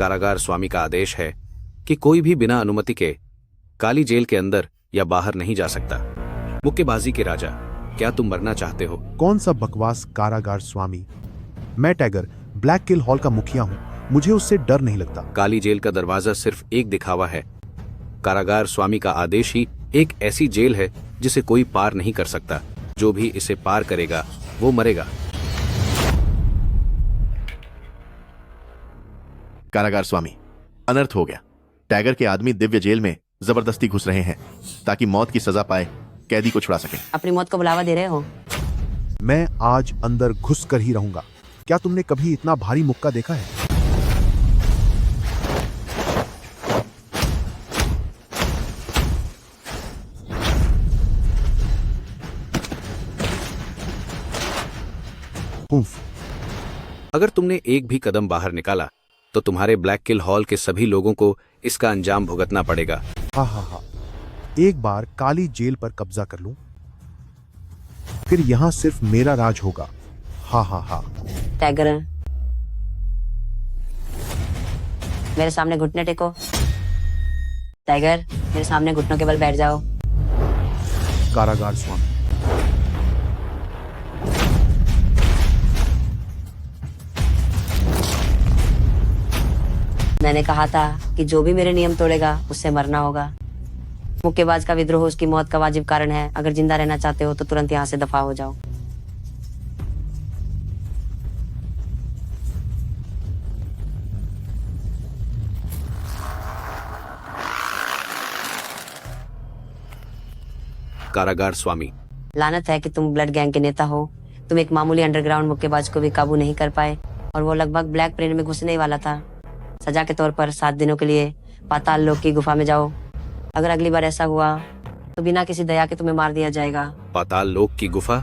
कारागार स्वामी का आदेश है कि कोई भी बिना अनुमति के काली जेल के अंदर या बाहर नहीं जा सकता। मुक्केबाजी के राजा, क्या तुम मरना चाहते हो? कौन सा बकवास कारागार स्वामी? मैं टाइगर, ब्लैक किल हॉल का मुखिया हूँ, मुझे उससे डर नहीं लगता। काली जेल का दरवाजा सिर्फ एक दिखावा है। कारागार स्वामी का आदेश ही एक ऐसी जेल है जिसे कोई पार नहीं कर सकता। जो भी इसे पार करेगा वो मरेगा। कारागार स्वामी, अनर्थ हो गया। टाइगर के आदमी दिव्य जेल में जबरदस्ती घुस रहे हैं ताकि मौत की सजा पाए कैदी को छुड़ा सके। अपनी मौत को बुलावा दे रहे हो? मैं आज अंदर घुस कर ही रहूंगा। क्या तुमने कभी इतना भारी मुक्का देखा है? उफ। अगर तुमने एक भी कदम बाहर निकाला तो तुम्हारे ब्लैक किल हॉल के सभी लोगों को इसका अंजाम भुगतना पड़ेगा। हा हा हा। एक बार काली जेल पर कब्जा कर लूं, फिर यहां सिर्फ मेरा राज होगा। हा हा हा। टाइगर, मेरे सामने घुटने टेको। टाइगर, मेरे सामने घुटनों के बल बैठ जाओ। कारागार स्वामी, मैंने कहा था कि जो भी मेरे नियम तोड़ेगा उससे मरना होगा। मुक्केबाज का विद्रोह उसकी मौत का वाजिब कारण है। अगर जिंदा रहना चाहते हो तो तुरंत यहाँ से दफा हो जाओ। कारागार स्वामी, लानत है कि तुम ब्लड गैंग के नेता हो। तुम एक मामूली अंडरग्राउंड मुक्केबाज को भी काबू नहीं कर पाए और वो लगभग ब्लैक प्लेन में घुसने ही वाला था। सजा के तौर पर 7 दिनों के लिए पाताल लोक की गुफा में जाओ। अगर अगली बार ऐसा हुआ तो बिना किसी दया के तुम्हें मार दिया जाएगा। पाताल लोक की गुफा?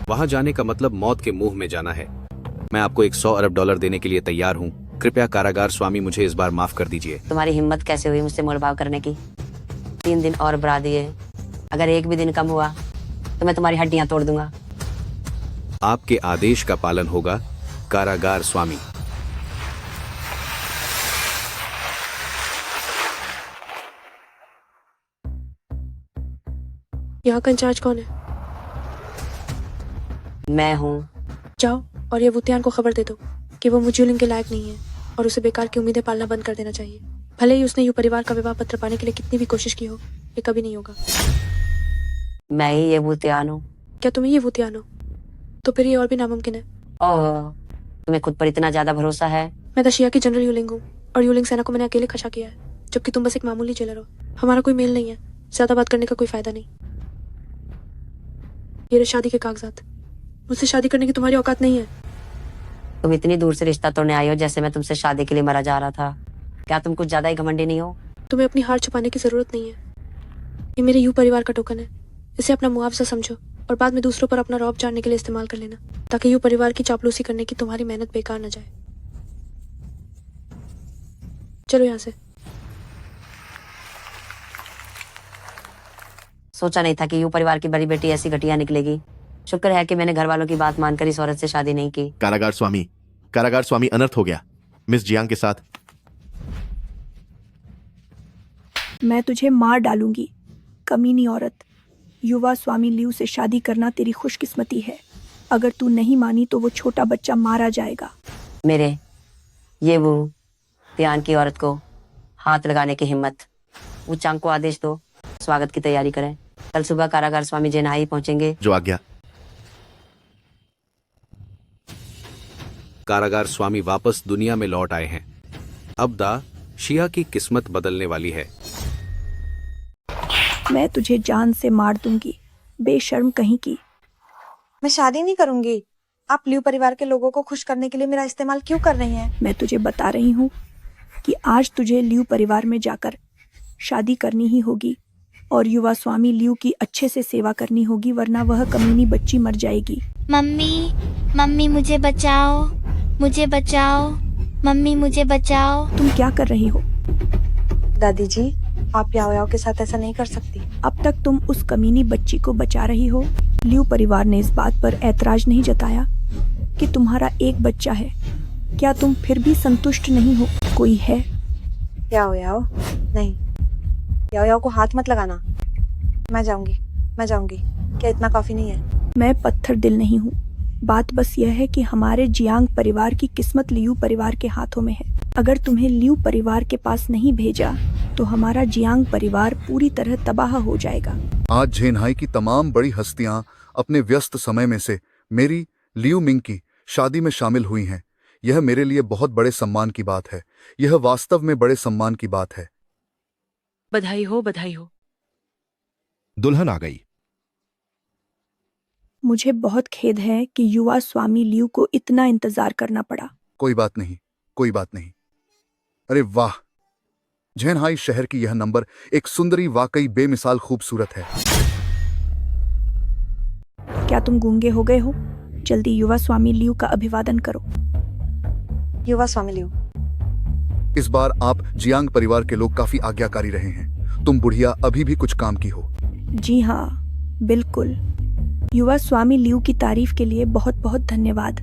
वहां जाने का मतलब मौत के मुंह में जाना है। मैं आपको 100 अरब डॉलर देने के लिए तैयार हूँ। कृपया कारागार स्वामी मुझे इस बार माफ कर दीजिए। तुम्हारी हिम्मत कैसे हुई मुझसे मोलभाव करने की? 3 दिन और बढ़ा दिए। अगर एक भी दिन कम हुआ तो मैं तुम्हारी हड्डियां तोड़ दूंगा। आपके आदेश का पालन होगा कारागार स्वामी। यहाँ का इंचार्ज कौन है? मैं हूँ। जाओ और ये वुतियान को खबर दे दो कि वो मुजुलिंग के लायक नहीं है और उसे बेकार की उम्मीदें पालना बंद कर देना चाहिए। भले ही उसने यू परिवार का विवाह पत्र पाने के लिए कितनी भी कोशिश की हो, ये कभी नहीं होगा। मैं ही ये भूतियान हूँ। क्या तुम्हें ये वुतियान हो? तो फिर ये और भी नामुमकिन है। ओह, तुम्हें खुद पर इतना ज्यादा भरोसा है? मैं दशिया की जनरल यूलिंग हूँ और यूलिंग सेना को मैंने अकेले खशा किया है, जबकि तुम बस एक मामूली जेलर हो। हमारा कोई मेल नहीं है, ज्यादा बात करने का कोई फायदा नहीं। ये रहे शादी के कागजात। मुझसे शादी करने की तुम्हारी औकात नहीं है। तुम इतनी दूर से रिश्ता तोड़ने आई हो जैसे मैं तुमसे शादी के लिए मरा जा रहा था। क्या तुम कुछ ज्यादा ही घमंडी नहीं हो? तुम्हें अपनी हार छुपाने की जरूरत नहीं है। ये मेरे यू परिवार का टोकन है। इसे अपना मुआवजा समझो और बाद में दूसरों पर अपना रौब जानने के लिए इस्तेमाल कर लेना, ताकि यू परिवार की चापलूसी करने की तुम्हारी मेहनत बेकार न जाए। चलो यहाँ से। सोचा नहीं था कि यू परिवार की बड़ी बेटी ऐसी घटिया निकलेगी। शुक्र है कि मैंने घर वालों की बात मानकर इस औरत से शादी नहीं की। कारागार स्वामी अनर्थ हो गया। मिस जियांग के साथ। मैं तुझे मार डालूंगी, कमीनी औरत। युवा स्वामी लियू से शादी करना तेरी खुशकिस्मती है। अगर तू नहीं मानी तो वो छोटा बच्चा मारा जाएगा। मेरे ये वो त्यान की औरत को हाथ लगाने की हिम्मत। वो चांग को आदेश दो, स्वागत की तैयारी करें। कल सुबह कारागार स्वामी जेनाई पहुंचेंगे। जो आज्ञा। कारागार स्वामी वापस दुनिया में लौट आए हैं। अब दा शिया की किस्मत बदलने वाली है। मैं तुझे जान से मार दूंगी, बेशर्म कहीं की। मैं शादी नहीं करूंगी। आप लियू परिवार के लोगों को खुश करने के लिए मेरा इस्तेमाल क्यों कर रही हैं? मैं तुझे बता रही हूँ कि आज तुझे लियू परिवार में जाकर शादी करनी ही होगी और युवा स्वामी लियू की अच्छे से सेवा करनी होगी, वरना वह कमीनी बच्ची मर जाएगी। मम्मी मुझे बचाओ, मुझे बचाओ, मम्मी मुझे बचाओ। तुम क्या कर रही हो? दादी जी, आप याओ याओ के साथ ऐसा नहीं कर सकती। अब तक तुम उस कमीनी बच्ची को बचा रही हो। लियू परिवार ने इस बात पर ऐतराज नहीं जताया कि तुम्हारा एक बच्चा है। क्या तुम फिर भी संतुष्ट नहीं हो? कोई है? याओ याओ, नहीं, याओ याओ को हाथ मत लगाना। मैं जाऊंगी। क्या इतना काफी नहीं है? मैं पत्थर दिल नहीं हूँ। बात बस यह है कि हमारे जियांग परिवार की किस्मत लियू परिवार के हाथों में है। अगर तुम्हें लियू परिवार के पास नहीं भेजा तो हमारा जियांग परिवार पूरी तरह तबाह हो जाएगा। आज झेनहाई की तमाम बड़ी हस्तियां अपने व्यस्त समय में से मेरी लियू मिंग की शादी में शामिल हुई हैं। यह मेरे लिए बहुत बड़े सम्मान की बात है। यह वास्तव में बड़े सम्मान की बात है। बधाई हो, बधाई हो। दुल्हन आ गई। मुझे बहुत खेद है कि युवा स्वामी लियू को इतना इंतजार करना पड़ा। कोई बात नहीं। अरे वाह, झेनहाई शहर की यह नंबर एक सुंदरी वाकई बेमिसाल खूबसूरत है। क्या तुम गूंगे हो गए हो? जल्दी युवा स्वामी लियू का अभिवादन करो। युवा स्वामी लियू, इस बार आप जियांग परिवार के लोग काफी आज्ञाकारी रहे हैं। तुम बुढ़िया अभी भी कुछ काम की हो। जी हाँ, बिल्कुल। युवा स्वामी लियू की तारीफ के लिए बहुत बहुत धन्यवाद।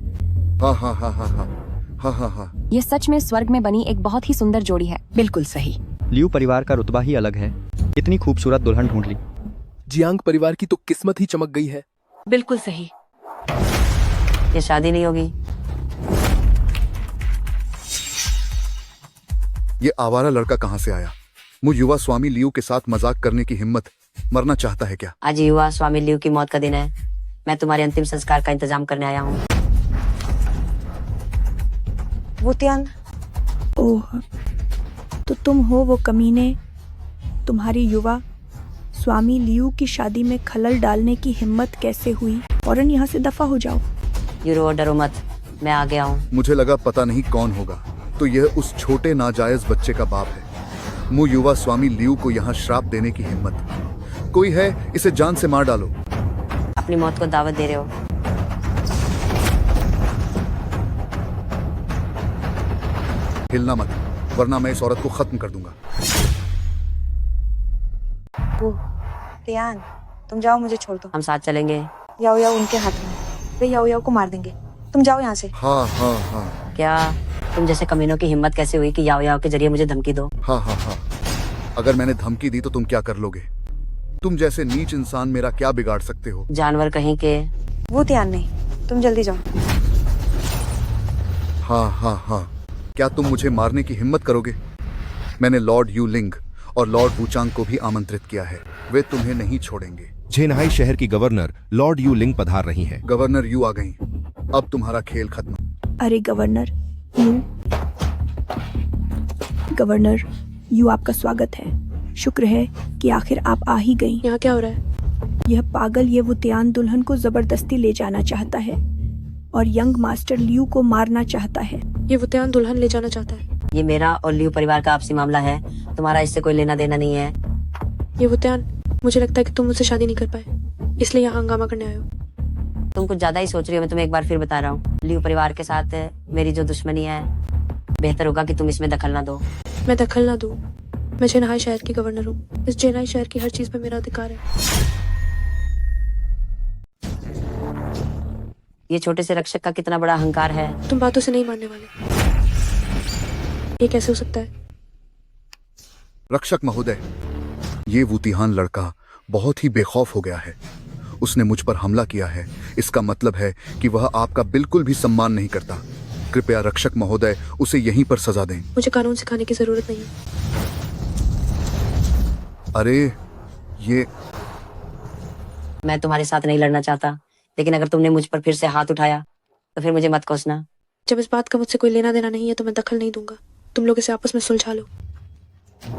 हा। ये सच में स्वर्ग में बनी एक बहुत ही सुंदर जोड़ी है। बिल्कुल सही। लियू परिवार का रुतबा ही अलग है। इतनी खूबसूरत दुल्हन ढूंढ ली। जियांग परिवार की तो किस्मत ही चमक गई है। बिल्कुल सही। ये शादी नहीं होगी। ये आवारा लड़का कहाँ से आया? मुझ युवा स्वामी लियू के साथ मजाक करने की हिम्मत। मरना चाहता है क्या? आज युवा स्वामी लियू की मौत का दिन है। मैं तुम्हारे अंतिम संस्कार का इंतजाम करने आया हूँ। वुतियान, ओह, तो तुम हो वो कमीने। तुम्हारी युवा स्वामी लियू की शादी में खलल डालने की हिम्मत कैसे हुई? फौरन यहाँ से दफा हो जाओ। यूरो, डरो मत, मैं आ गया हूँ। मुझे लगा पता नहीं कौन होगा, तो यह उस छोटे नाजायज बच्चे का बाप है। मुझ युवा स्वामी लियू को यहाँ श्राप देने की हिम्मत। कोई है, इसे जान से मार डालो। अपनी मौत को दावत दे रहे हो। हिलना मत, वरना मैं इस औरत को खत्म कर दूंगा। तियान, तुम जाओ, मुझे छोड़ दो। हम साथ चलेंगे। याओ याओ उनके हाथ में, वे याओ याओ को मार देंगे। तुम जाओ यहाँ से। हाँ। क्या तुम जैसे कमीनों की हिम्मत कैसे हुई कि याओ याओ के जरिए मुझे धमकी दो? हाँ। अगर मैंने धमकी दी तो तुम क्या कर लोगे? तुम जैसे नीच इंसान मेरा क्या बिगाड़ सकते हो? जानवर कहीं के। वो तियान नहीं, तुम जल्दी जाओ। हाँ। क्या तुम मुझे मारने की हिम्मत करोगे? मैंने लॉर्ड यू लिंग और लॉर्ड वुचांग को भी आमंत्रित किया है। वे तुम्हें नहीं छोड़ेंगे। झेनहाई शहर की गवर्नर लॉर्ड यू लिंग पधार रही हैं। गवर्नर यू आ गई। अब तुम्हारा खेल खत्म। अरे गवर्नर यू, आपका स्वागत है। शुक्र है कि आखिर आप आ ही गई। यहाँ क्या हो रहा है? यह पागल ये वुतियान दुल्हन को जबरदस्ती ले जाना चाहता है और यंग मास्टर लियू को मारना चाहता है। ये वुतियान दुल्हन ले जाना चाहता है। ये मेरा और लियू परिवार का आपसी मामला है। तुम्हारा इससे कोई लेना देना नहीं है। ये वुतियान, मुझे लगता है कि तुम मुझसे शादी नहीं कर पाए, इसलिए यहाँ हंगामा करने आए हो। तुम कुछ ज्यादा ही सोच रही हो। मैं तुम्हें एक बार फिर बता रहा हूँ, लियू परिवार के साथ मेरी जो दुश्मनी है, बेहतर होगा कि तुम इसमें दखल ना दो। मैं दखल ना दूं। मैं चेन्नई शहर की गवर्नर हूँ। इस चेन्नई शहर की हर चीज पे मेरा अधिकार है। ये छोटे से रक्षक का कितना बड़ा अहंकार है। तुम बातों से नहीं मानने वाले। ये कैसे हो सकता है? रक्षक महोदय, ये वुतिहान लड़का बहुत ही बेखौफ हो गया है। उसने मुझ पर हमला किया है। इसका मतलब है कि वह आपका बिल्कुल भी सम्मान नहीं करता। कृपया रक्षक महोदय उसे यहीं पर सजा दें। मुझे कानून सिखाने की जरूरत नहीं है। अरे ये, मैं तुम्हारे साथ नहीं लड़ना चाहता, लेकिन अगर तुमने मुझ पर फिर से हाथ उठाया तो फिर मुझे मत कोसना। जब इस बात का मुझसे कोई लेना देना नहीं है तो मैं दखल नहीं दूंगा। तुम लोग इसे आपस में सुलझा लो।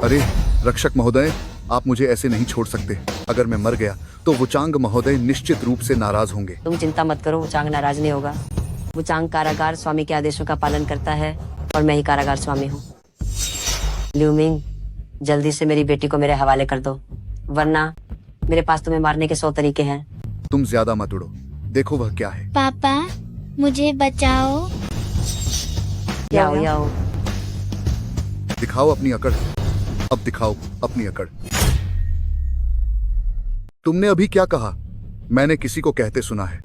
अरे रक्षक महोदय, आप मुझे ऐसे नहीं छोड़ सकते। अगर मैं मर गया तो वुचांग महोदय निश्चित रूप से नाराज होंगे। तुम चिंता मत करो, वुचांग नाराज नहीं होगा। वुचांग कारागार स्वामी के आदेशों का पालन करता है और मैं ही कारागार स्वामी हूँ। लियू मिंग, जल्दी से मेरी बेटी को मेरे हवाले कर दो, वरना मेरे पास तुम्हें मारने के 100 तरीके हैं। तुम ज्यादा मत उड़ो, देखो वह क्या है। पापा, मुझे बचाओ। याओ याओ, दिखाओ अपनी अकड़। अब दिखाओ अपनी अकड़। तुमने अभी क्या कहा? मैंने किसी को कहते सुना है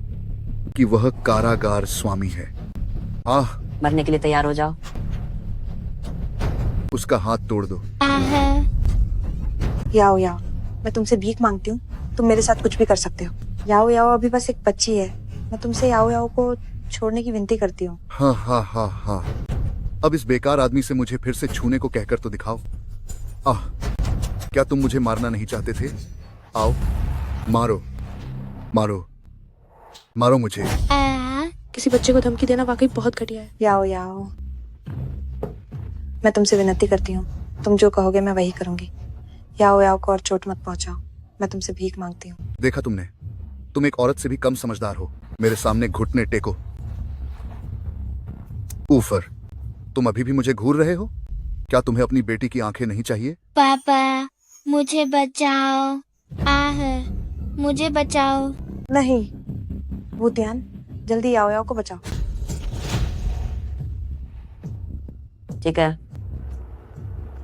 कि वह कारागार स्वामी है। आह, मरने के लिए तैयार हो जाओ। उसका हाथ तोड़ दो। याओ याओ, मैं तुमसे भीख मांगती हूँ, तुम मेरे साथ कुछ भी कर सकते हो। याओ याओ अभी बस एक बच्ची है, मैं तुमसे याओ याओ को छोड़ने की विनती करती हूँ। हाँ हाँ हाँ हाँ, अब इस बेकार आदमी से मुझे फिर से छूने को कहकर तो दिखाओ। क्या तुम मुझे मारना नहीं चाहते थे? आओ, मारो मारो मारो मुझे। किसी बच्चे को धमकी देना वाकई बहुत घटिया है। याओ याओ, मैं तुमसे विनती करती हूँ, तुम जो कहोगे मैं वही करूंगी। याओ याओ को और चोट मत पहुंचाओ, मैं तुमसे भीख मांगती हूँ। देखा तुमने, तुम एक औरत से भी कम समझदार हो। मेरे सामने घुटने टेको। ऊपर, तुम अभी भी मुझे घूर रहे हो? क्या तुम्हें अपनी बेटी की आंखें नहीं चाहिए? पापा मुझे बचाओ, मुझे बचाओ। नहीं भूतियान, जल्दी याओ याओ को बचाओ। ठीक है,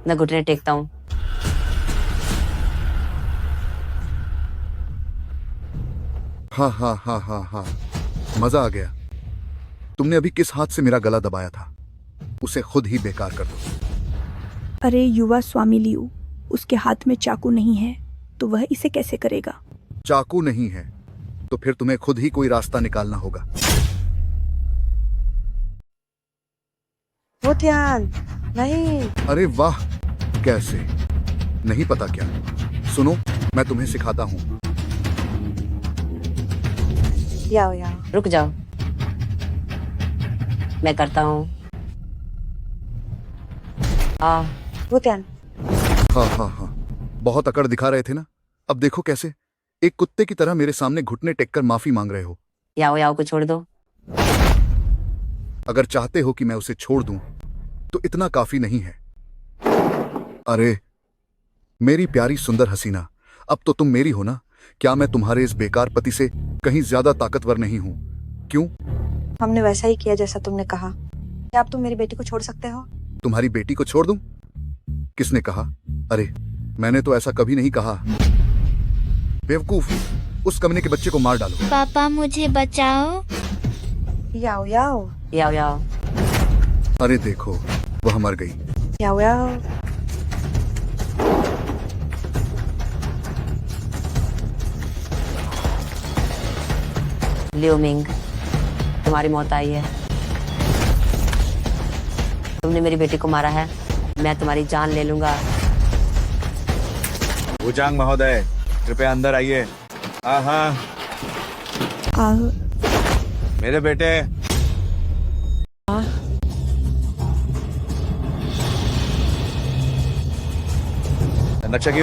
मैं घुटने टेकता हूँ। हाँ हाँ हाँ हाँ हाँ, मजा आ गया। तुमने अभी किस हाथ से मेरा गला दबाया था? उसे खुद ही बेकार कर दो। अरे युवा स्वामी लियू, उसके हाथ में चाकू नहीं है तो वह इसे कैसे करेगा? चाकू नहीं है तो फिर तुम्हें खुद ही कोई रास्ता निकालना होगा। भूतियान नहीं। अरे वाह, कैसे? नहीं पता क्या? सुनो, मैं तुम्हें सिखाता हूँ। याओ याओ, रुक जाओ, मैं करता हूँ। भूतियान। हाँ हाँ हाँ, बहुत अकड़ दिखा रहे थे ना, अब देखो कैसे एक कुत्ते की तरह मेरे सामने घुटने टेककर माफी मांग रहे हो। याओ याओ को छोड़ दो। अगर चाहते हो कि मैं उसे छोड़ दूं तो इतना काफी नहीं है। अरे मेरी प्यारी सुंदर हसीना, अब तो तुम मेरी हो ना? क्या मैं तुम्हारे इस बेकार पति से कहीं ज्यादा ताकतवर नहीं हूं? क्यों? हमने वैसा ही किया जैसा तुमने कहा। क्या अब तुम मेरी बेटी को छोड़ सकते हो? तुम्हारी बेटी को छोड़ दूं? किसने कहा? अरे मैंने तो ऐसा कभी नहीं कहा। बेवकूफ, उस कमीने के बच्चे को मार डालो। पापा मुझे बचाओ। याओ याओ। याओ याओ। अरे देखो, वह मर गई। याओ याओ। लियो मिंग, तुम्हारी मौत आई है। तुमने मेरी बेटी को मारा है, मैं तुम्हारी जान ले लूंगा। वुचांग महोदय, कृपया अंदर आइए। मेरे बेटे। संरक्षक,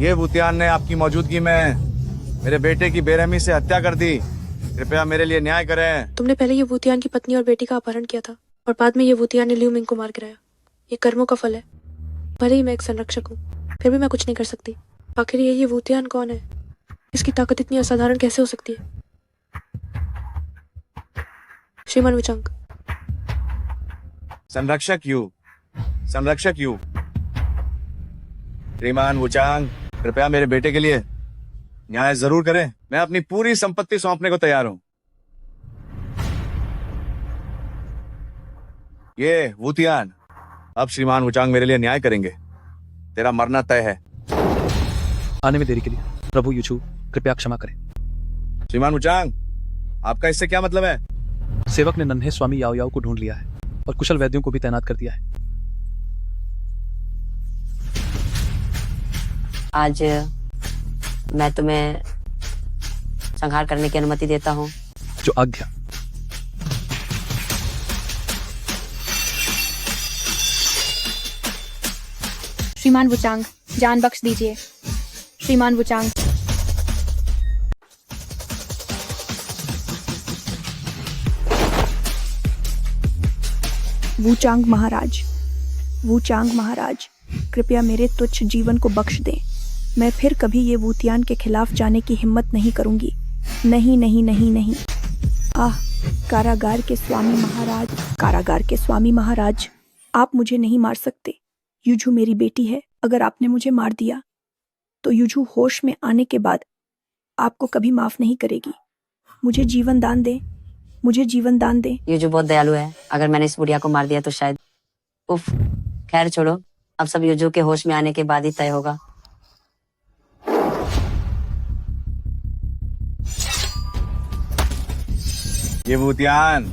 ये भूतियान ने आपकी मौजूदगी में मेरे बेटे की बेरहमी से हत्या कर दी। कृपया मेरे लिए न्याय करें। तुमने पहले ये भूतियान की पत्नी और बेटी का अपहरण किया था और बाद में ये भूतियान ने लियू मिंग को मार गिराया। ये कर्मों का फल है। भले ही मैं एक संरक्षक हूँ, फिर भी मैं कुछ नहीं कर सकती। आखिर ये भूतियान कौन है? इसकी ताकत इतनी असाधारण कैसे हो सकती है? श्रीमान वुचांग। संरक्षक यू, श्रीमान वुचांग, कृपया मेरे बेटे के लिए न्याय जरूर करें। मैं अपनी पूरी संपत्ति सौंपने को तैयार हूं। ये वुतियान, अब श्रीमान वुचांग मेरे लिए न्याय करेंगे। तेरा मरना तय है। आने में देरी के लिए प्रभु यूचू कृपया क्षमा करें। श्रीमान वुचांग, आपका इससे क्या मतलब है? सेवक ने नन्हे स्वामी याओ याओ को ढूंढ लिया है और कुशल वैद्यों को भी तैनात कर दिया है। आज मैं तुम्हें संहार करने की अनुमति देता हूँ। जो आज्ञा। श्रीमान वुचांग, जान बख्श दीजिए। श्रीमान वुचांग। वुचांग महाराज, कृपया मेरे तुच्छ जीवन को बख्श दें। मैं फिर कभी ये वुतियान के खिलाफ जाने की हिम्मत नहीं करूंगी। नहीं नहीं नहीं नहीं। कारागार के स्वामी महाराज, आप मुझे नहीं मार सकते। यूजू मेरी बेटी है। अगर आपने मुझे मार दिया तो यूजू होश में आने के बाद आपको कभी माफ नहीं करेगी। मुझे जीवन दान दे। यूजू बहुत दयालु है। अगर मैंने इस बुढ़िया को मार दिया तो शायद खैर छोड़ो, अब सब युजू के होश में आने के बाद ही तय होगा। ये भूतियान,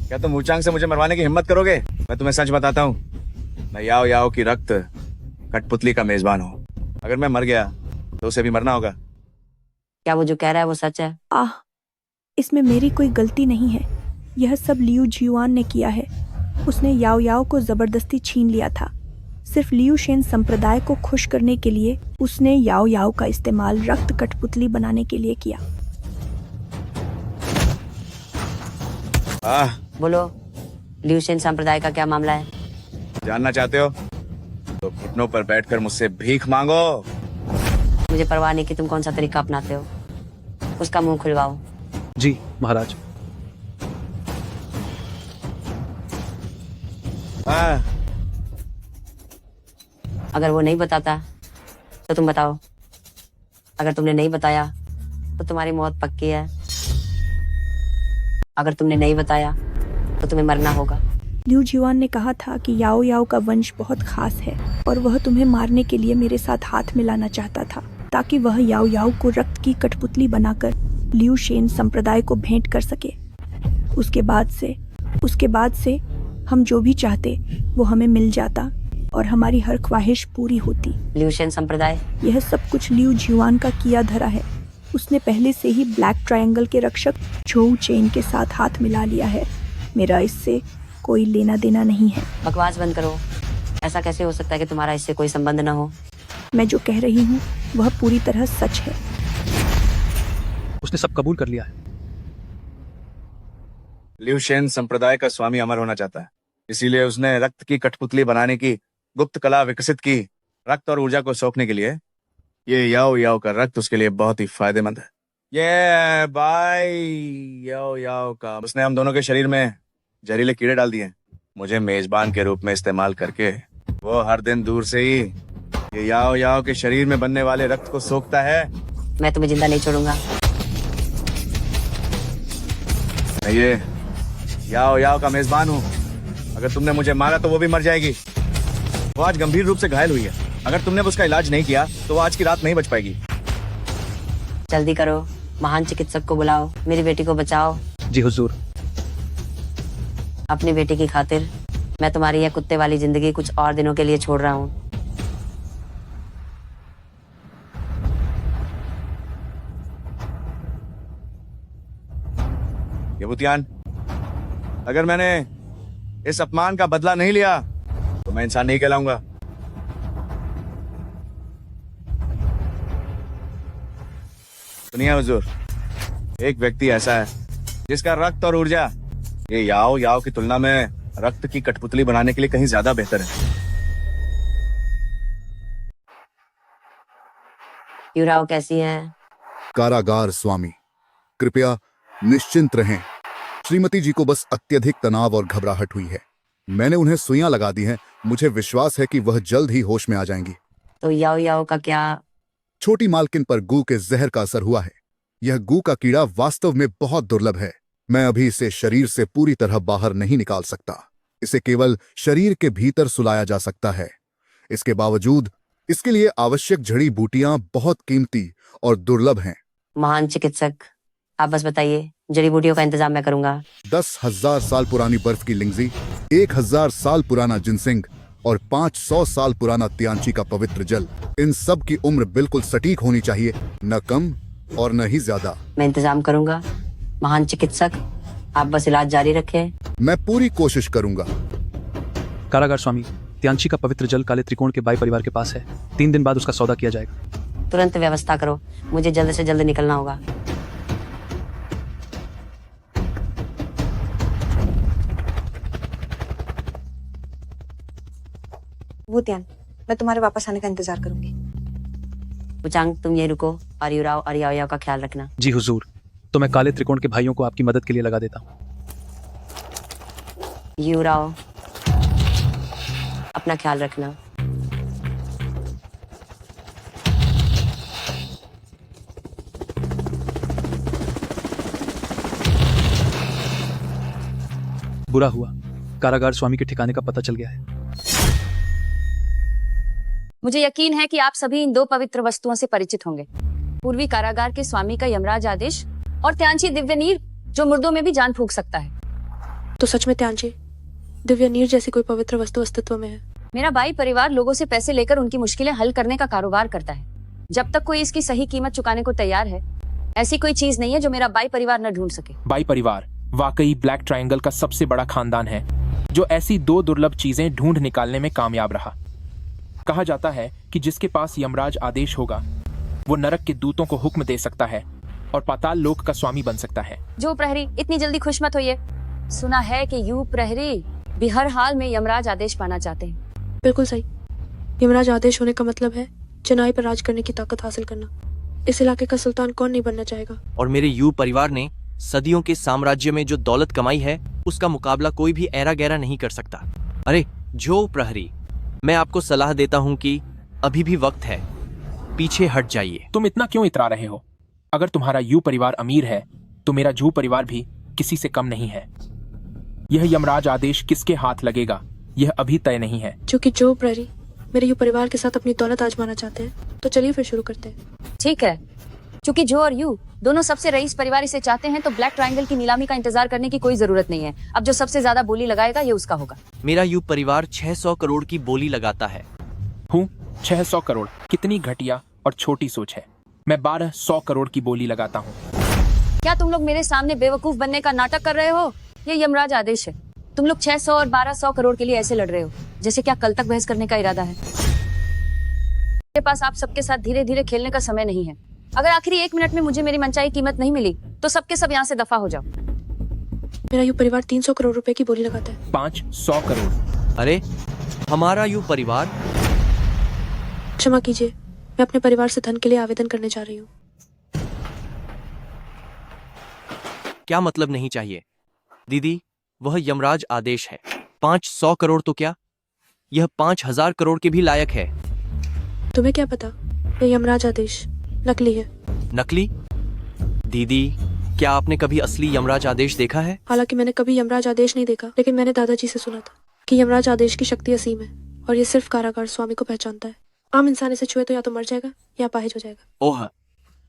क्या तुम वुचांग से मुझे मरवाने की हिम्मत करोगे? मैं तुम्हें सच बताता हूँ, मैं याओ याओ की रक्त कठपुतली का मेजबान हूँ। अगर मैं मर गया तो उसे भी मरना होगा। क्या वो जो कह रहा है वो सच है? आह, इसमें मेरी कोई गलती नहीं है। यह सब लियू जियुआन ने किया है। उसने याओ याओ को जबरदस्ती छीन लिया था। सिर्फ लियू शेन संप्रदाय को खुश करने के लिए उसने याओ याओ का इस्तेमाल रक्त कठपुतली बनाने के लिए किया। बोलो, लियू शेन संप्रदाय का क्या मामला है? जानना चाहते हो तो घुटनों पर बैठकर मुझसे भीख मांगो। मुझे परवाह नहीं कि तुम कौन सा तरीका अपनाते हो। उसका मुंह खुलवाओ। जी महाराज। अगर वो नहीं बताता तो तुम बताओ। अगर तुमने नहीं बताया तो तुम्हारी मौत पक्की है। अगर तुमने नहीं बताया तो तुम्हें मरना होगा। लियू जियुआन ने कहा था कि याओ याओ का वंश बहुत खास है और वह तुम्हें मारने के लिए मेरे साथ हाथ मिलाना चाहता था, ताकि वह याओ याओ को रक्त की कठपुतली बनाकर लियू शेन संप्रदाय को भेंट कर सके। उसके बाद से हम जो भी चाहते वो हमें मिल जाता और हमारी हर ख्वाहिश पूरी होती। लियू शेन संप्रदाय? यह सब कुछ लियू जियुआन का किया धरा है। उसने पहले से ही ब्लैक ट्रायंगल के रक्षक झोउ चेन के साथ हाथ मिला लिया है। मेरा इससे कोई लेना देना नहीं है। बकवास बंद करो। ऐसा कैसे हो सकता है कि तुम्हारा इससे कोई संबंध न हो? मैं जो कह रही हूँ वह पूरी तरह सच है। उसने सब कबूल कर लिया है। लियू शेन संप्रदाय का स्वामी अमर होना चाहता है, इसीलिए उसने रक्त की कठपुतली बनाने की गुप्त कला विकसित की। रक्त और ऊर्जा को सोखने के लिए ये याओ याओ का रक्त उसके लिए बहुत ही फायदेमंद है। ये भाई याओ याओ का उसने हम दोनों के शरीर में जहरीले कीड़े डाल दिए। मुझे मेजबान के रूप में इस्तेमाल करके वो हर दिन दूर से ही ये याओ याओ के शरीर में बनने वाले रक्त को सोखता है। मैं तुम्हें जिंदा नहीं छोड़ूंगा। मैं ये याओ याओ का मेजबान हूँ। अगर तुमने मुझे मारा तो वो भी मर जाएगी। वो आज गंभीर रूप से घायल हुई है। अगर तुमने उसका इलाज नहीं किया तो वो आज की रात नहीं बच पाएगी। जल्दी करो, महान चिकित्सक को बुलाओ, मेरी बेटी को बचाओ। जी हुजूर। अपनी बेटी की खातिर मैं तुम्हारी यह कुत्ते वाली जिंदगी कुछ और दिनों के लिए छोड़ रहा हूँ। ये भूतियान, अगर मैंने इस अपमान का बदला नहीं लिया तो मैं इंसान नहीं कहलाऊंगा। सुनिए हुजूर, एक व्यक्ति ऐसा है जिसका रक्त और ऊर्जा ये याओ याओ की तुलना में रक्त की कठपुतली बनाने के लिए कहीं ज्यादा बेहतर है। युराओ कैसी है? कारागार स्वामी, कृपया निश्चिंत रहें। श्रीमती जी को बस अत्यधिक तनाव और घबराहट हुई है। मैंने उन्हें सुइयां लगा दी हैं। मुझे विश्वास है कि वह जल्द ही होश में आ जाएंगी। तो याओ याओ का क्या? छोटी मालकिन पर गू के जहर का असर हुआ है। यह गू का कीड़ा वास्तव में बहुत दुर्लभ है। मैं अभी इसे शरीर से पूरी तरह बाहर नहीं निकाल सकता। इसे केवल शरीर के भीतर सुलाया जा सकता है। इसके बावजूद इसके लिए आवश्यक जड़ी बूटियां बहुत कीमती और दुर्लभ हैं। महान चिकित्सक, आप बस बताइए, जड़ी बूटियों का इंतजाम मैं करूंगा। 10,000 साल पुरानी बर्फ की लिंगजी, 1000 साल पुराना जिनसिंग और 500 साल पुराना तियांची का पवित्र जल, इन सब की उम्र बिल्कुल सटीक होनी चाहिए, न कम और न ही ज्यादा। मैं इंतजाम करूंगा महान चिकित्सक, आप बस इलाज जारी रखें। मैं पूरी कोशिश करूंगा। कारागार स्वामी, त्यांची का पवित्र जल काले त्रिकोण के बाई परिवार के पास है। 3 दिन बाद उसका सौदा किया जाएगा। तुरंत व्यवस्था करो, मुझे जल्द से जल्द निकलना होगा। वुतियान, मैं तुम्हारे वापस आने का इंतजार करूंगी। वुचांग, तुम यहीं रुको और युराओ और याओ याओ का ख्याल रखना। जी हुजूर। तो मैं काले त्रिकोण के भाइयों को आपकी मदद के लिए लगा देता हूँ। युराओ, अपना ख्याल रखना। बुरा हुआ, कारागार स्वामी के ठिकाने का पता चल गया है। मुझे यकीन है कि आप सभी इन दो पवित्र वस्तुओं से परिचित होंगे, पूर्वी कारागार के स्वामी का यमराज आदेश और त्यांची दिव्य नीर जो मुर्दों में भी जान फूंक सकता है। तो सच में त्यांची दिव्य नीर जैसी कोई पवित्र वस्तु अस्तित्व में है? मेरा भाई परिवार लोगों से पैसे लेकर उनकी मुश्किलें हल करने का कारोबार करता है। जब तक कोई इसकी सही कीमत चुकाने को तैयार है, ऐसी कोई चीज नहीं है जो मेरा भाई परिवार न ढूंढ सके। बाई परिवार वाकई ब्लैक ट्रायंगल का सबसे बड़ा खानदान है जो ऐसी दो दुर्लभ चीजें ढूंढ निकालने में कामयाब रहा। कहा जाता है कि जिसके पास यमराज आदेश होगा वो नरक के दूतों को हुक्म दे सकता है और पाताल लोक का स्वामी बन सकता है। जो प्रहरी, इतनी जल्दी खुश मत होइए। सुना है कि यू प्रहरी भी हर हाल में यमराज आदेश पाना चाहते हैं। बिल्कुल सही। यमराज आदेश होने का मतलब है चेन्नई पर राज करने की ताकत हासिल करना। इस इलाके का सुल्तान कौन नहीं बनना चाहेगा। और मेरे यू परिवार ने सदियों के साम्राज्य में जो दौलत कमाई है उसका मुकाबला कोई भी ऐरा गैरा नहीं कर सकता। अरे जो प्रहरी, मैं आपको सलाह देता हूँ कि अभी भी वक्त है, पीछे हट जाइए। तुम इतना क्यों इतरा रहे हो? अगर तुम्हारा यू परिवार अमीर है तो मेरा जू परिवार भी किसी से कम नहीं है। यह यमराज आदेश किसके हाथ लगेगा यह अभी तय नहीं है। क्योंकि जो प्रहरी मेरे यू परिवार के साथ अपनी दौलत आजमाना चाहते हैं, तो चलिए फिर शुरू करते हैं। ठीक है, क्योंकि जो और यू दोनों सबसे रईस परिवार इसे चाहते हैं तो ब्लैक ट्रायंगल की नीलामी का इंतजार करने की कोई जरूरत नहीं है। अब जो सबसे ज्यादा बोली लगाएगा ये उसका होगा। मेरा यू परिवार 600 करोड़ की बोली लगाता है। 600 करोड़ कितनी घटिया और छोटी सोच है। मैं 1200 करोड़ की बोली लगाता हूँ। क्या तुम लोग मेरे सामने बेवकूफ बनने का नाटक कर रहे हो? ये यमराज आदेश है। तुम लोग 600 और 1200 करोड़ के लिए ऐसे लड़ रहे हो जैसे क्या कल तक बहस करने का इरादा है। मेरे पास आप सबके साथ धीरे धीरे खेलने का समय नहीं है। अगर आखिरी 1 मिनट में मुझे मेरी मनचाही कीमत नहीं मिली तो सबके सब यहाँ से दफा हो जाओ। मेरा यू परिवार 300 करोड़ रुपए की बोली लगाता है। 500 करोड़। अरे हमारा यू परिवार। क्षमा कीजिए, मैं अपने परिवार से धन के लिए आवेदन करने जा रही हूँ। क्या मतलब नहीं चाहिए दीदी, वह यमराज आदेश है। 500 करोड़ तो क्या, यह 5000 करोड़ के भी लायक है। तुम्हें क्या पता, यह यमराज आदेश नकली है। नकली? दीदी, क्या आपने कभी असली यमराज आदेश देखा है? हालांकि मैंने कभी यमराज आदेश नहीं देखा, लेकिन मैंने दादाजी से सुना था कि यमराज आदेश की शक्ति असीम है और ये सिर्फ कारागार स्वामी को पहचानता है। आम इंसान इसे छुए तो या तो मर जाएगा या अपाहिज हो जाएगा। ओह,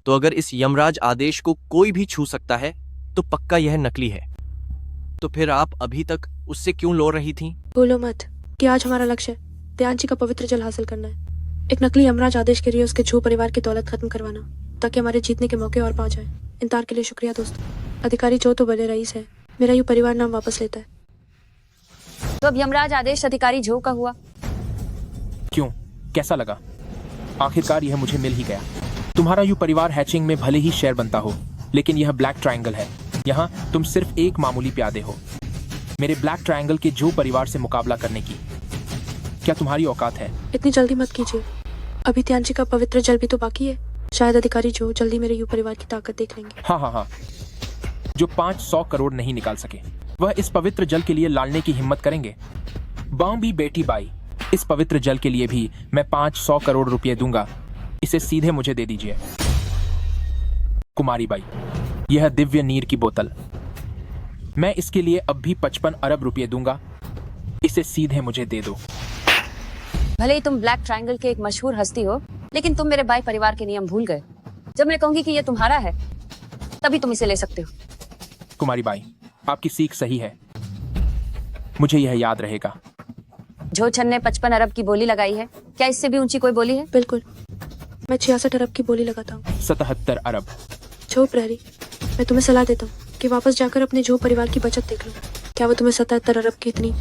तो अगर इस यमराज आदेश को कोई भी छू सकता है तो पक्का यह नकली है। तो फिर आप अभी तक उससे क्यों लड़ रही थी? भूलो मत कि आज हमारा लक्ष्य त्यांची का पवित्र जल हासिल करना है। एक नकली यमराज आदेश के लिए उसके झू परिवार की दौलत खत्म करवाना, ताकि हमारे जीतने के मौके और पा जाए। इन तार के लिए शुक्रिया दोस्तों। अधिकारी जो तो बड़े रईस है, मेरा यू परिवार नाम वापस लेता है। तो अब यमराज आदेश अधिकारी झो का हुआ। क्यों, कैसा लगा? आखिरकार यह मुझे मिल ही गया। तुम्हारा यू परिवार हैचिंग में भले ही शेयर बनता हो, लेकिन यह ब्लैक ट्रायंगल है। यहाँ तुम सिर्फ एक मामूली प्यादे हो मेरे ब्लैक ट्रायंगल के जो परिवार से मुकाबला करने की। क्या तुम्हारी औकात है? इतनी जल्दी मत कीजिए, अभी त्यांची का पवित्र जल भी तो बाकी है। शायद अधिकारी जो जल्दी मेरे यू परिवार की ताकत देख लेंगे। हाँ, जो 500 करोड़ नहीं निकाल सके वह इस पवित्र जल के लिए लालने की हिम्मत करेंगे। बाम्बी बेटी बाई, इस पवित्र जल के लिए भी मैं 500 करोड़ रुपए दूंगा। इसे सीधे मुझे दे दीजिए। कुमारी बाई, यह दिव्य नीर की बोतल, मैं इसके लिए अब भी 55 अरब रुपए दूंगा। इसे सीधे मुझे दे दो। भले ही तुम ब्लैक ट्रायंगल के एक मशहूर हस्ती हो, लेकिन तुम मेरे भाई परिवार के नियम भूल गए। जब मैं कहूंगी कि ये तुम्हारा है, तभी तुम इसे ले सकते हो। कुमारी बाई, आपकी सीख सही है, मुझे यह याद रहेगा। झोछन ने 55 अरब की बोली लगाई है। क्या इससे भी ऊंची कोई बोली है? बिल्कुल, मैं 66 अरब की बोली लगाता हूँ। 77 अरब। झो प्रहरी, मैं तुम्हें सलाह देता हूँ कि वापस जाकर अपने झो परिवार की बचत देख लो। क्या वो तुम्हें 77 अरब की इतनी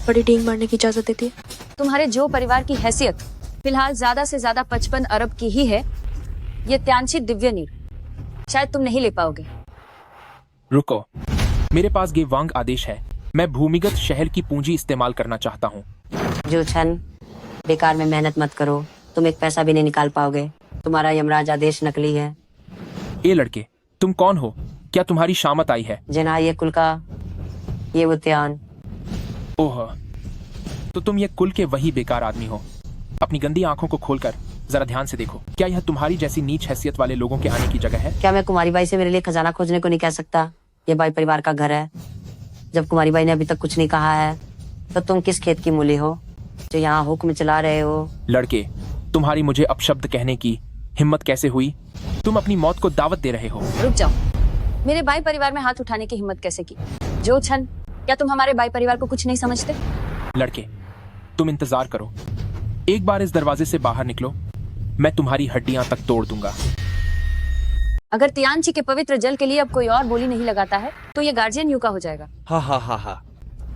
बड़ी डींग मारने की इजाजत देती है? तुम्हारे जो परिवार की हैसियत फिलहाल ज्यादा से ज्यादा 55 अरब की ही है। ये त्यांची दिव्य नीर शायद तुम नहीं ले पाओगे। रुको, मेरे पास गेवांग आदेश है। मैं भूमिगत शहर की पूंजी इस्तेमाल करना चाहता हूँ। जो छन, बेकार में मेहनत मत करो, तुम एक पैसा भी नहीं निकाल पाओगे। तुम्हारा यमराज आदेश नकली है। ए लड़के, तुम कौन हो? क्या तुम्हारी शामत आई है? जना ये कुल का, ये उद्यान। ओह, तो तुम ये कुल के वही बेकार आदमी हो। अपनी गंदी आंखों को खोलकर जरा ध्यान से देखो। क्या यह तुम्हारी जैसी नीच हैसियत वाले लोगों के आने की जगह है? क्या मैं कुमारी बाई से मेरे लिए खजाना खोजने को नहीं कह सकता? ये बाई परिवार का घर है। जब कुमारी बाई ने अभी तक कुछ नहीं कहा है, तो तुम किस खेत की मूली हो जो यहाँ हुक्म चला रहे हो? लड़के, तुम्हारी मुझे अपशब्द कहने की हिम्मत कैसे हुई? तुम अपनी मौत को दावत दे रहे हो। रुक जाओ, मेरे बाई परिवार में हाथ उठाने की हिम्मत कैसे की? जो छन, क्या तुम हमारे बाई परिवार को कुछ नहीं समझते? लड़के, तुम इंतजार करो, एक बार इस दरवाजे से बाहर निकलो, मैं तुम्हारी हड्डियां तक तोड़ दूंगा। अगर तियांची के पवित्र जल के लिए अब कोई और बोली नहीं लगाता है तो ये गार्जियन यू का हो जाएगा। हा।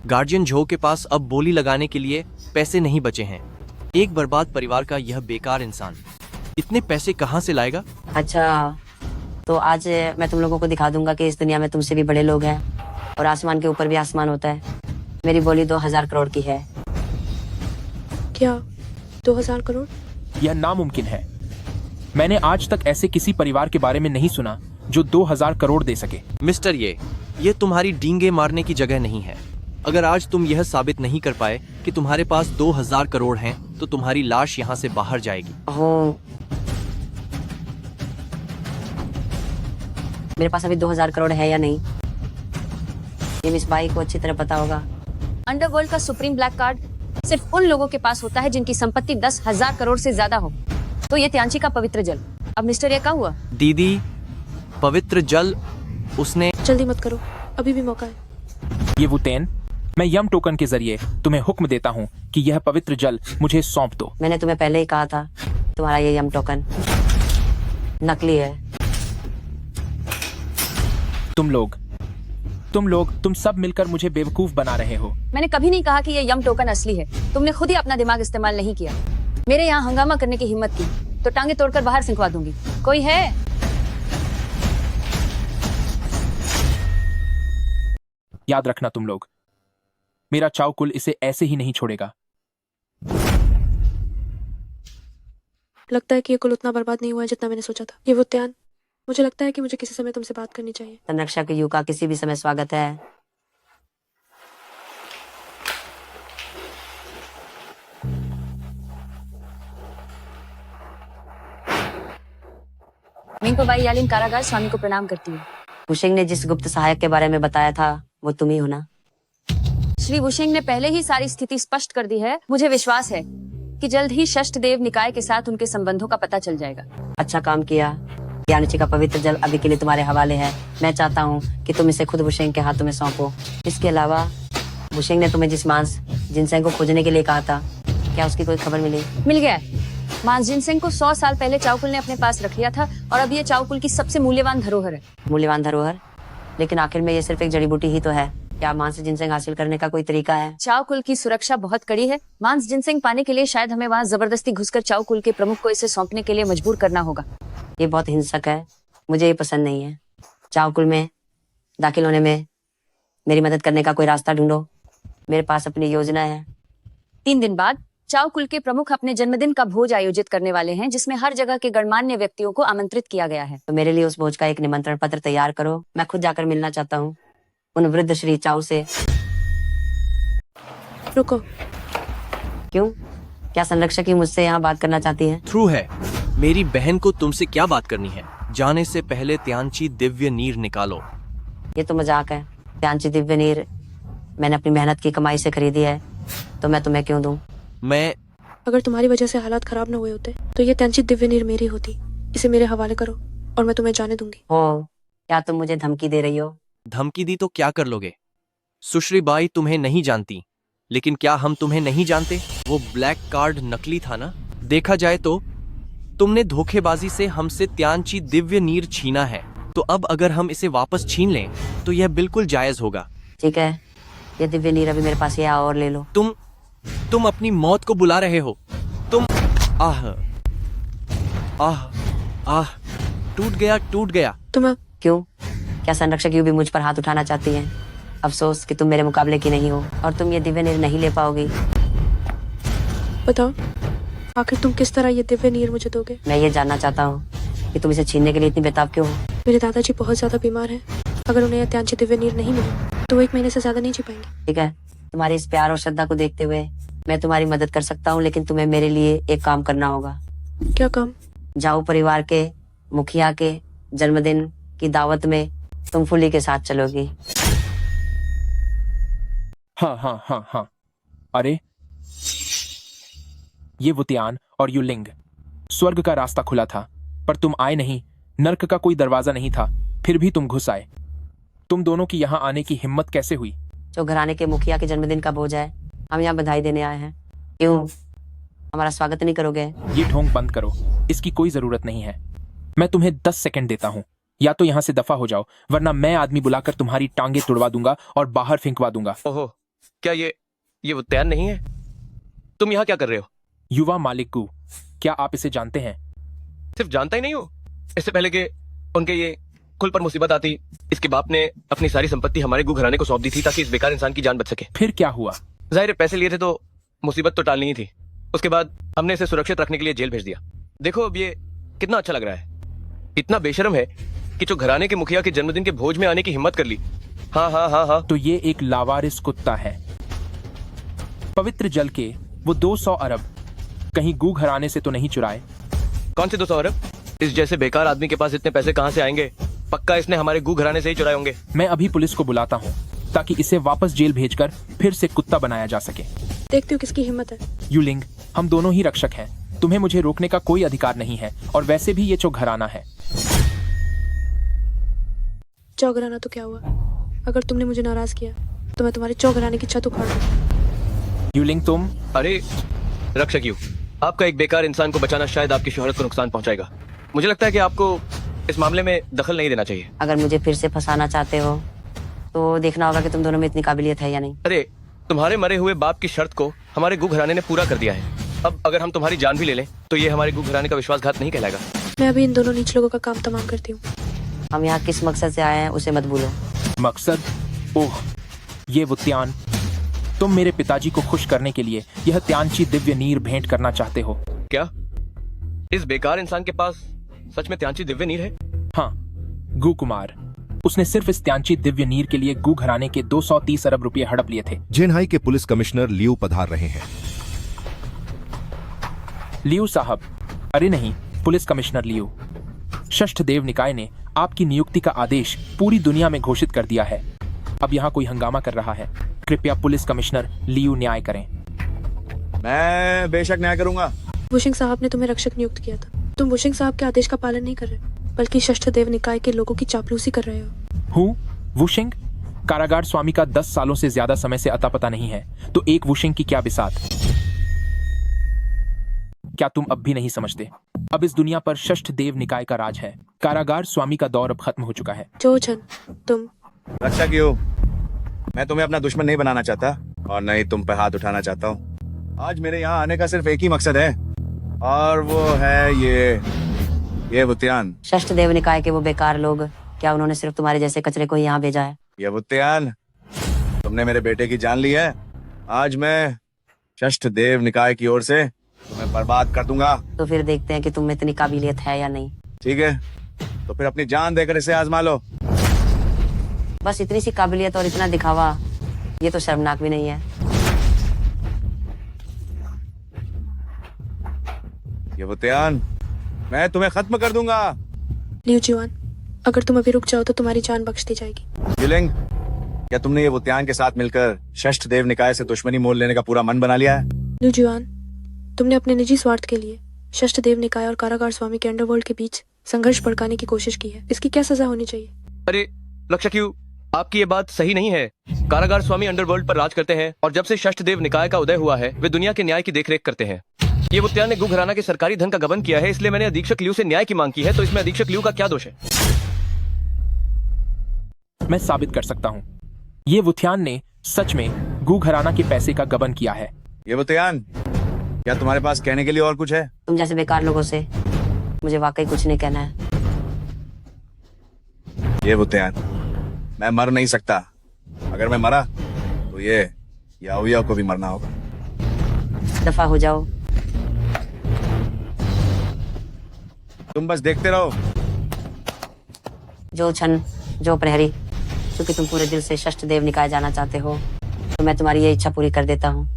गार्जियन झो के पास अब बोली लगाने के लिए पैसे नहीं बचे हैं। एक बर्बाद परिवार का यह बेकार इंसान इतने पैसे कहाँ से लाएगा? अच्छा, तो आज मैं तुम लोगों को दिखा दूंगा कि इस दुनिया में तुमसे भी बड़े लोग हैं और आसमान के ऊपर भी आसमान होता है। मेरी बोली 2000 करोड़ की है। क्या 2000 करोड़? यह नामुमकिन है। मैंने आज तक ऐसे किसी परिवार के बारे में नहीं सुना जो 2000 करोड़ दे सके। मिस्टर ये तुम्हारी डींगे मारने की जगह नहीं है। अगर आज तुम यह साबित नहीं कर पाए कि तुम्हारे पास 2000 करोड़ हैं, तो तुम्हारी लाश यहाँ से बाहर जाएगी। मेरे पास अभी 2000 करोड़ है या नहीं, ये मिस बाई को अच्छी तरह पता होगा। अंडरवर्ल्ड का सुप्रीम ब्लैक कार्ड सिर्फ उन लोगों के पास होता है जिनकी संपत्ति 10,000 करोड़ से ज्यादा हो। तो ये त्यांची का पवित्र जल। अब मिस्टर ये क्या हुआ? दीदी, पवित्र जल उसने। जल्दी मत करो, अभी भी मौका है। ये वुतेन, मैं यम टोकन के जरिए तुम्हें हुक्म देता हूँ कि यह पवित्र जल मुझे सौंप दो। मैंने तुम्हें पहले ही कहा था, तुम्हारा ये यम टोकन नकली है। तुम सब मिलकर मुझे बेवकूफ बना रहे हो। मैंने कभी नहीं कहा कि ये यम टोकन असली है। तुमने खुद ही अपना दिमाग इस्तेमाल नहीं किया। मेरे यहाँ हंगामा करने की हिम्मत की तो टांगे तोड़कर बाहर सिंकवा दूंगी। कोई है? याद रखना तुम लोग, मेरा चाव कुल इसे ऐसे ही नहीं छोड़ेगा। लगता है कि ये कुल उतना बर्बाद नहीं हुआ है जितना मैंने सोचा था। ये वो त्यान, मुझे लगता है कि मुझे किसी समय तुमसे बात करनी चाहिए। संरक्षक यू का किसी भी समय स्वागत है। मिंको बाई यालिन कारागार स्वामी को प्रणाम करती हूँ। वुशेंग ने जिस गुप्त सहायक के बारे में बताया था वो तुम ही हो ना? श्री वुशेंग ने पहले ही सारी स्थिति स्पष्ट कर दी है। मुझे विश्वास है कि जल्द ही षष्ठदेव निकाय के साथ उनके संबंधों का पता चल जाएगा। अच्छा काम किया। त्याची का पवित्र जल अभी के लिए तुम्हारे हवाले है। मैं चाहता हूँ कि तुम इसे खुद वुशेंग के हाथों में सौंपो। इसके अलावा वुशेंग ने तुम्हें जिस मांस जिनसेंग को खोजने के लिए कहा था, क्या उसकी कोई खबर मिली? मिल गया। मांस जिनसेंग को 100 साल पहले चावकुल ने अपने पास रख लिया था और अब ये चावकुल की सबसे मूल्यवान धरोहर है। मूल्यवान धरोहर? लेकिन आखिर में ये सिर्फ एक जड़ी बूटी ही तो है। क्या मांस जिनसेंग हासिल करने का कोई तरीका है? चावकुल की सुरक्षा बहुत कड़ी है। मांस जिनसेंग पाने के लिए शायद हमें वहाँ जबरदस्ती घुसकर चावकुल के प्रमुख को इसे सौंपने के लिए मजबूर करना होगा। ये बहुत हिंसक है, मुझे ये पसंद नहीं है। चावकुल में दाखिल होने में मेरी मदद करने का कोई रास्ता ढूंढो। मेरे पास अपनी योजना है। 3 दिन बाद चावकुल के प्रमुख अपने जन्मदिन का भोज आयोजित करने वाले हैं, जिसमें हर जगह के गणमान्य व्यक्तियों को आमंत्रित किया गया है। तो मेरे लिए उस भोज का एक निमंत्रण पत्र तैयार करो। मैं खुद जाकर मिलना चाहता हूँ उन वृद्ध श्री चाव से। रुको। क्यों? क्या संरक्षक ही मुझसे यहाँ बात करना चाहती है? थ्रू है। मेरी बहन को तुमसे क्या बात करनी है? जाने से पहले त्यांची दिव्य नीर निकालो। ये तो मजाक है। त्यांची दिव्य नीर मैंने अपनी मेहनत की कमाई से खरीदी है, तो मैं तुम्हें क्यों दूं? अगर तुम्हारी वजह से हालात खराब न हुए होते तो ये त्यांची दिव्य नीर मेरी होती। इसे मेरे हवाले करो और मैं तुम्हें जाने दूंगी। हो, क्या तुम मुझे धमकी दे रही हो? धमकी दी तो क्या कर लोगे? सुश्री बाई तुम्हें नहीं जानती, लेकिन क्या हम तुम्हें नहीं जानते? वो ब्लैक कार्ड नकली था ना? देखा जाए तो तुमने धोखेबाजी से हमसे त्यांची दिव्य नीर छीना है, तो अब अगर हम इसे वापस छीन लें तो यह बिल्कुल जायज होगा। ठीक है, ये दिव्य नीर अभी मेरे पास है, और ले लो। तुम अपनी मौत को बुला रहे हो। तुम आह आह आह टूट गया। तुम क्यों? क्या संरक्षक यू भी मुझ पर हाथ उठाना चाहती हैं? अफसोस कि तुम मेरे मुकाबले की नहीं हो और तुम ये दिव्य नीर नहीं ले पाओगी। बताओ, आखिर तुम किस तरह ये दिव्य नीर मुझे दोगे? मैं ये जानना चाहता हूँ कि तुम इसे छीनने के लिए इतनी बेताब क्यों हो? मेरे दादाजी बहुत ज्यादा बीमार हैं। अगर उन्हें यह त्यांची दिव्य नीर नहीं मिली तो 1 महीने से ज्यादा नहीं जी पाएंगे। ठीक है, तुम्हारी इस प्यार और श्रद्धा को देखते हुए मैं तुम्हारी मदद कर सकता हूँ, लेकिन तुम्हें मेरे लिए एक काम करना होगा। क्या काम? जाओ परिवार के मुखिया के जन्मदिन की दावत में तुम फुली के साथ चलोगी। हाँ। अरे ये वुतियान और युलिंग स्वर्ग का रास्ता खुला था, पर तुम आए नहीं। नर्क का कोई दरवाजा नहीं था, फिर भी तुम घुस आए। तुम दोनों की यहाँ आने की हिम्मत कैसे हुई? जो घराने के मुखिया के जन्मदिन का भोज है, हम यहाँ बधाई देने आए हैं। क्यों हमारा स्वागत नहीं करोगे? ये ढोंग बंद करो, इसकी कोई जरूरत नहीं है। मैं तुम्हें 10 सेकंड देता हूँ, या तो यहाँ से दफा हो जाओ, वरना मैं आदमी बुलाकर तुम्हारी टांगे तुड़वा दूंगा और बाहर फेंकवा दूंगा। ओहो, क्या ये वो तैयार नहीं है? तुम यहाँ क्या कर रहे हो? युवा मालिक गु, क्या आप इसे जानते हैं? सिर्फ जानता ही नहीं हो, इससे पहले कि उनके ये कुल पर मुसीबत आती, इसके बाप ने अपनी सारी संपत्ति हमारे गु घराने को सौंप दी थी ताकि इस बेकार इंसान की जान बच सके। फिर क्या हुआ? जाहिर है पैसे लिए थे तो मुसीबत तो टालनी ही थी। उसके बाद हमने इसे सुरक्षित रखने के लिए जेल भेज दिया। देखो अब ये कितना अच्छा लग रहा है। इतना बेशर्म है कि जो घराने के मुखिया के जन्मदिन के भोज में आने की हिम्मत कर ली। हाँ हाँ हाँ हाँ, तो ये एक लावारिस कुत्ता है। पवित्र जल के वो 200 अरब कहीं गू घराने से तो नहीं चुराए? कौन से 200 अरब? इस जैसे बेकार आदमी के पास इतने पैसे कहाँ से आएंगे? पक्का इसने हमारे गू घराने से ही चुराए होंगे। मैं अभी पुलिस को बुलाता हूँ ताकि इसे वापस जेल भेजकर फिर से कुत्ता बनाया जा सके। देखती हूँ किसकी हिम्मत है। यूलिंग, हम दोनों ही रक्षक हैं, तुम्हें मुझे रोकने का कोई अधिकार नहीं है, और वैसे भी ये चौघराना है। चौघराना तो क्या हुआ? अगर तुमने मुझे नाराज किया तो मैं तुम्हारे चौघराने की छत उखाड़ दूँ। यूलिंग तुम? अरे रक्षक यू, आपका एक बेकार इंसान को बचाना शायद आपकी शोहरत को नुकसान पहुंचाएगा। मुझे लगता है कि आपको इस मामले में दखल नहीं देना चाहिए। अगर मुझे फिर से फंसाना चाहते हो तो देखना होगा कि तुम दोनों में इतनी काबिलियत है या नहीं। अरे तुम्हारे मरे हुए बाप की शर्त को हमारे गु घराने ने पूरा कर दिया है। अब अगर हम तुम्हारी जान भी ले लें तो ये हमारे गु घराने का विश्वासघात नहीं कहलाएगा। मैं अभी इन दोनों नीच लोगों का काम तमाम करती हूँ। हम यहाँ किस मकसद से आए हैं उसे मत भूलो। मकसद? ओह, ये वो त्यान, तुम मेरे पिताजी को खुश करने के लिए यह त्यांची दिव्य नीर भेंट करना चाहते हो क्या? इस बेकार इंसान के पास सच में त्यांची दिव्य नीर है? हाँ, गु कुमार। उसने सिर्फ इस त्यांची दिव्य नीर के लिए गु घराने के 230 अरब रुपए हड़प लिए थे। जेनहाई के पुलिस कमिश्नर लियू पधार रहे हैं। लियू साहब, अरे नहीं, पुलिस कमिश्नर लियू। षष्ठदेव निकाय ने आपकी नियुक्ति का आदेश पूरी दुनिया में घोषित कर दिया है। अब यहाँ कोई हंगामा कर रहा है, कृपया पुलिस कमिश्नर लियू न्याय करें। मैं बेशक न्याय करूंगा। वुशिंग साहब ने तुम्हें रक्षक नियुक्त किया था। तुम वुशिंग साहब के आदेश का पालन नहीं कर रहे, बल्कि षष्ठदेव निकाय के लोगों की चापलूसी कर रहे हो। हूँ वुशिंग? कारागार स्वामी का 10 सालों से ज्यादा समय से अता पता नहीं है, तो एक वुशिंग की क्या बिसात? क्या तुम अब भी नहीं समझते? अब इस दुनिया पर षष्ठदेव निकाय का राज है। कारागार स्वामी का दौर अब खत्म हो चुका है। जो छन, तुम रक्षक यू, मैं तुम्हें अपना दुश्मन नहीं बनाना चाहता और न ही तुम पे हाथ उठाना चाहता हूँ। आज मेरे यहाँ आने का सिर्फ एक ही मकसद है, और वो है ये वुत्यान। षष्ठदेव निकाय के वो बेकार लोग, क्या उन्होंने सिर्फ तुम्हारे जैसे कचरे को यहाँ भेजा है? ये वुत्यान, तुमने मेरे बेटे की जान ली है। आज मैं षष्ठदेव निकाय की ओर से तुम्हें बर्बाद कर दूंगा। तो फिर देखते हैं कि तुम में इतनी काबिलियत है या नहीं। ठीक है, तो फिर अपनी जान देकर इसे आजमा लो। बस इतनी सी काबिलियत और इतना दिखावा, ये तो शर्मनाक भी नहीं है। ये वुत्यान, मैं तुम्हें खत्म कर दूंगा। लियू जीवान, अगर तुम अभी रुक जाओ तो तुम्हारी जान बख्श दी जाएगी। युलिंग, क्या तुमने ये वुत्यान के साथ मिलकर षष्ठदेव निकाय से दुश्मनी मोल लेने का पूरा मन बना लिया है? लियू जीवान, तुमने अपने निजी स्वार्थ के लिए षष्ठदेव निकाय और कारागार स्वामी के अंडरवर्ल्ड के बीच संघर्ष भड़काने की कोशिश की है। इसकी क्या सजा होनी चाहिए? अरे रक्षक यू, आपकी ये बात सही नहीं है। कारागार स्वामी अंडरवर्ल्ड पर राज करते हैं, और जब से षष्ठदेव निकाय का उदय हुआ है वे दुनिया के न्याय की देखरेख करते हैं। ये वुत्यान ने गु घराना के सरकारी धन का गबन किया है, इसलिए मैंने अधीक्षक लियू से न्याय की मांग की है। तो इसमें अधीक्षक लियू का क्या दोष है? मैं साबित कर सकता हूँ, ये वुत्यान ने सच में गु घराना के पैसे का गबन किया है। ये वुत्यान, क्या तुम्हारे पास कहने के लिए और कुछ है? तुम जैसे बेकार लोगों से मुझे वाकई कुछ नहीं कहना है। ये वुत्यान, मैं मर नहीं सकता। अगर मैं मरा तो ये याओ को भी मरना होगा। दफा हो जाओ। तुम बस देखते रहो। जो छन, जो प्रहरी, क्योंकि तुम पूरे दिल से षष्ठदेव निकाय जाना चाहते हो तो मैं तुम्हारी ये इच्छा पूरी कर देता हूँ।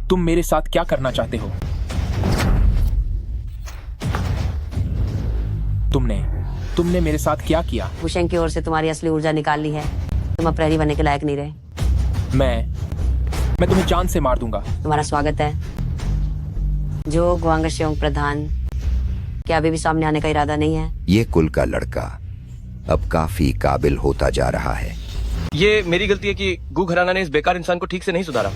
तुम मेरे साथ क्या करना चाहते हो? तुमने मेरे साथ क्या किया? वुशिंग की ओर से तुम्हारी असली ऊर्जा निकाल ली है। तुम अब प्रहरी बनने के लायक नहीं रहे। मैं तुम्हें जान से मार दूंगा। तुम्हारा स्वागत है। जो गुआंगश्योंग प्रधान क्या अभी भी सामने आने का इरादा नहीं है? ये कुल का लड़का अब काफी काबिल होता जा रहा है। ये मेरी गलती है कि गु घराना ने इस बेकार इंसान को ठीक से नहीं सुधारा।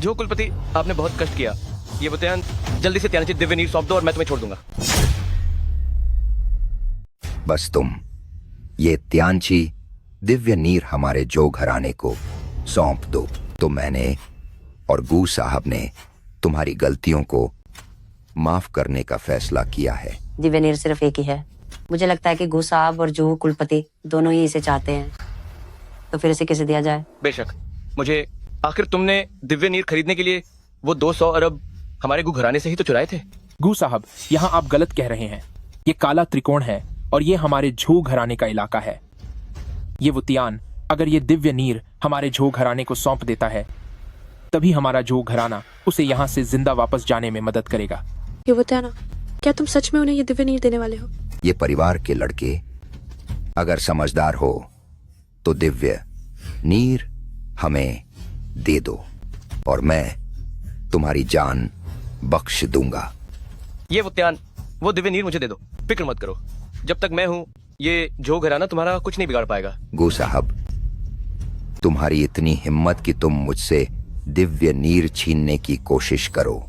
जो कुलपति, आपने बहुत कष्ट किया। ये बुतियान जल्दी से त्यानची दिव्य नीर सौंप दो और मैं तुम्हें छोड़ दूंगा। बस तुम ये त्यांची दिव्य नीर हमारे जो घराने को सौंप दो तो मैंने और गू साहब ने तुम्हारी गलतियों को माफ करने का फैसला किया है। दिव्य नीर सिर्फ एक ही है। मुझे लगता है कि गू साहब और जूहू कुलपति दोनों ही इसे चाहते हैं, तो फिर इसे किसे दिया जाए? बेशक। मुझे आखिर तुमने दिव्य नीर खरीदने के लिए वो 200 अरब हमारे गु घराने से ही तो चुराए थे। गू साहब, यहाँ आप गलत कह रहे हैं। ये काला त्रिकोण है और ये हमारे झू घराने का इलाका है। ये वुतियान अगर ये दिव्य नीर हमारे झू घराने को सौंप देता है तभी हमारा झू घराना उसे यहाँ से जिंदा वापस जाने में मदद करेगा। ये वुतियाना, क्या तुम सच में उन्हें ये दिव्य नीर देने वाले हो? ये परिवार के लड़के अगर समझदार हो तो दिव्य नीर हमें दे दो और मैं तुम्हारी जान बख्श दूंगा। ये वुतियान, वो दिव्य नीर मुझे दे दो। फिक्र मत करो, जब तक मैं हूँ ये झो घराना तुम्हारा कुछ नहीं बिगाड़ पाएगा। गो साहब, तुम्हारी इतनी हिम्मत कि तुम मुझसे दिव्य नीर छीनने की कोशिश करो।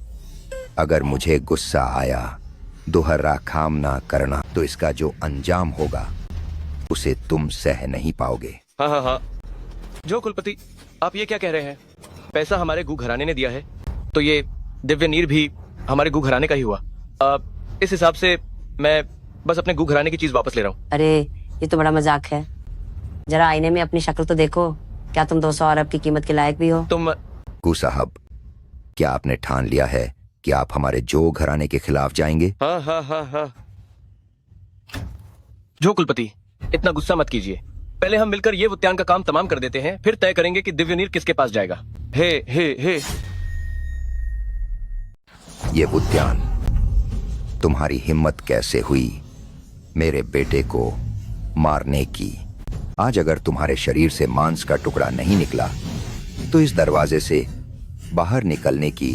अगर मुझे गुस्सा आया दोहरा काम ना करना तो इसका जो अंजाम होगा उसे तुम सह नहीं पाओगे। हाँ हाँ हाँ, जो कुलपति, आप ये क्या कह रहे हैं? पैसा हमारे गु घराने ने दिया है तो ये दिव्य नीर भी हमारे गु घराने का ही हुआ। इस हिसाब से मैं बस अपने गु घराने की चीज वापस ले रहा हूँ। अरे ये तो बड़ा मजाक है। जरा आईने में अपनी शक्ल तो देखो। क्या तुम 200 अरब की कीमत के लायक भी हो? तुम गु साहब, क्या आपने ठान लिया है कि आप हमारे जो घराने के खिलाफ जाएंगे? हाँ हाँ हाँ हाँ। जो कुलपति, इतना गुस्सा मत कीजिए। पहले हम मिलकर ये वुतियान का काम तमाम कर देते हैं, फिर तय करेंगे कि दिव्य नीर किसके पास जाएगा। हे हे हे। ये वुतियान, तुम्हारी हिम्मत कैसे हुई मेरे बेटे को मारने की? आज अगर तुम्हारे शरीर से मांस का टुकड़ा नहीं निकला तो इस दरवाजे से बाहर निकलने की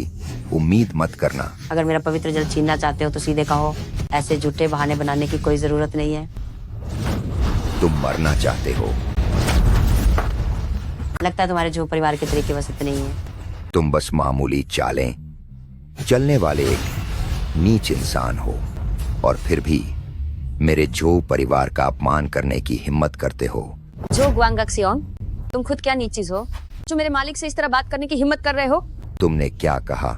उम्मीद मत करना। अगर मेरा पवित्र जल छीनना चाहते हो तो सीधे कहो। ऐसे झूठे बहाने बनाने की कोई जरूरत नहीं है। तुम मरना चाहते हो। लगता है तुम्हारे जो परिवार के तरीके वसत नहीं है। तुम बस मामूली चालें चलने वाले एक नीच इंसान हो और फिर भी मेरे जो परिवार का अपमान करने की हिम्मत करते हो। जो गुआंगक्सियोंग, तुम खुद क्या नीच चीज हो जो मेरे मालिक से इस तरह बात करने की हिम्मत कर रहे हो? तुमने क्या कहा?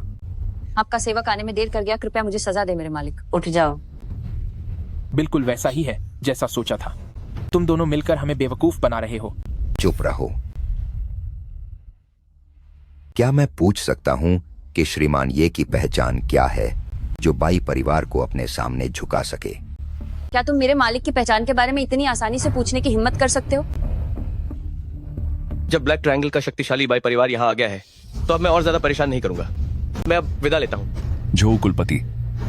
आपका सेवक आने में देर कर गया, कृपया मुझे सजा दे मेरे मालिक। उठ जाओ। बिल्कुल वैसा ही है जैसा सोचा था। तुम दोनों मिलकर हमें बेवकूफ बना रहे हो। चुप रहो। क्या मैं पूछ सकता हूँ कि श्रीमान ये की पहचान क्या है जो बाई परिवार को अपने सामने झुका सके? क्या तुम मेरे मालिक की पहचान के बारे में इतनी आसानी से पूछने की हिम्मत कर सकते हो? जब ब्लैक ट्रायंगल का शक्तिशाली बाई परिवार यहाँ आ गया है तो अब मैं और ज्यादा परेशान नहीं करूंगा। मैं अब विदा लेता हूँ। जो कुलपति,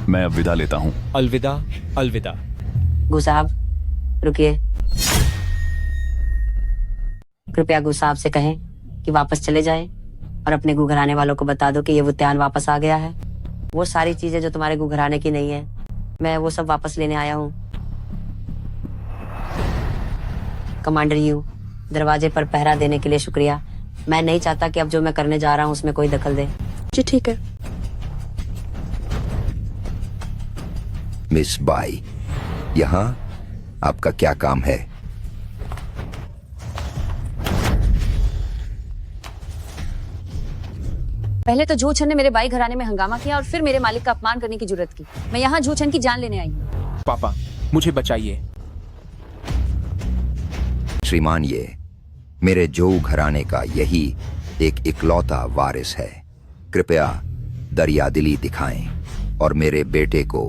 मैं अब विदा लेता हूँ। अलविदा अलविदा। गु साहब रुकिए। कृपया गु साहब से कहें कि वापस चले जाएं और अपने गु घराने वालों को बता दो कि ये वुतियान वापस आ गया है। वो सारी चीजें जो तुम्हारे गु घराने की नहीं है, मैं वो सब वापस लेने आया हूँ। कमांडर यू, दरवाजे पर पहरा देने के लिए शुक्रिया। मैं नहीं चाहता कि अब जो मैं करने जा रहा हूँ उसमें कोई दखल दे। जी ठीक है। मिस बाई, यहाँ आपका क्या काम है? पहले तो जूछन ने मेरे बाई घराने में हंगामा किया और फिर मेरे मालिक का अपमान करने की जरूरत की। मैं यहाँ जूछन की जान लेने आई हूँ। पापा, मुझे बचाइए। श्रीमान, ये मेरे जो घराने का यही एक इकलौता वारिस है। कृपया दरियादिली दिखाएं और मेरे बेटे को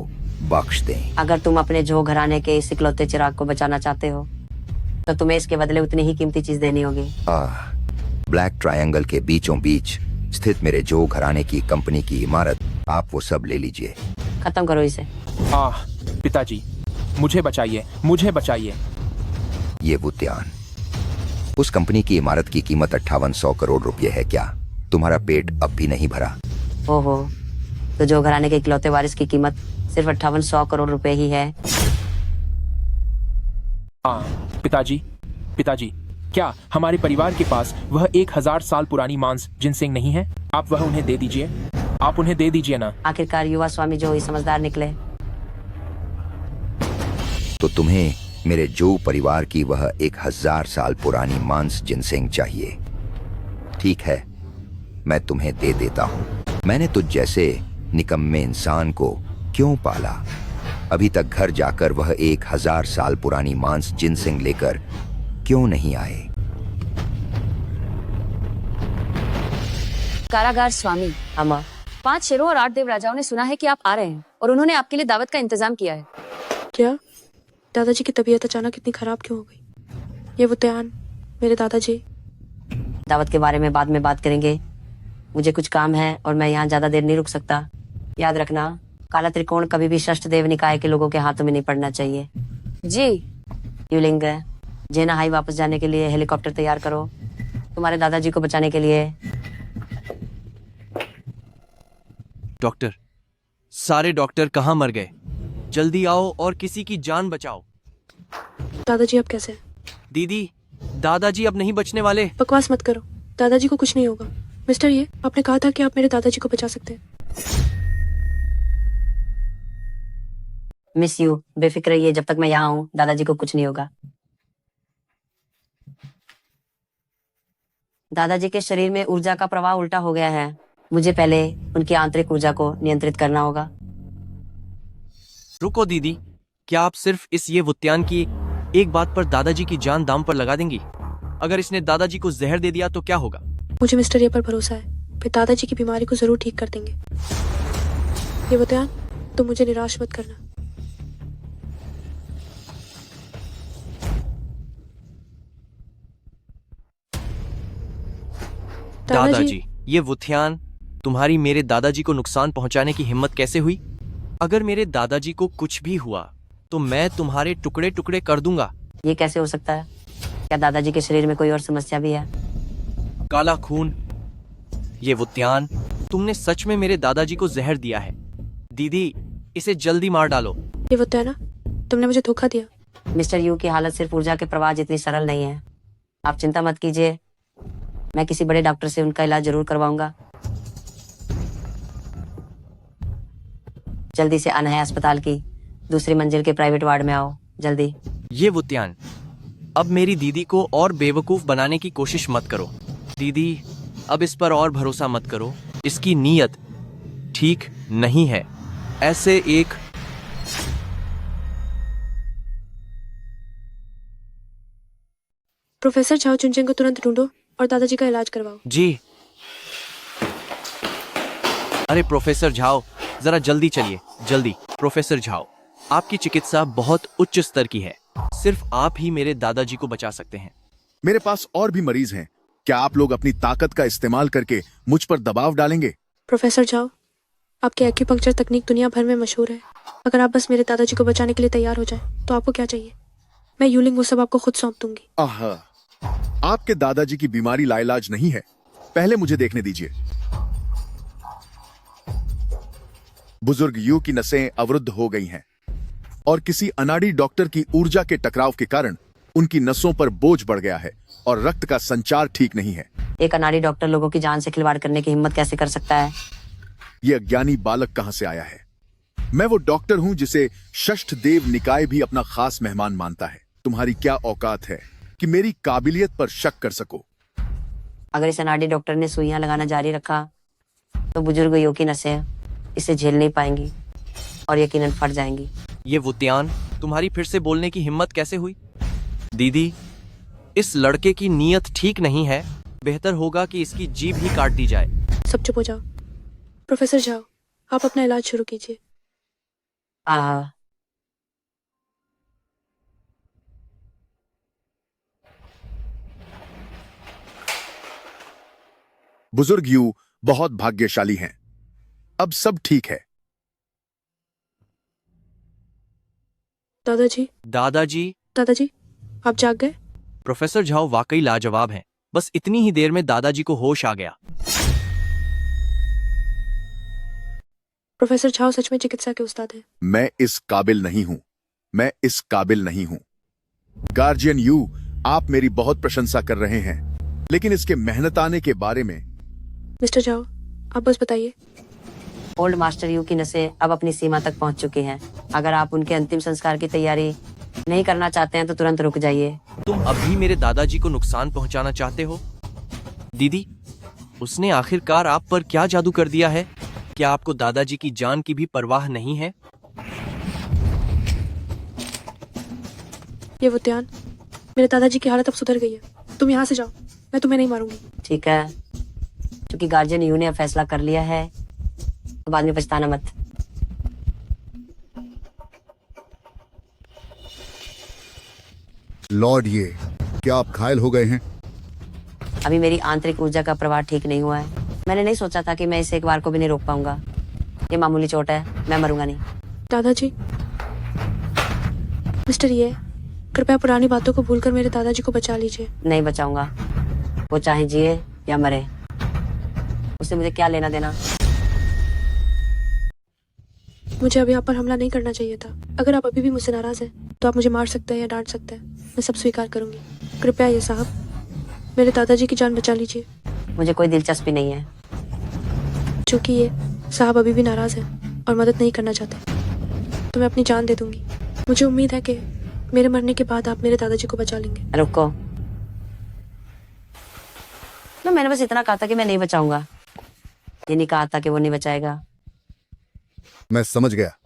बख्श दें। अगर तुम अपने जो घराने के इस इकलौते चिराग को बचाना चाहते हो तो तुम्हें इसके बदले उतनी ही कीमती चीज देनी होगी। ब्लैक ट्रायंगल के बीचों बीच स्थित मेरे जो घराने की कंपनी की इमारत, आप वो सब ले लीजिए। खत्म करो इसे। पिताजी, मुझे बचाइए, मुझे बचाइए। ये वुतियान, उस कंपनी की इमारत की कीमत 5800 करोड़ रुपए है। क्या तुम्हारा पेट अब भी नहीं भरा? ओहो, तो जो घराने के इकलौते वारिस की कीमत सिर्फ 5800 करोड़ रुपए ही है। हाँ पिताजी, पिताजी, क्या हमारे परिवार के पास वह 1000 साल पुरानी मांस जिनसिंग नहीं है? आप वह उन्हें दे दीजिए, आप उन्हें दे दीजिए ना। आखिरकार युवा स्वामी जो ही समझदार निकले। तो तुम्हें मेरे जो परिवार की वह 1000 साल पुरानी मांस जिनसिंग चाहिए। ठीक है, मैं तुम्हें दे देता हूं। मैंने तुझ जैसे निकम्मे इंसान को क्यों पाला? अभी तक घर जाकर वह 1000 साल पुरानी मांस जिनसिंग लेकर क्यों नहीं आए? कारागार स्वामी, अम्मा, 5 शेरों और 8 देव राजाओं ने सुना है कि आप आ रहे हैं और उन्होंने आपके लिए दावत का इंतजाम किया है। क्या दादाजी की तबीयत अचानक इतनी खराब क्यों हो गई? ये वुतियान, मेरे दादाजी। दावत के बारे में बाद में बात करेंगे। मुझे कुछ काम है और मैं यहाँ ज्यादा देर नहीं रुक सकता। याद रखना, काला त्रिकोण कभी भी षष्ठ देव निकाय के लोगों के हाथों में नहीं पड़ना चाहिए। जी। युलिंग, जेना हाई वापस जाने के लिए हेलीकॉप्टर तैयार करो, तुम्हारे दादाजी को बचाने के लिए। डॉक्टर, सारे डॉक्टर कहाँ मर गए? जल्दी आओ और किसी की जान बचाओ। दादाजी अब कैसे हैं? दीदी, दादाजी अब नहीं बचने वाले। बकवास मत करो, दादाजी को कुछ नहीं होगा। मिस्टर ये, आपने कहा था कि आप मेरे दादाजी को बचा सकते हैं। मिस यू, बेफिक्र रहिए, जब तक मैं यहाँ हूँ दादाजी को कुछ नहीं होगा। दादाजी के शरीर में ऊर्जा का प्रवाह उल्टा हो गया है। मुझे पहले उनकी आंतरिक ऊर्जा को नियंत्रित करना होगा। रुको दीदी, क्या आप सिर्फ इस ये वुत्यान की एक बात पर दादाजी की जान दांव पर लगा देंगी? अगर इसने दादाजी को जहर दे दिया तो क्या होगा? मुझे मिस्टर ये पर भरोसा है, फिर दादाजी की बीमारी को जरूर ठीक कर देंगे। ये वुतियान, तुम मुझे निराश मत करना। दादाजी, ये वुथियान, तुम्हारी मेरे दादाजी को नुकसान पहुंचाने की हिम्मत कैसे हुई? अगर मेरे दादाजी को कुछ भी हुआ तो मैं तुम्हारे टुकड़े टुकड़े कर दूंगा। ये कैसे हो सकता है? क्या दादाजी के शरीर में कोई और समस्या भी है? काला खून। ये वुत्यान, तुमने सच में मेरे दादाजी को जहर दिया है। दीदी, इसे जल्दी मार डालो। ये वुतियाना, तुमने मुझे धोखा दिया। मिस्टर यू की हालत सिर्फ ऊर्जा के प्रवाह जितनी सरल नहीं है। आप चिंता मत कीजिए, मैं किसी बड़े डॉक्टर से उनका इलाज जरूर करवाऊंगा। जल्दी से आना है अस्पताल की दूसरी मंजिल के प्राइवेट वार्ड में आओ, जल्दी। ये वुत्यान, अब मेरी दीदी को और बेवकूफ बनाने की कोशिश मत करो। दीदी, अब इस पर और भरोसा मत करो, इसकी नीयत ठीक नहीं है। ऐसे एक प्रोफेसर झाओ चुनचेंग को तुरंत ढूंढो और दादाजी का इलाज करवाओ। जी। अरे प्रोफेसर झाओ, जरा जल्दी चलिए, जल्दी। प्रोफेसर झाओ, आपकी चिकित्सा बहुत उच्च स्तर की है। सिर्फ आप ही मेरे दादाजी को बचा सकते हैं। मेरे पास और भी मरीज हैं। क्या आप लोग अपनी ताकत का इस्तेमाल करके मुझ पर दबाव डालेंगे? प्रोफेसर झाओ, आपकी एक्यूपंक्चर तकनीक दुनिया भर में मशहूर है। अगर आप बस मेरे दादाजी को बचाने के लिए तैयार हो जाए तो आपको क्या चाहिए? मैं यूलिंग वो सब आपको खुद सौंप दूंगी। आहा, आपके दादाजी की बीमारी लाइलाज नहीं है। पहले मुझे देखने दीजिए। बुजुर्ग यू की नसें अवरुद्ध हो गई हैं और किसी अनाड़ी डॉक्टर की ऊर्जा के टकराव के कारण उनकी नसों पर बोझ बढ़ गया है और रक्त का संचार ठीक नहीं है। एक अनाड़ी डॉक्टर लोगों की जान से खिलवाड़ करने की हिम्मत कैसे कर सकता है? ये अज्ञानी बालक कहां से आया है? मैं वो डॉक्टर हूं जिसे षष्ठ देव निकाय भी अपना खास मेहमान मानता है। तुम्हारी क्या औकात है कि मेरी काबिलियत पर शक कर सको? अगर इस अनाड़ी डॉक्टर ने सुइयां लगाना जारी रखा तो बुजुर्ग यू की नसें इसे झेल नहीं पाएंगी और यकीनन फट जाएंगी। ये वुत्यान, तुम्हारी फिर से बोलने की हिम्मत कैसे हुई? दीदी, इस लड़के की नीयत ठीक नहीं है। बेहतर होगा कि इसकी जीभ ही काट दी जाए। सब चुप हो जाओ। प्रोफेसर झाओ, आप अपना इलाज शुरू कीजिए। बुजुर्ग यू बहुत भाग्यशाली हैं। अब सब ठीक है। दादाजी, दादाजी, दादाजी, आप जाग गए? प्रोफेसर झाओ वाकई लाजवाब हैं। बस इतनी ही देर में दादाजी को होश आ गया। प्रोफेसर झाओ सच में चिकित्सा के उस्ताद हैं। मैं इस काबिल नहीं हूं। मैं इस काबिल नहीं हूं। गार्जियन यू, आप मेरी बहुत प्रशंसा कर रहे हैं, लेकिन इसके मेहनताने के बारे में। मिस्टर झाओ, आप बस बताइए। ओल्ड मास्टर यू की नसें अब अपनी सीमा तक पहुंच चुकी हैं। अगर आप उनके अंतिम संस्कार की तैयारी नहीं करना चाहते हैं तो तुरंत रुक जाइए। तुम अभी मेरे दादाजी को नुकसान पहुंचाना चाहते हो? दीदी, उसने आखिरकार आप पर क्या जादू कर दिया है? क्या आपको दादाजी की जान की भी परवाह नहीं है? ये वुतियान, मेरे दादाजी की हालत अब सुधर गई है। तुम यहाँ से जाओ, मैं तुम्हें नहीं मारूंगी। ठीक है, क्योंकि गार्जियन यू ने अब फैसला कर लिया है तो बाद में पछताना मत। लॉर्ड ये, क्या आप घायल हो गए हैं? अभी मेरी आंतरिक ऊर्जा का प्रवाह ठीक नहीं हुआ है। मैंने नहीं सोचा था कि मैं इसे एक बार को भी नहीं रोक पाऊंगा। ये मामूली चोट है, मैं मरूंगा नहीं। दादाजी, मिस्टर ये, कृपया पुरानी बातों को भूलकर मेरे दादाजी को बचा लीजिए। नहीं बचाऊंगा, वो चाहे जिए या मरे, उससे मुझे क्या लेना देना। मुझे अब यहाँ पर हमला नहीं करना चाहिए था। अगर आप अभी भी मुझसे नाराज हैं तो आप मुझे मार सकते हैं या डांट सकते हैं, मैं सब स्वीकार करूंगी। कृपया ये साहब, मेरे दादाजी की जान बचा लीजिए। मुझे कोई दिलचस्पी नहीं है। चूंकि ये साहब अभी भी नाराज हैं और मदद नहीं करना चाहते तो मैं अपनी जान दे दूंगी। मुझे उम्मीद है कि मेरे मरने के बाद आप मेरे दादाजी को बचा लेंगे। रुको, ना मैंने बस इतना कहा था कि मैं नहीं बचाऊंगा, ये नहीं कहा था कि वो नहीं बचाएगा। मैं समझ गया।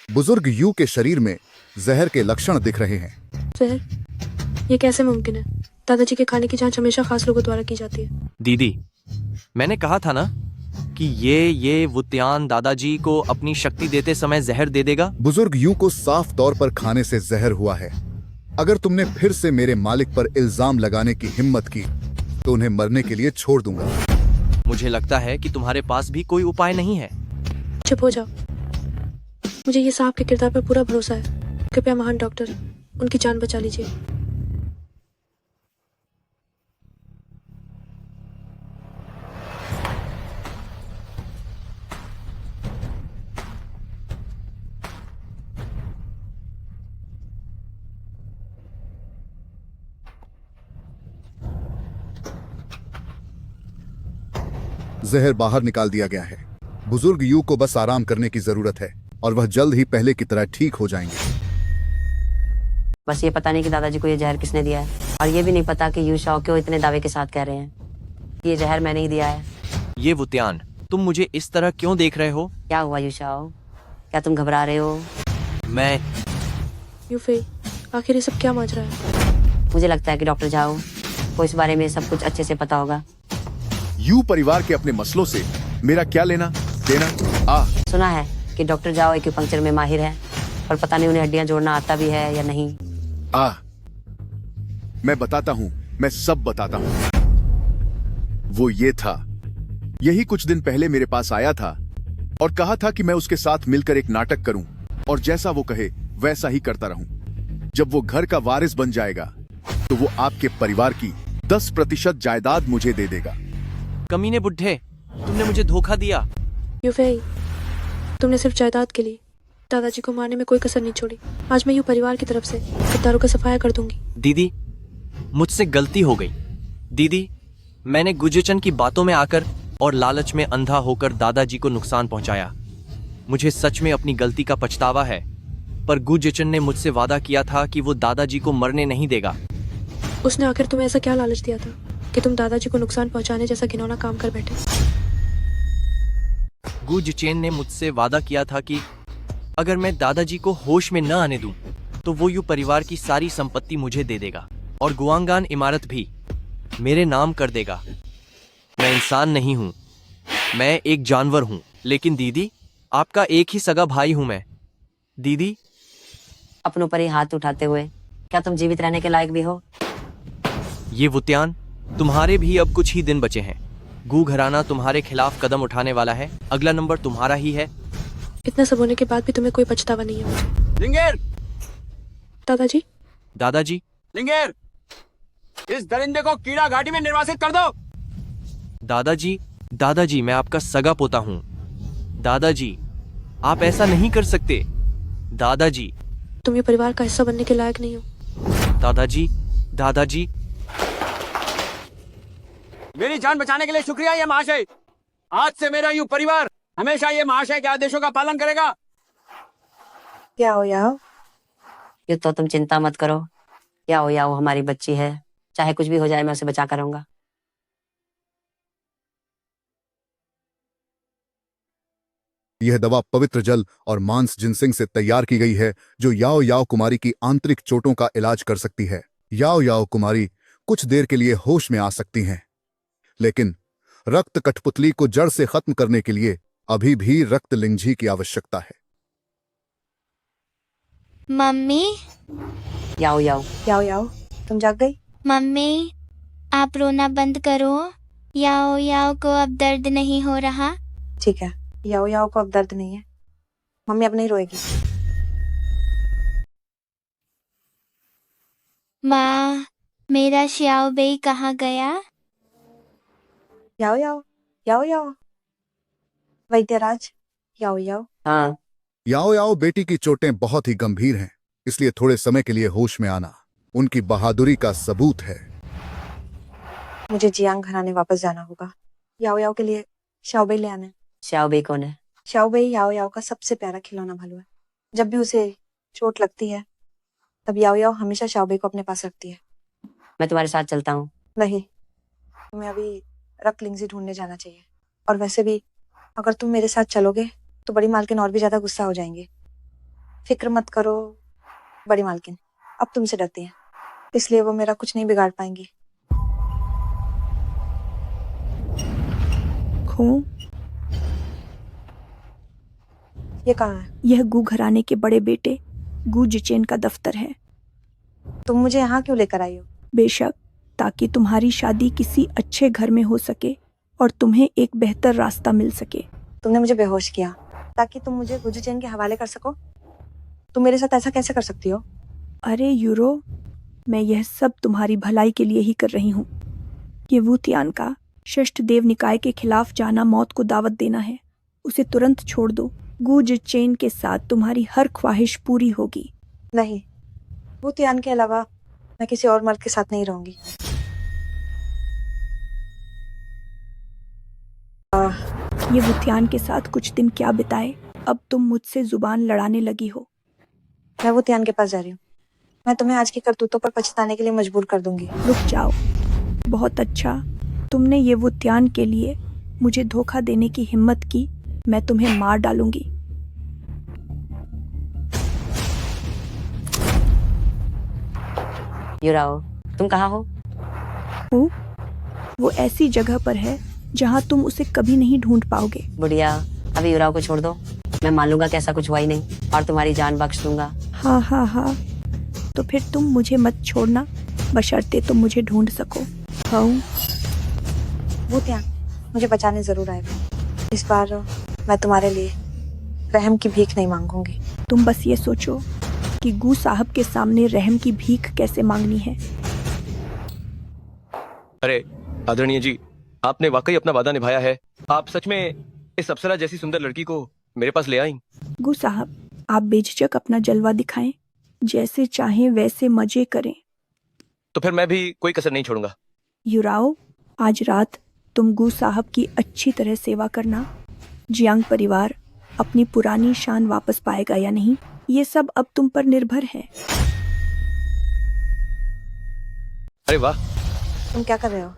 बुजुर्ग यू के शरीर में जहर के लक्षण दिख रहे हैं। जहर? ये कैसे मुमकिन है? दादाजी के खाने की जांच हमेशा खास लोगों द्वारा की जाती है। दीदी, मैंने कहा था ना कि ये वुतियान दादाजी को अपनी शक्ति देते समय जहर दे देगा। बुजुर्ग यू को साफ तौर पर खाने से जहर हुआ है। अगर तुमने फिर से मेरे मालिक पर इल्जाम लगाने की हिम्मत की तो उन्हें मरने के लिए छोड़ दूंगा। मुझे लगता है कि तुम्हारे पास भी कोई उपाय नहीं है। चुप हो जाओ। मुझे ये साहब के किरदार पर पूरा भरोसा है। कृपया महान डॉक्टर, उनकी जान बचा लीजिए। जहर बाहर निकाल दिया गया है। बुजुर्ग यू को बस आराम करने की जरूरत है और वह जल्द ही पहले की तरह ठीक हो जाएंगे। बस ये पता नहीं कि दादाजी को ये जहर किसने दिया है, और ये भी नहीं पता कि यू शाओ क्यों इतने दावे के साथ कह रहे हैं ये जहर मैंने ही दिया है। ये वुतियान, तुम मुझे इस तरह क्यों देख रहे हो? क्या हुआ यू शाओ, क्या तुम घबरा रहे हो? मैं यूफे, आखिर ये सब क्या माजरा है? मुझे लगता है कि डॉक्टर झाओ को इस बारे में सब कुछ अच्छे से पता होगा। यू परिवार के अपने मसलों से मेरा क्या लेना देना? सुना है कि डॉक्टर जाओ एक्यूपंक्चर में माहिर है, पर पता नहीं उन्हें हड्डियां जोड़ना आता भी है या नहीं। मैं बताता हूँ, मैं सब बताता हूँ। वो ये था, यही कुछ दिन पहले मेरे पास आया था और कहा था कि मैं उसके साथ मिलकर एक नाटक करूं और जैसा वो कहे वैसा ही करता रहूं। जब वो घर का वारिस बन जाएगा तो वो आपके परिवार की 10% जायदाद मुझे दे देगा। कमीने बुड्ढे, तुमने मुझे धोखा दिया। यूफे, तुमने सिर्फ जायदाद के लिए दादाजी को मारने में कोई कसर नहीं छोड़ी। आज मैं यू परिवार की तरफ से गद्दारों का सफाया कर दूंगी। दीदी, मुझसे गलती हो गई। दीदी, मैंने गुजेचन की बातों में आकर और लालच में अंधा होकर दादाजी को नुकसान पहुंचाया। मुझे सच में अपनी गलती का पछतावा है, पर गुजेचन ने मुझसे वादा किया था कि वो दादाजी को मरने नहीं देगा। उसने आखिर तुम्हें ऐसा क्या लालच दिया था कि तुम दादाजी को नुकसान पहुंचाने जैसा घिनौना काम कर बैठे? गुजेचन ने मुझसे वादा किया था कि अगर मैं दादाजी को होश में न आने दूं, तो वो यू परिवार की सारी संपत्ति मुझे दे देगा और गुआंगान इमारत भी मेरे नाम कर देगा। मैं इंसान नहीं हूं, मैं एक जानवर हूं। लेकिन दीदी, आपका एक ही सगा भाई हूं मैं। दीदी, अपनों पर ही हाथ उठाते हुए क्या तुम जीवित रहने के लायक भी हो? ये वुतियान, तुम्हारे भी अब कुछ ही दिन बचे हैं। गू घराना तुम्हारे खिलाफ कदम उठाने वाला है। अगला नंबर तुम्हारा ही है। इतना सब होने के बाद भी तुम्हें कोई पछतावा नहीं है मुझे। लिंगेर! दादाजी? दादाजी? लिंगेर! इस दरिंदे को कीड़ा घाटी में निर्वासित कर दो। दादाजी, दादाजी, मैं आपका सगा पोता हूँ। दादाजी, आप ऐसा नहीं कर सकते। दादाजी, तुम ये परिवार का हिस्सा बनने के लायक नहीं हो। दादाजी, दादाजी। मेरी जान बचाने के लिए शुक्रिया ये महाशय। आज से मेरा यूं परिवार हमेशा ये महाशय के आदेशों का पालन करेगा। क्या हो याओ? ये तो तुम चिंता मत करो। या वो हमारी बच्ची है, चाहे कुछ भी हो जाए मैं उसे बचा कर रहूंगा। यह दवा पवित्र जल और मांस जिनसिंग से तैयार की गई है, जो याओ याओ कुमारी की आंतरिक चोटों का इलाज कर सकती है। याओ याओ कुमारी कुछ देर के लिए होश में आ सकती हैं, लेकिन रक्त कठपुतली को जड़ से खत्म करने के लिए अभी भी रक्त लिंझी की आवश्यकता है। मम्मी, याओ याओ, तुम जाग गई? मम्मी, आप रोना बंद करो। याओ याओ को अब दर्द नहीं हो रहा। ठीक है, याओ याओ को अब दर्द नहीं है। मम्मी अब नहीं रोएगी। माँ, मेरा श्याओ बेई कहाँ गया? याओ, वैद्यराज, याओ। हाँ। याओ याओ बेटी की चोटें बहुत ही गंभीर हैं, इसलिए थोड़े समय के लिए होश में आना उनकी बहादुरी का सबूत है। मुझे जियांग घराने वापस जाना होगा। याओ याओ के लिए शाओबेई ले आना है। शाओबेई कौन है? शाओबेई याओ याओ का सबसे प्यारा खिलौना भालू है। जब भी उसे चोट लगती है तब याओ याओ हमेशा शाओबेई को अपने पास रखती है। मैं तुम्हारे साथ चलता हूँ। नहीं, तुम्हें अभी रक्त लिंजी ढूंढने जाना चाहिए। और वैसे भी अगर तुम मेरे साथ चलोगे तो बड़ी मालकिन और भी ज्यादा गुस्सा हो जाएंगे। फिक्र मत करो, बड़ी मालकिन अब तुमसे डरती है, इसलिए वो मेरा कुछ नहीं बिगाड़ पाएंगी। ये कहाँ है? यह गू घराने के बड़े बेटे गू जिचेन का दफ्तर है। तुम मुझे यहाँ क्यों लेकर आई हो? बेशक, ताकि तुम्हारी शादी किसी अच्छे घर में हो सके और तुम्हें एक बेहतर रास्ता मिल सके। तुमने मुझे बेहोश किया ताकि तुम मुझे गू जिचेन के हवाले कर सको। तुम मेरे साथ ऐसा कैसे कर सकती हो? अरे यूरो, मैं यह सब तुम्हारी भलाई के लिए ही कर रही हूँ। ये वूतियान का षष्ठ देव निकाय के खिलाफ जाना मौत को दावत देना है। उसे तुरंत छोड़ दो। गू जिचेन के साथ तुम्हारी हर ख्वाहिश पूरी होगी। नहीं, वूतियान के अलावा मैं किसी और मर्द के साथ नहीं रहूंगी। ये वूतियान के साथ कुछ दिन क्या बिताए, अब तुम मुझसे जुबान लड़ाने लगी हो। मैं वूतियान के पास जा रही हूँ। मैं तुम्हें आज की करतूतों पर पछताने के लिए मजबूर कर दूंगी। रुक जाओ। बहुत अच्छा, तुमने ये वूतियान के लिए मुझे धोखा देने की हिम्मत की। मैं तुम्हें मार डालूंगी। युराओ, तुम कहाँ हो? वो ऐसी जगह पर है जहाँ तुम उसे कभी नहीं ढूंढ पाओगे। बुढ़िया, अभी युराओ को छोड़ दो। मैं मान लूंगा कि ऐसा कुछ हुआ ही नहीं और तुम्हारी जान बख्श दूंगा। हाँ, तो फिर तुम मुझे मत छोड़ना, बशर्ते तुम मुझे ढूंढ सको। हाँ, वूतियान मुझे बचाने जरूर आएगा। इस बार मैं तुम्हारे लिए रहम की भीख नहीं मांगूंगी। तुम बस ये सोचो कि गू साहब के सामने रहम की भीख कैसे मांगनी है। अरे आदरणीय जी, आपने वाकई अपना वादा निभाया है। आप सच में इस अप्सरा जैसी सुंदर लड़की को मेरे पास ले आई। गू साहब, आप बेझिझक अपना जलवा दिखाएं, जैसे चाहें वैसे मजे करें। तो फिर मैं भी कोई कसर नहीं छोड़ूंगा। युराओ, आज रात तुम गू साहब की अच्छी तरह सेवा करना। जियांग परिवार अपनी पुरानी शान वापस पाएगा या नहीं, ये सब अब तुम पर निर्भर है। अरे वाह, तुम क्या कर रहे हो?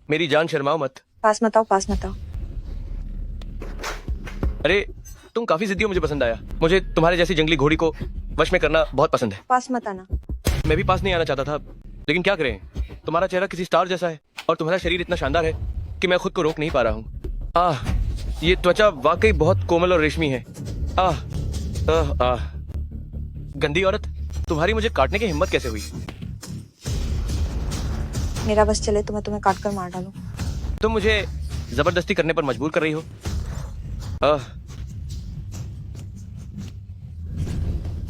मेरी जान, शर्माओ मत। पास मत आओ। अरे तुम काफी जिद्दी हो, मुझे पसंद आया। मुझे तुम्हारे जैसी जंगली घोड़ी को वश में करना बहुत पसंद है। पास मत आना। मैं भी पास नहीं आना चाहता था, लेकिन क्या करें, तुम्हारा चेहरा किसी स्टार जैसा है और तुम्हारा शरीर इतना शानदार है कि मैं खुद को रोक नहीं पा रहा हूँ। ये त्वचा वाकई बहुत कोमल और रेशमी है। गंदी औरत, तुम्हारी मुझे काटने की हिम्मत कैसे हुई? मेरा बस चले तो मैं तुम्हें काट कर मार डालूं। तुम मुझे जबरदस्ती करने पर मजबूर कर रही हो।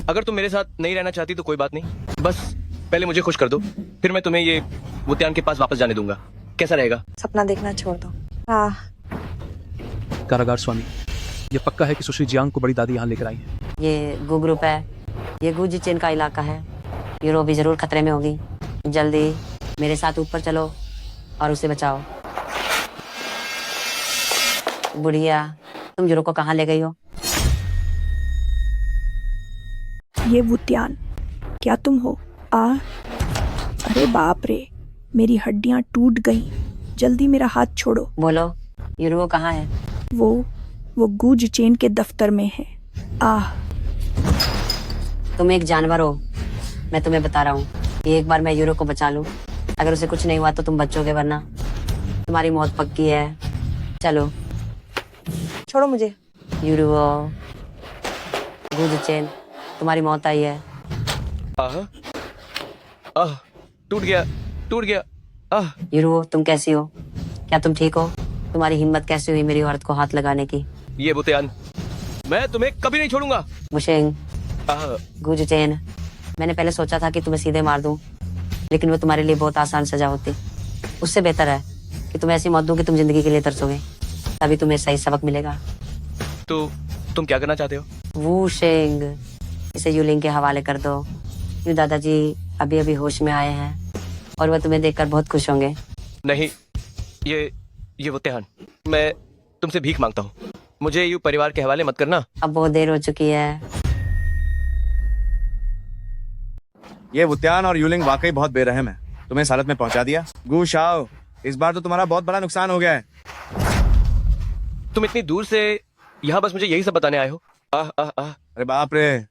अगर तुम मेरे साथ नहीं रहना चाहती तो कोई बात नहीं, बस पहले मुझे खुश कर दो, फिर मैं तुम्हें ये वूतियान के पास वापस जाने दूंगा। कैसा रहेगा? सपना देखना छोड़ दो। कारागार स्वामी, ये पक्का है कि सुश्री जियांग को बड़ी दादी यहाँ लेकर आई है। ये गु ग्रुप है, ये गु जिचेन का इलाका है। यूरो भी जरूर खतरे में होगी। जल्दी मेरे साथ ऊपर चलो और उसे बचाओ। बुढ़िया, तुम यूरो को कहाँ ले गई हो? ये वुतियान, क्या तुम हो? अरे बाप रे, मेरी हड्डियां टूट गई। जल्दी मेरा हाथ छोड़ो। बोलो, यूरो कहाँ है? वो गूज चेन के दफ्तर में है। तुम एक जानवर हो, मैं तुम्हें बता रहा हूँ। एक बार मैं यूरो को बचा लूं, अगर उसे कुछ नहीं हुआ तो तुम बचोगे, वरना तुम्हारी मौत पक्की है। चलो, छोड़ो मुझे। यूरो, गूज चेन, तुम्हारी मौत आई है। टूट गया। यूरो, तुम कैसी हो? क्या तुम ठीक हो? तुम्हारी हिम्मत कैसे हुई मेरी औरत को हाथ लगाने की? ये बुतियान, मैं तुम्हें कभी नहीं छोड़ूंगा। मुशेंग, गूज चेन, मैंने पहले सोचा था कि तुम्हें सीधे मार दूं, लेकिन वो तुम्हारे लिए बहुत आसान सजा होती। उससे बेहतर है कि तुम्हें ऐसी मौत दूं कि तुम जिंदगी के लिए तरसोगे, तभी तुम्हें सही सबक मिलेगा। तो तुम क्या करना चाहते हो? वूशेंग, इसे यूलिंग के हवाले कर दो। यूं दादाजी अभी अभी होश में आए हैं और वह तुम्हें देखकर बहुत खुश होंगे। नहीं, ये बुतियान, मैं तुमसे भीख मांगता हूँ, मुझे यूं परिवार के हवाले मत करना। अब बहुत देर हो चुकी है। ये वुतियान और यूलिंग वाकई बहुत बेरहम है। तुम्हें इस हालत में पहुंचा दिया। गू शाओ, इस बार तो तुम्हारा बहुत बड़ा नुकसान हो गया है। तुम इतनी दूर से यहाँ बस मुझे यही सब बताने आए हो? अरे बाप रे,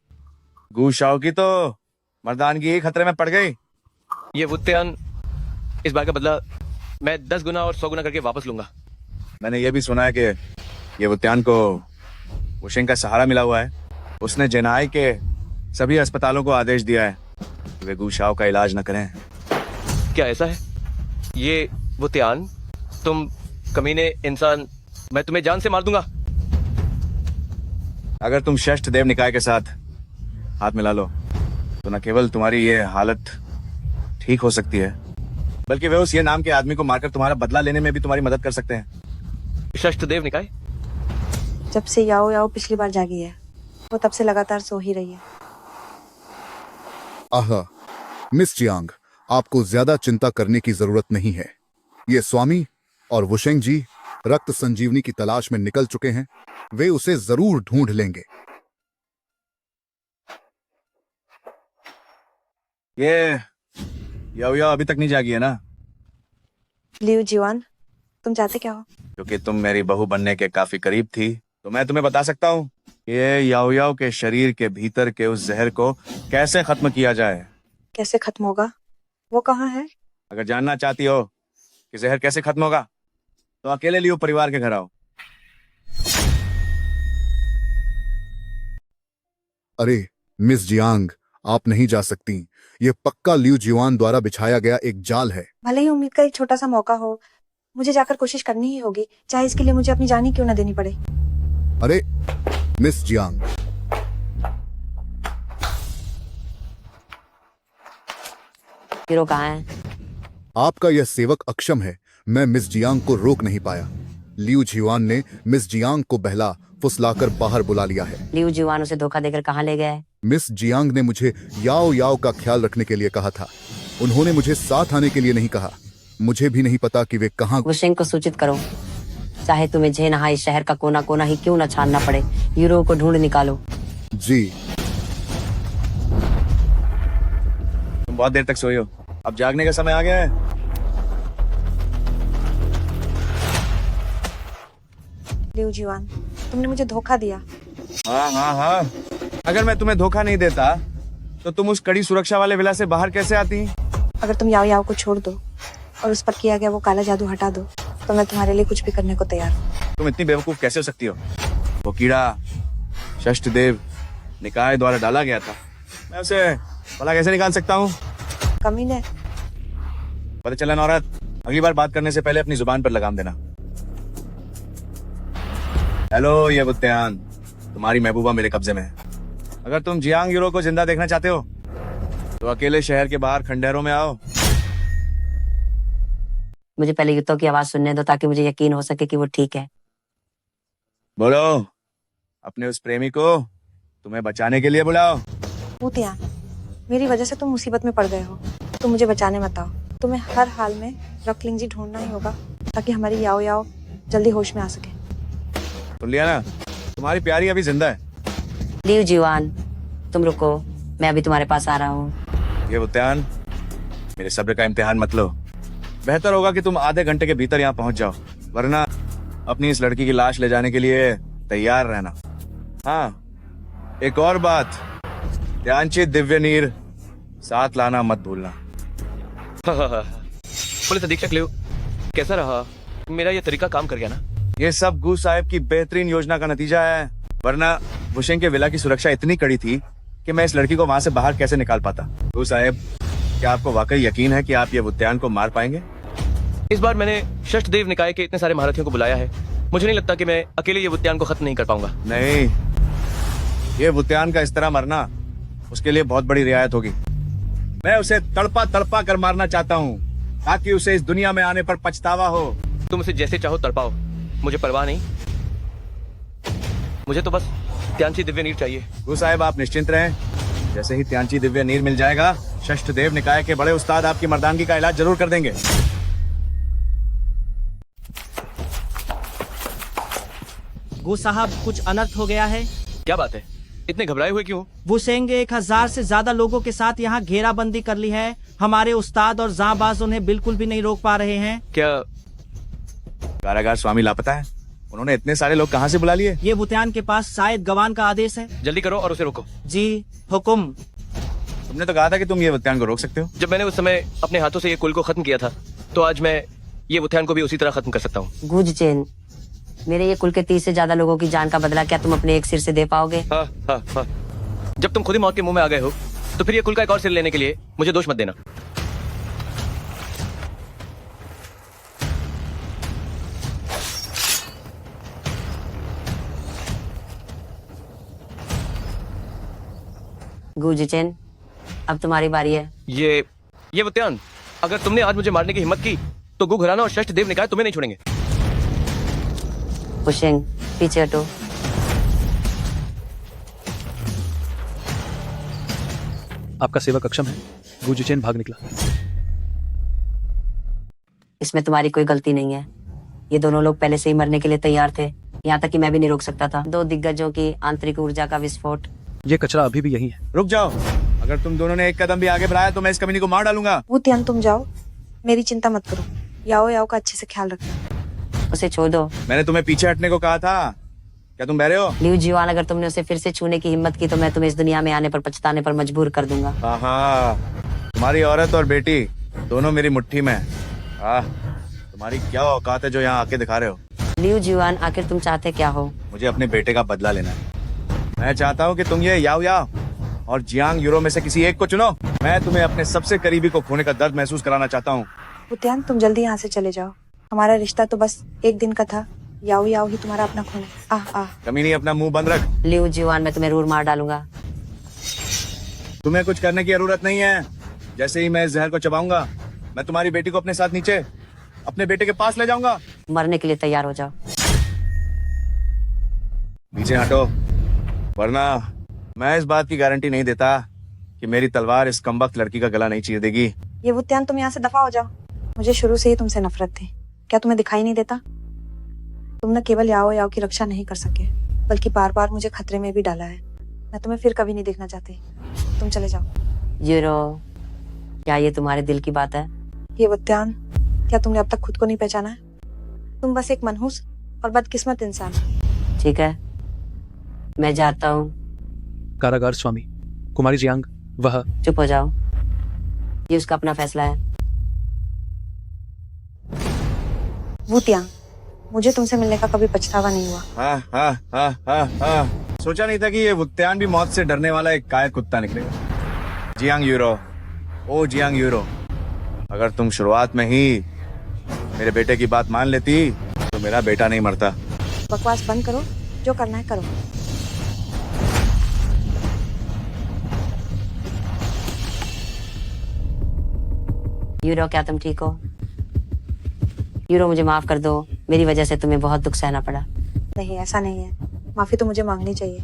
गू शाओ की तो मर्दानगी ही खतरे में पड़ गई। ये वुतियान, इस बार का बदला मैं 10 गुना और 100 गुना करके वापस लूंगा। मैंने ये भी सुना है कि ये वुतियान को वुशेंग का सहारा मिला हुआ है। उसने जेनाई के सभी अस्पतालों को आदेश दिया है कि वे गू शाओ का इलाज न करें। क्या ऐसा है? ये वुतियान, तुम कमीने इंसान, मैं तुम्हें जान से मार दूंगा। अगर तुम षष्ठ देव निकाय के साथ हाथ मिला लो तो न केवल तुम्हारी ये हालत ठीक हो सकती है, बल्कि वे उस ये नाम के आदमी को मारकर तुम्हारा बदला लेने में भी तुम्हारी मदद कर सकते हैं। षष्ठ देव निकाय? जब से याओ पिछली बार जागी है, वो तब से लगातार सो ही रही है। आहा, मिस जियांग, आपको ज्यादा चिंता करने की जरूरत नहीं है। ये स्वामी और वुशेंग जी रक्त संजीवनी की तलाश में निकल चुके हैं। वे उसे जरूर ढूंढ लेंगे। ये याओ अभी तक नहीं जागी है ना? लियू जीवान, तुम चाहते क्या हो? क्योंकि तुम मेरी बहू बनने के काफी करीब थी, तो मैं तुम्हें बता सकता हूँ ये याओ के शरीर के भीतर के उस जहर को कैसे खत्म किया जाए। कैसे खत्म होगा? वो कहाँ है? अगर जानना चाहती हो कि जहर कैसे खत्म होगा तो अकेले लियो परिवार के घर आओ। अरे मिस जियांग, आप नहीं जा सकती। ये पक्का लियू जिवान द्वारा बिछाया गया एक जाल है। भले ही उम्मीद का एक छोटा सा मौका हो, मुझे जाकर कोशिश करनी ही होगी, चाहे इसके लिए मुझे अपनी जान ही क्यों ना देनी पड़े। अरे मिस जियांग, हीरो कहाँ है? आपका यह सेवक अक्षम है। मैं मिस जियांग को रोक नहीं पाया। लियू जिवान ने मिस जियांग को बहला फुसलाकर बाहर बुला लिया है। लियू जीवान उसे धोखा देकर कहाँ ले गया है? मिस जियांग ने मुझे याओ का ख्याल रखने के लिए कहा था। उन्होंने मुझे साथ आने के लिए नहीं कहा। मुझे भी नहीं पता कि वे कहाँ। वुशेंग को सूचित करो, चाहे तुम्हें जेनहाई इस शहर का कोना कोना ही क्यों न छानना पड़े, यूरो को ढूंढ निकालो। जी। तुम बहुत देर तक सोई हो, अब जागने का समय आ गया है। लियू जीवान, तुमने मुझे धोखा दिया। हाँ, अगर मैं तुम्हें धोखा नहीं देता तो तुम उस कड़ी सुरक्षा वाले विला से बाहर कैसे आती? अगर तुम याओ को छोड़ दो और उस पर किया गया वो काला जादू हटा दो तो मैं तुम्हारे लिए कुछ भी करने को तैयार हूँ। तुम इतनी बेवकूफ कैसे हो सकती हो? वो कीड़ा षष्ठ देव निकाय द्वारा डाला गया था, मैं उसे भला कैसे निकाल सकता हूँ? कमीने। पता चला न औरत, अगली बार बात करने से पहले अपनी जुबान पर लगाम देना। हेलो ये वुतियान, तुम्हारी महबूबा मेरे कब्जे में है। अगर तुम जियांग यूरो को जिंदा देखना चाहते हो तो अकेले शहर के बाहर खंडहरों में आओ। मुझे पहले युद्धों की आवाज सुनने दो ताकि मुझे यकीन हो सके कि वो ठीक है। बोलो, अपने उस प्रेमी को तुम्हें बचाने के लिए बुलाओ। भूतियान, मेरी वजह से तुम मुसीबत में पड़ गए हो, तो मुझे बचाने मत आओ। तुम्हें हर हाल में रॉकलिंग जी ढूंढना ही होगा ताकि हमारी याओ याओ जल्दी होश में आ सके। सुन लिया ना, तुम्हारी प्यारी अभी जिंदा है। लियो जीवान, तुम रुको, मैं अभी तुम्हारे पास आ रहा हूँ। ये वुत्यान, मेरे सब्र का इम्तिहान मत लो। बेहतर होगा कि तुम आधे घंटे के भीतर यहाँ पहुंच जाओ, वरना अपनी इस लड़की की लाश ले जाने के लिए तैयार रहना। हाँ, एक और बात, त्यांची दिव्य नीर साथ लाना मत भूलना। पुलिस अधीक्षक लियो, कैसा रहा? मेरा ये तरीका काम कर गया ना? ये सब गू साहब की बेहतरीन योजना का नतीजा है, वरना वुशेंग के विला की सुरक्षा इतनी कड़ी थी कि मैं इस लड़की को वहां से बाहर कैसे निकाल पाता। गू साहब, क्या आपको वाकई यकीन है कि आप ये वुत्यान को मार पाएंगे? इस बार मैंने षष्ठदेव निकाय के इतने सारे महारथियों को बुलाया है, मुझे नहीं लगता कि मैं अकेले ये वुत्यान को खत्म नहीं कर पाऊंगा। नहीं, ये वुत्यान का इस तरह मरना उसके लिए बहुत बड़ी रियायत होगी। मैं उसे तड़पा तड़पा कर मारना चाहता हूँ ताकि उसे इस दुनिया में आने पर पछतावा हो। तुम उसे जैसे चाहो तड़पाओ, मुझे परवाह नहीं। मुझे तो बस त्यांची दिव्य नीर चाहिए। गू साहब, आप निश्चिंत रहें, जैसे ही त्यांची दिव्य नीर मिल जाएगा, षष्ठदेव निकाय के बड़े उस्ताद आपकी मर्दानगी का इलाज जरूर कर देंगे। गो साहब, कुछ अनर्थ हो गया है। क्या बात है? इतने घबराए हुए क्यों? वुशेंग 1000 से ज्यादा लोगों के साथ यहाँ घेराबंदी कर ली है। हमारे उस्ताद और जांबाज उन्हें बिल्कुल भी नहीं रोक पा रहे हैं। क्या कारागार स्वामी लापता है? उन्होंने इतने सारे लोग कहाँ से बुला लिए? ये वुत्यान के पास शायद गवान का आदेश है। जल्दी करो और उसे रोको। जी हुकुम। तुमने तो कहा था कि तुम ये वुत्यान को रोक सकते हो। जब मैंने उस समय अपने हाथों से ये कुल को खत्म किया था, तो आज मैं ये वुत्यान को भी उसी तरह खत्म कर सकता हूँ। गुज चेन, मेरे ये कुल के 30 से ज्यादा लोगों की जान का बदला क्या तुम अपने एक सिर से दे पाओगे? हाँ, हाँ, हाँ। जब तुम खुद ही मौत के मुंह में आ गए हो, तो फिर ये कुल का एक और सिर लेने के लिए मुझे दोष मत देना। गुजचेन, अब तुम्हारी बारी है। ये वुत्यान, अगर तुमने आज मुझे मारने की हिम्मत की, तो गु घराना और षष्ठदेव निकाय तुम्हें नहीं छोड़ेंगे। वुशेंग, पीछे हटो। आपका सेवक अक्षम है। गुजुचेन भाग निकला। इसमें तुम्हारी कोई गलती नहीं है। ये दोनों लोग पहले से ही मरने के लिए तैयार थे, यहाँ तक कि मैं भी नहीं रोक सकता था। 2 दिग्गजों की आंतरिक ऊर्जा का विस्फोट। ये कचरा अभी भी यही है। रुक जाओ, अगर तुम दोनों ने एक कदम भी आगे बढ़ाया तो मैं इस कमीनी को मार डालूंगा। वुत्यान, तुम जाओ, मेरी चिंता मत करो। याओ याओ का अच्छे से ख्याल रखना। उसे छोड़ दो। मैंने तुम्हें पीछे हटने को कहा था, क्या तुम बहरे हो? लियो जीवान, अगर तुमने उसे फिर से छूने की हिम्मत की तो मैं तुम्हें इस दुनिया में आने पर पछताने पर मजबूर कर दूंगा। तुम्हारी औरत और बेटी दोनों मेरी मुट्ठी में। तुम्हारी क्या औकात है जो यहाँ आके दिखा रहे हो? लियो जीवान, आखिर तुम चाहते क्या हो? मुझे अपने बेटे का बदला लेना है। मैं चाहता हूँ कि तुम ये याओ याओ और जियांग यूरो में से किसी एक को चुनो। मैं तुम्हें अपने सबसे करीबी को खोने का दर्द महसूस कराना चाहता हूँ। वुत्यान, तुम जल्दी यहाँ से चले जाओ। हमारा रिश्ता तो बस एक दिन का था। याओ याओ ही तुम्हारा अपना खून है। कमीनी, अपना मुंह बंद रख। लियो जीवान, मैं तुम्हें रूर मार डालूंगा। तुम्हें कुछ करने की जरूरत नहीं है। जैसे ही मैं इस जहर को चबाऊंगा, मैं तुम्हारी बेटी को अपने साथ नीचे अपने बेटे के पास ले जाऊंगा। मरने के लिए तैयार हो जाओ। पीछे हटो, वरना मैं इस बात की गारंटी नहीं देता कि मेरी तलवार इस कमबख्त लड़की का गला नहीं चीर देगी। ये वुत्यान, तुम यहाँ से दफा हो जाओ। मुझे शुरू से ही तुमसे नफरत थी। क्या तुम्हें दिखाई नहीं देता? तुम न केवल याओ याओ की रक्षा नहीं कर सके, बल्कि बार बार मुझे खतरे में भी डाला है। मैं तुम्हें फिर कभी नहीं देखना चाहती। तुम चले जाओ। यूरो, क्या ये तुम्हारे दिल की बात है? ये वुत्यान, क्या तुमने अब तक खुद को नहीं पहचाना है? तुम बस एक मनहूस और बदकिस्मत इंसान हो। ठीक है, मैं जाता हूँ। कारागार स्वामी, कुमारी जियांग, वह। चुप हो जाओ, ये उसका अपना फैसला है। वुत्यान, मुझे तुमसे मिलने का कभी पछतावा नहीं हुआ। सोचा नहीं था कि ये वुत्यान भी मौत से डरने वाला एक कायर कुत्ता निकलेगा। जियांग यूरो, ओ जियांग यूरो, अगर तुम शुरुआत में ही मेरे बेटे की बात मान लेती तो मेरा बेटा नहीं मरता। बकवास बंद करो, जो करना है करो। यूरो, क्या तुम ठीक हो? यूरो, मुझे माफ कर दो, मेरी वजह से तुम्हें बहुत दुख सहना पड़ा। नहीं, ऐसा नहीं है। माफी तो मुझे मांगनी चाहिए।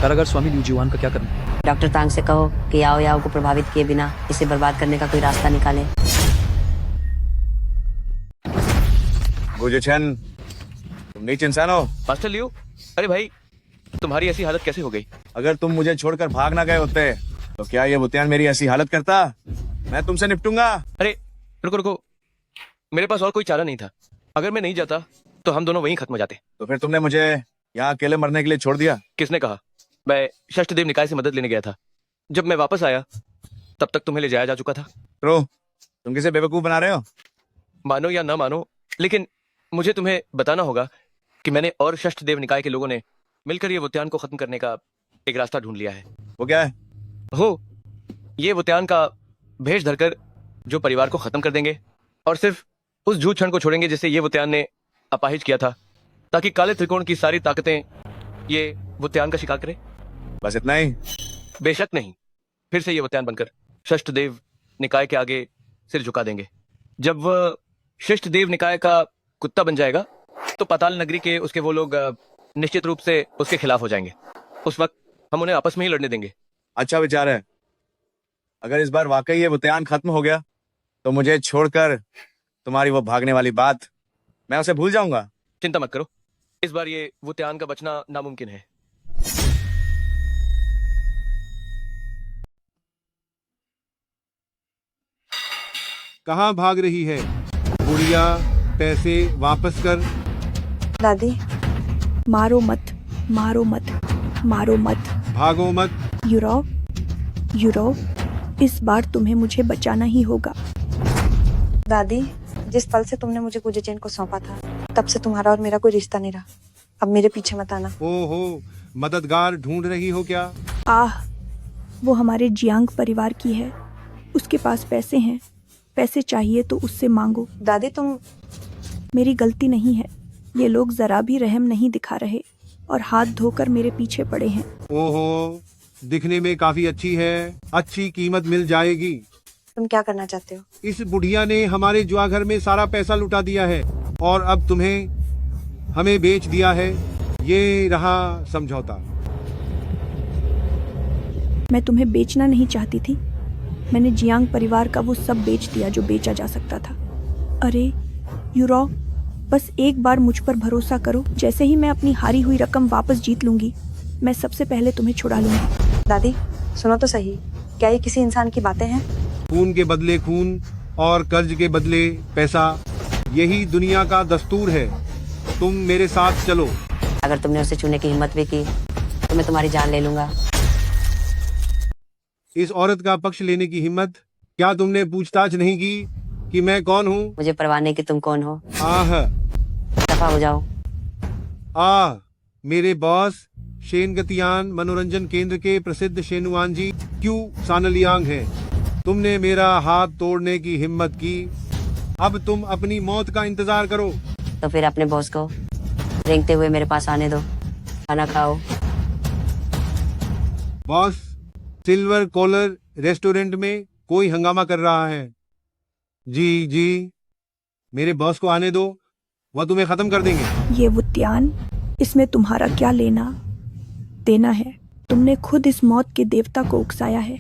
कारागार स्वामी लियू जीवान का क्या करना? डॉक्टर तांग से कहो कि याओ याओ को प्रभावित किए बिना इसे बर्बाद करने का कोई रास्ता निकाले। गुजेचन, तुम नीच इंसान हो। मास्टर लियू, अरे भाई तुम्हारी ऐसी हालत कैसे हो गई? अगर तुम मुझे छोड़कर भाग ना गए होते तो क्या ये भूतियान मेरी ऐसी हालत करता? मैं तुमसे निपटूंगा। अरे रुको रुको, मेरे पास और कोई चारा नहीं था। अगर मैं नहीं जाता तो हम दोनों वहीं खत्म हो जाते। तो फिर तुमने मुझे यहाँ अकेले मरने के लिए छोड़ दिया? किसने कहा? मैं षष्ठदेव निकाय से मदद लेने गया था। जब मैं वापस आया तब तक तुम्हें ले जाया जा चुका था। प्रो, तुम किसे बेवकूफ बना रहे हो? मानो या ना मानो, लेकिन मुझे तुम्हें बताना होगा कि मैंने और षष्ठदेव निकाय के लोगों ने मिलकर ये वुत्यान को खत्म करने का एक रास्ता ढूंढ लिया है। वो क्या है? ये वुत्यान का भेष धरकर जो परिवार को खत्म कर देंगे और सिर्फ उस झूठ क्षण को छोड़ेंगे जिसे ये वुत्यान ने अपाहिज किया था, ताकि काले त्रिकोण की सारी ताकतें ये वुत्यान का शिकार करे। बस इतना ही? बेशक नहीं, फिर से ये वुत्यान बनकर षष्ठदेव निकाय के आगे सिर झुका देंगे। जब वह षष्ठदेव निकाय का कुत्ता बन जाएगा तो पाताल नगरी के उसके वो लोग निश्चित रूप से उसके खिलाफ हो जाएंगे। उस वक्त हम उन्हें आपस में ही लड़ने देंगे। अच्छा विचार है। अगर इस बार वाकई ये वुत्यान खत्म हो गया तो मुझे छोड़कर तुम्हारी वो भागने वाली बात, मैं उसे भूल जाऊंगा। चिंता मत करो, इस बार ये वुत्यान का बचना नामुमकिन है। कहाँ भाग रही है बुढ़िया? पैसे वापस कर। दादी, मारो मत, मारो मत, मारो मत, भागो मत। यूरो, इस बार तुम्हें मुझे बचाना ही होगा। दादी, जिस पल से तुमने मुझे गुजेचेन को सौंपा था तब से तुम्हारा और मेरा कोई रिश्ता नहीं रहा। अब मेरे पीछे मत आना। ओहो, मददगार ढूंढ रही हो क्या? वो हमारे जियांग परिवार की है। उसके पास पैसे हैं। पैसे चाहिए तो उससे मांगो। दादी, तुम... मेरी गलती नहीं है। ये लोग जरा भी रहम नहीं दिखा रहे और हाथ धोकर मेरे पीछे पड़े हैं। ओहो, दिखने में काफी अच्छी है। अच्छी कीमत मिल जाएगी। तुम क्या करना चाहते हो? इस बुढ़िया ने हमारे जुआ घर में सारा पैसा लुटा दिया है और अब तुम्हें हमें बेच दिया है। ये रहा समझौता। मैं तुम्हें बेचना नहीं चाहती थी। मैंने जियांग परिवार का वो सब बेच दिया जो बेचा जा सकता था। अरे यूरो, बस एक बार मुझ पर भरोसा करो। जैसे ही मैं अपनी हारी हुई रकम वापस जीत लूंगी, मैं सबसे पहले तुम्हें छुड़ा लूंगी। दादी, सुनो तो सही। क्या ये किसी इंसान की बातें हैं? खून के बदले खून और कर्ज के बदले पैसा, यही दुनिया का दस्तूर है। तुम मेरे साथ चलो। अगर तुमने उसे छूने की हिम्मत भी की तो मैं तुम्हारी जान ले लूंगा। इस औरत का पक्ष लेने की हिम्मत? क्या तुमने पूछताछ नहीं की कि मैं कौन हूँ? मुझे परवाह नहीं कि तुम कौन हो। दफा हो जाओ। मेरे बॉस शेनगतियान मनोरंजन केंद्र के प्रसिद्ध शेनुआन जी क्यू सानलियांग हैं। तुमने मेरा हाथ तोड़ने की हिम्मत की। अब तुम अपनी मौत का इंतजार करो। तो फिर अपने बॉस को रेंगते हुए मेरे पास आने दो। खाना खाओ। बॉस, सिल्वर कॉलर रेस्टोरेंट में कोई हंगामा कर रहा है। जी, मेरे बॉस को आने दो, वह तुम्हें खत्म कर देंगे। ये वुत्यान, इसमें तुम्हारा क्या लेना देना है? तुमने खुद इस मौत के देवता को उकसाया है।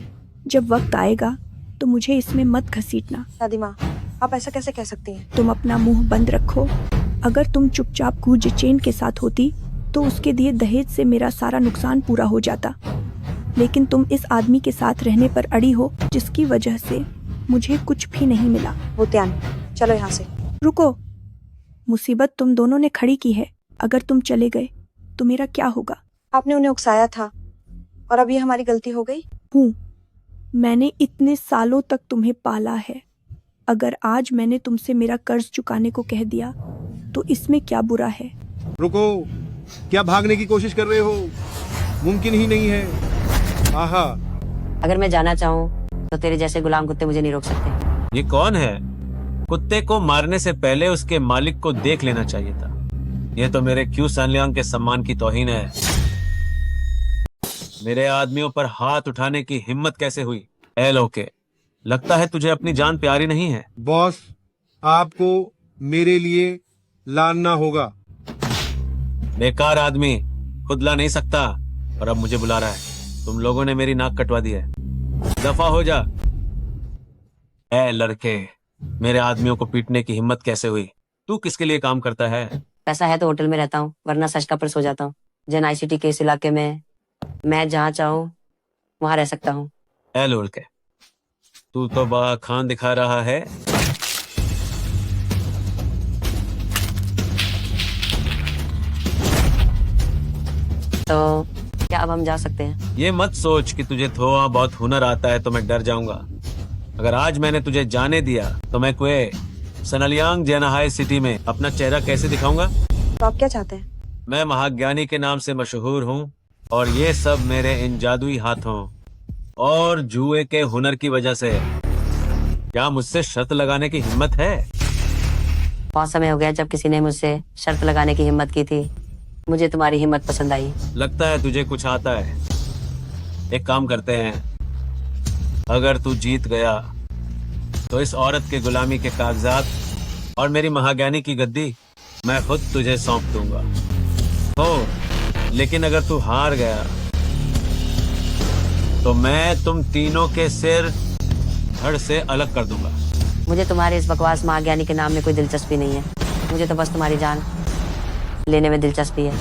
जब वक्त आएगा तो मुझे इसमें मत घसीटना। दादी माँ, आप ऐसा कैसे कह सकती हैं? तुम अपना मुंह बंद रखो। अगर तुम चुपचाप गुजेचेन के साथ होती तो उसके दिए दहेज से मेरा सारा नुकसान पूरा हो जाता। लेकिन तुम इस आदमी के साथ रहने पर अड़ी हो जिसकी वजह से मुझे कुछ भी नहीं मिला। वुत्यान, चलो यहाँ से। रुको, मुसीबत तुम दोनों ने खड़ी की है। अगर तुम चले गए तो मेरा क्या होगा? आपने उन्हें उकसाया था और अब ये हमारी गलती हो गई। मैंने इतने सालों तक तुम्हें पाला है। अगर आज मैंने तुमसे मेरा कर्ज चुकाने को कह दिया तो इसमें क्या बुरा है? रुको, क्या भागने की कोशिश कर रहे हो? मुमकिन ही नहीं है। अगर मैं जाना चाहूँ तो तेरे जैसे गुलाम कुत्ते मुझे नहीं रोक सकते। ये कौन है? कुत्ते को मारने से पहले उसके मालिक को देख लेना चाहिए था। यह तो मेरे क्यू सानलियांग के सम्मान की तौहीन है। मेरे आदमियों पर हाथ उठाने की हिम्मत कैसे हुई? एलोके, लगता है तुझे अपनी जान प्यारी नहीं है। बॉस, आपको मेरे लिए लाना होगा। बेकार आदमी, खुद ला नहीं सकता और अब मुझे बुला रहा है। तुम लोगों ने मेरी नाक कटवा दी है, दफा हो जा। ए लड़के, मेरे आदमियों को पीटने की हिम्मत कैसे हुई? तू किसके लिए काम करता है? पैसा है तो होटल में रहता हूँ, वरना सचका पर सो जाता हूँ। जन आईसीटी के इस इलाके में मैं जहाँ चाहूँ वहाँ रह सकता हूँ। ए लड़के, तू तो बड़ा खान दिखा रहा है। तो क्या अब हम जा सकते हैं? ये मत सोच कि तुझे थोड़ा बहुत हुनर आता है तो मैं डर जाऊंगा। अगर आज मैंने तुझे जाने दिया तो मैं कोई सनलियांग जेनाहाई सिटी में अपना चेहरा कैसे दिखाऊंगा? तो आप क्या चाहते हैं? मैं महाज्ञानी के नाम से मशहूर हूँ और ये सब मेरे इन जादुई हाथों और जुए के हुनर की वजह से। क्या मुझसे शर्त लगाने की हिम्मत है? बहुत समय हो गया जब किसी ने मुझसे शर्त लगाने की हिम्मत की थी। मुझे तुम्हारी हिम्मत पसंद आई। लगता है तुझे कुछ आता है। एक काम करते हैं, अगर तू जीत गया तो इस औरत के गुलामी के कागजात और मेरी महाज्ञानी की गद्दी मैं खुद तुझे सौंप दूंगा। हो, लेकिन अगर तू हार गया तो मैं तुम तीनों के सिर धड़ से अलग कर दूंगा। मुझे तुम्हारे इस बकवास महाज्ञानी के नाम में कोई दिलचस्पी नहीं है। मुझे तो बस तुम्हारी जान लेने में दिलचस्पी है।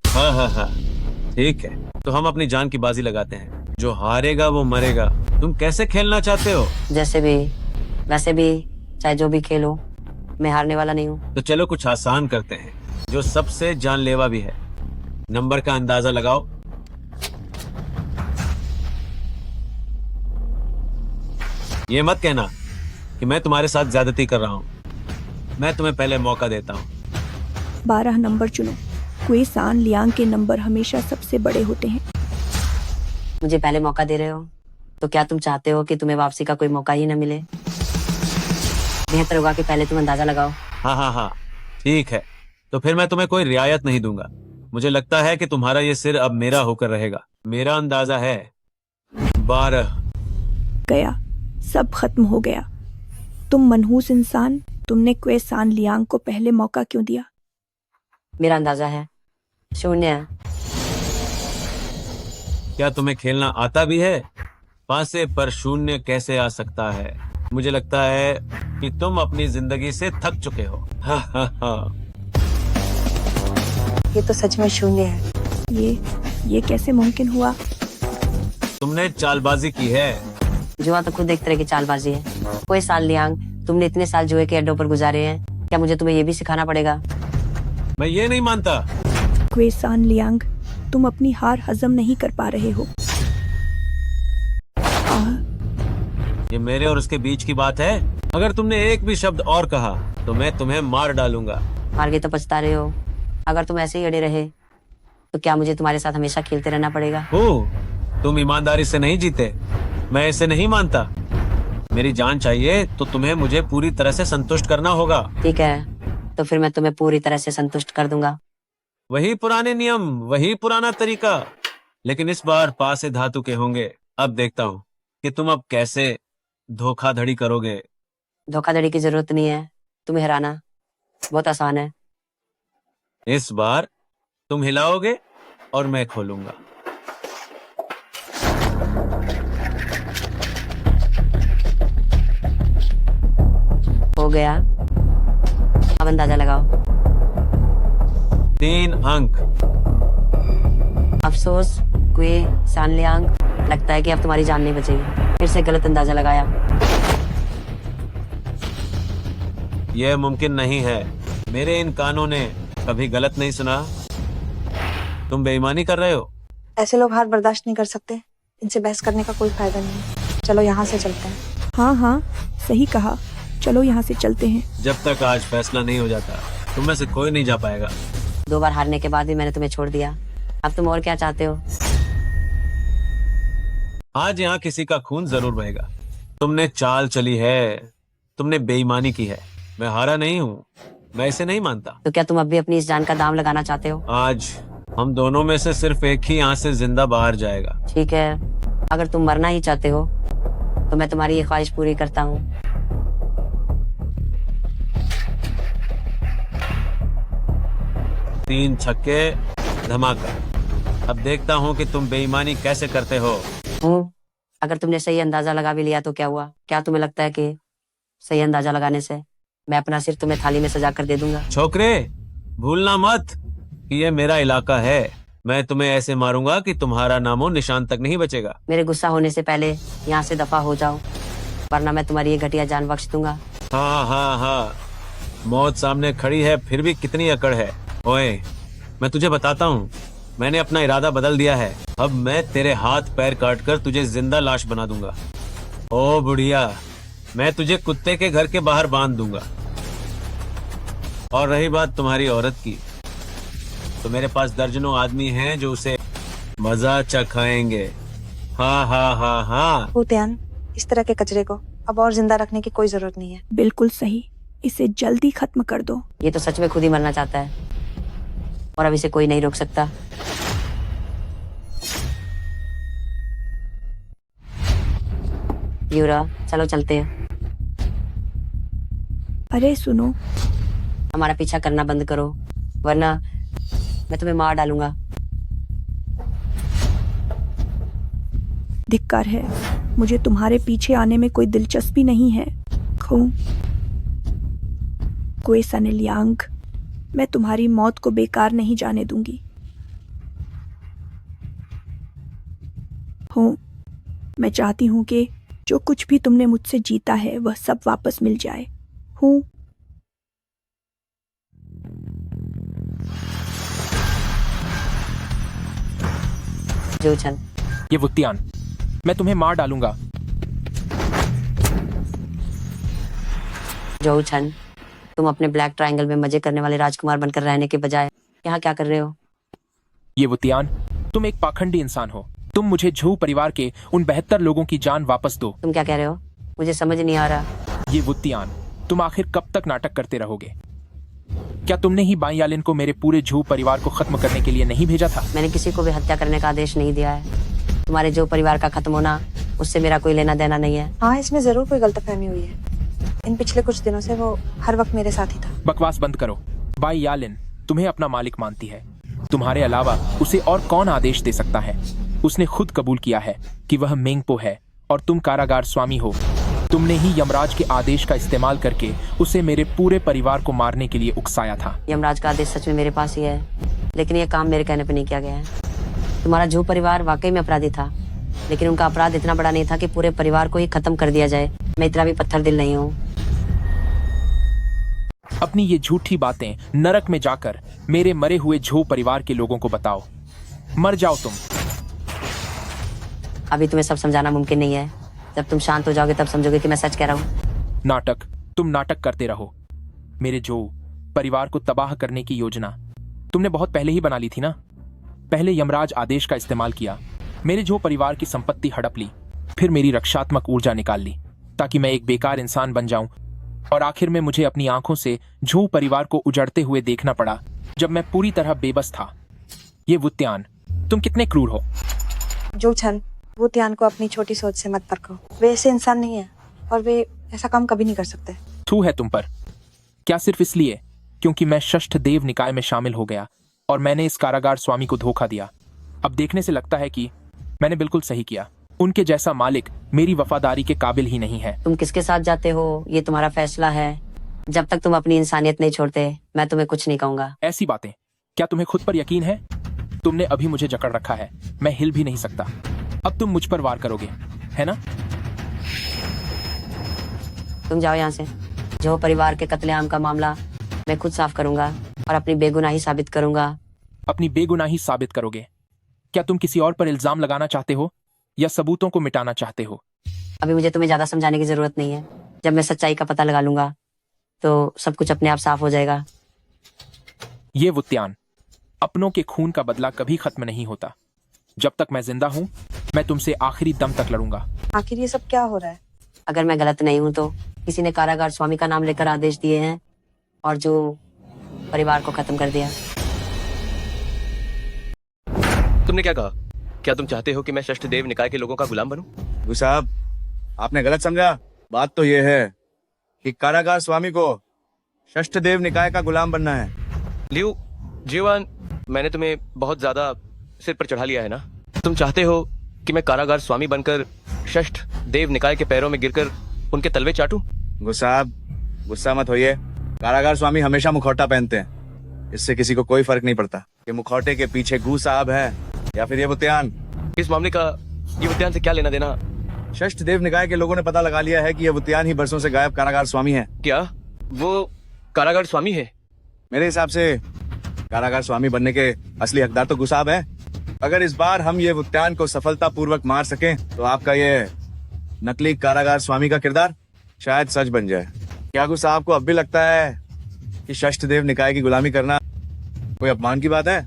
हाँ, ठीक है, तो हम अपनी जान की बाजी लगाते हैं। जो हारेगा वो मरेगा। तुम कैसे खेलना चाहते हो? जैसे भी, वैसे भी, चाहे जो भी खेलो, मैं हारने वाला नहीं हूँ। तो चलो कुछ आसान करते हैं, जो सबसे जानलेवा भी है। नंबर का अंदाजा लगाओ। ये मत कहना कि मैं तुम्हारे साथ ज्यादती कर रहा हूँ। मैं तुम्हें पहले मौका देता हूँ। 12 नंबर चुनो। क्वे सान लियांग के नंबर हमेशा सबसे बड़े होते हैं। मुझे पहले मौका दे रहे हो, तो क्या तुम चाहते हो कि तुम्हें वापसी का कोई मौका ही न मिले? बेहतर होगा कि पहले तुम अंदाजा लगाओ। हाँ, ठीक है, तो फिर मैं तुम्हें कोई रियायत नहीं दूंगा। मुझे लगता है कि तुम्हारा ये सिर अब मेरा होकर रहेगा। मेरा अंदाजा है 12। गया, सब खत्म हो गया। तुम मनहूस इंसान, तुमने क्वे सान लियांग को पहले मौका क्यों दिया? मेरा अंदाजा है 0। क्या तुम्हें खेलना आता भी है? पासे पर 0 कैसे आ सकता है? मुझे लगता है कि तुम अपनी जिंदगी से थक चुके हो। हाँ। ये तो सच में 0 है। ये कैसे मुमकिन हुआ? तुमने चालबाजी की है। जुआ तो खुद एक तरह की चालबाजी है। कोई साल लियांग, तुमने इतने साल जुए के अड्डों पर गुजारे हैं, क्या मुझे तुम्हें ये भी सिखाना पड़ेगा? मैं ये नहीं मानता। क्वे सान लियांग, तुम अपनी हार हजम नहीं कर पा रहे हो। ये मेरे और उसके बीच की बात है। अगर तुमने एक भी शब्द और कहा तो मैं तुम्हें मार डालूंगा। हार के तो पछता रहे हो। अगर तुम ऐसे ही अड़े रहे तो क्या मुझे तुम्हारे साथ हमेशा खेलते रहना पड़ेगा? तुम ईमानदारी से नहीं जीते, मैं इसे नहीं मानता। मेरी जान चाहिए तो तुम्हें मुझे पूरी तरह से संतुष्ट करना होगा। ठीक है, तो फिर मैं तुम्हें पूरी तरह से संतुष्ट कर दूंगा। वही पुराने नियम, वही पुराना तरीका, लेकिन इस बार पासे धातु के होंगे। अब देखता हूँ कि तुम अब कैसे धोखाधड़ी करोगे। धोखाधड़ी की जरूरत नहीं है, तुम्हें हराना बहुत आसान है। इस बार तुम हिलाओगे और मैं खोलूंगा। हो गया, अब अंदाजा लगाओ। 3 अंक। अफसोस क्वे सान लियांग, लगता है कि अब तुम्हारी जान नहीं बचेगी। फिर से गलत अंदाजा लगाया। यह मुमकिन नहीं है। मेरे इन कानों ने कभी गलत नहीं सुना। तुम बेईमानी कर रहे हो। ऐसे लोग हार बर्दाश्त नहीं कर सकते। इनसे बहस करने का कोई फायदा नहीं। चलो यहाँ से चलते हैं। हाँ, सही कहा। चलो यहाँ से चलते हैं। जब तक आज फैसला नहीं हो जाता तुम में से कोई नहीं जा पाएगा। 2 बार हारने के बाद भी मैंने तुम्हें छोड़ दिया। अब तुम और क्या चाहते हो? आज यहाँ किसी का खून जरूर बहेगा। तुमने चाल चली है, तुमने बेईमानी की है। मैं हारा नहीं हूँ, मैं इसे नहीं मानता। तो क्या तुम अब भी अपनी इस जान का दाम लगाना चाहते हो? आज हम दोनों में से सिर्फ एक ही यहाँ से जिंदा बाहर जाएगा। ठीक है, अगर तुम मरना ही चाहते हो तो मैं तुम्हारी ये ख्वाहिश पूरी करता हूँ। 3 छक्के धमाका। अब देखता हूँ कि तुम बेईमानी कैसे करते हो। अगर तुमने सही अंदाजा लगा भी लिया तो क्या हुआ? क्या तुम्हें लगता है कि सही अंदाजा लगाने से मैं अपना सिर तुम्हें थाली में सजा कर दे दूंगा? छोकरे, भूलना मत कि ये मेरा इलाका है। मैं तुम्हें ऐसे मारूंगा कि तुम्हारा नामो निशान तक नहीं बचेगा। मेरे गुस्सा होने से पहले यहाँ से दफा हो जाओ, वरना मैं तुम्हारी ये घटिया जान बख्श दूंगा। हाँ हाँ हाँ, मौत सामने खड़ी है फिर भी कितनी अकड़ है। ओए, मैं तुझे बताता हूँ, मैंने अपना इरादा बदल दिया है। अब मैं तेरे हाथ पैर काट कर तुझे जिंदा लाश बना दूंगा। ओ बुढ़िया, मैं तुझे कुत्ते के घर के बाहर बांध दूंगा। और रही बात तुम्हारी औरत की, तो मेरे पास दर्जनों आदमी हैं जो उसे मजा चखाएंगे। हाँ हाँ हाँ हाँ। भूतियान, इस तरह के कचरे को अब और जिंदा रखने की कोई जरूरत नहीं है। बिल्कुल सही, इसे जल्दी खत्म कर दो। ये तो सच में खुद ही मरना चाहता है और अब इसे कोई नहीं रोक सकता। यूरा, चलो चलते हैं। अरे सुनो, हमारा पीछा करना बंद करो, वरना मैं तुम्हें मार डालूंगा। धिक्कार है, मुझे तुम्हारे पीछे आने में कोई दिलचस्पी नहीं है। कोई सनलियांग, मैं तुम्हारी मौत को बेकार नहीं जाने दूंगी। मैं चाहती हूं कि जो कुछ भी तुमने मुझसे जीता है वह सब वापस मिल जाए। जोचन, ये वुतियान, मैं तुम्हें मार डालूंगा। जोचन, तुम अपने ब्लैक ट्रायंगल में मजे करने वाले राजकुमार बनकर रहने के बजाय यहाँ क्या कर रहे हो? ये वुतियान, तुम एक पाखंडी इंसान हो। तुम मुझे झू परिवार के उन 72 लोगों की जान वापस दो। तुम क्या कह रहे हो? मुझे समझ नहीं आ रहा। ये वुतियान, तुम आखिर कब तक नाटक करते रहोगे? क्या तुमने ही बाई यालिन को मेरे पूरे झू परिवार को खत्म करने के लिए नहीं भेजा था? मैंने किसी को भी हत्या करने का आदेश नहीं दिया है। तुम्हारे झू परिवार का खत्म होना उससे मेरा कोई लेना देना नहीं है। हाँ, इसमें जरूर कोई गलतफहमी हुई है। इन पिछले कुछ दिनों से वो हर वक्त मेरे साथ ही था। बकवास बंद करो। बाई यालिन तुम्हें अपना मालिक मानती है। तुम्हारे अलावा उसे और कौन आदेश दे सकता है? उसने खुद कबूल किया है कि वह मेंगपो है और तुम कारागार स्वामी हो। तुमने ही यमराज के आदेश का इस्तेमाल करके उसे मेरे पूरे परिवार को मारने के लिए उकसाया था। यमराज का आदेश सच में मेरे पास ही है, लेकिन यह काम मेरे कहने पर नहीं किया गया है। तुम्हारा झू परिवार वाकई में अपराधी था, लेकिन उनका अपराध इतना बड़ा नहीं था कि पूरे परिवार को ही खत्म कर दिया जाए। मैं इतना भी पत्थर दिल नहीं हूँ। अपनी ये झूठी बातें नरक में जाकर मेरे मरे हुए झू परिवार के लोगों को बताओ। मर जाओ तुम। अभी तुम्हें सब समझाना मुमकिन नहीं है। जब तुम शांत हो जाओगे तब समझोगे कि मैं सच कह रहा हूँ। नाटक, तुम नाटक करते रहो। मेरे झू परिवार को तबाह करने की योजना तुमने बहुत पहले ही बना ली थी ना। पहले यमराज आदेश का इस्तेमाल किया, मेरे झू परिवार की संपत्ति हड़प ली, फिर मेरी रक्षात्मक ऊर्जा निकाल ली ताकि मैं एक बेकार इंसान बन जाऊं, और आखिर में मुझे अपनी आंखों से झू परिवार को उजड़ते हुए देखना पड़ा जब मैं पूरी तरह बेबस था। ये वुतियान, तुम कितने क्रूर हो। जोचन, वुतियान को अपनी छोटी सोच से मत परखो। वे ऐसे इंसान नहीं है और वे ऐसा काम कभी नहीं कर सकते। थू है तुम पर। क्या सिर्फ इसलिए क्योंकि मैं षष्ठ देव निकाय में शामिल हो गया और मैंने इस कारागार स्वामी को धोखा दिया? अब देखने से लगता है कि मैंने बिल्कुल सही किया। उनके जैसा मालिक मेरी वफादारी के काबिल ही नहीं है। तुम किसके साथ जाते हो ये तुम्हारा फैसला है। जब तक तुम अपनी इंसानियत नहीं छोड़ते मैं तुम्हें कुछ नहीं कहूंगा। ऐसी बातें, क्या तुम्हें खुद पर यकीन है? तुमने अभी मुझे जकड़ रखा है, मैं हिल भी नहीं सकता। अब तुम मुझ पर वार करोगे, है ना? तुम जाओ यहाँ से। जो परिवार के कत्लेआम का मामला मैं खुद साफ करूंगा और अपनी बेगुनाही साबित करूंगा। अपनी बेगुनाही साबित करोगे? क्या तुम किसी और पर इल्जाम लगाना चाहते हो या सबूतों को मिटाना चाहते हो? अभी मुझे तुम्हें ज्यादा समझाने की जरूरत नहीं है। जब मैं सच्चाई का पता लगा लूंगा तो सब कुछ अपने आप साफ हो जाएगा। ये वुतियान, अपनों के खून का बदला कभी खत्म नहीं होता। जब तक मैं जिंदा हूँ मैं तुमसे आखिरी दम तक लड़ूंगा। आखिर ये सब क्या हो रहा है? अगर मैं गलत नहीं हूँ तो किसी ने कारागार स्वामी का नाम लेकर आदेश दिए हैं और जो परिवार को खत्म कर दिया। तुमने क्या कहा? क्या तुम चाहते हो कि मैं षष्ठ देव निकाय के लोगों का गुलाम बनूं? गुरु साहब, आपने गलत समझा। बात तो यह है कि कारागार स्वामी को षष्ठ देव निकाय का गुलाम बनना है। लियो, जीवान, मैंने तुम्हें बहुत ज्यादा सिर पर चढ़ा लिया है ना? तुम चाहते हो कि मैं कारागार स्वामी बनकर षष्ठ देव निकाय के पैरों में गिरकर उनके तलवे चाटूं? गुस्सा मत होइए। कारागार स्वामी हमेशा मुखौटा पहनते हैं, इससे किसी को कोई फर्क नहीं पड़ता कि मुखौटे के पीछे गू साहब है या फिर ये बुत्यान। इस मामले का ये बुत्यान से क्या लेना देना? षष्ठ देव निकाय के लोगों ने पता लगा लिया है कि ये बुत्यान ही बरसों से गायब कारागार स्वामी है। क्या वो कारागार स्वामी है? मेरे हिसाब से कारागार स्वामी बनने के असली हकदार तो गुसाब है। अगर इस बार हम ये बुत्यान को सफलतापूर्वक मार सकें तो आपका ये नकली कारागार स्वामी का किरदार शायद सच बन जाए। क्या गुसाब को अब भी लगता है कि षष्ठ देव निकाय की गुलामी करना कोई अपमान की बात है?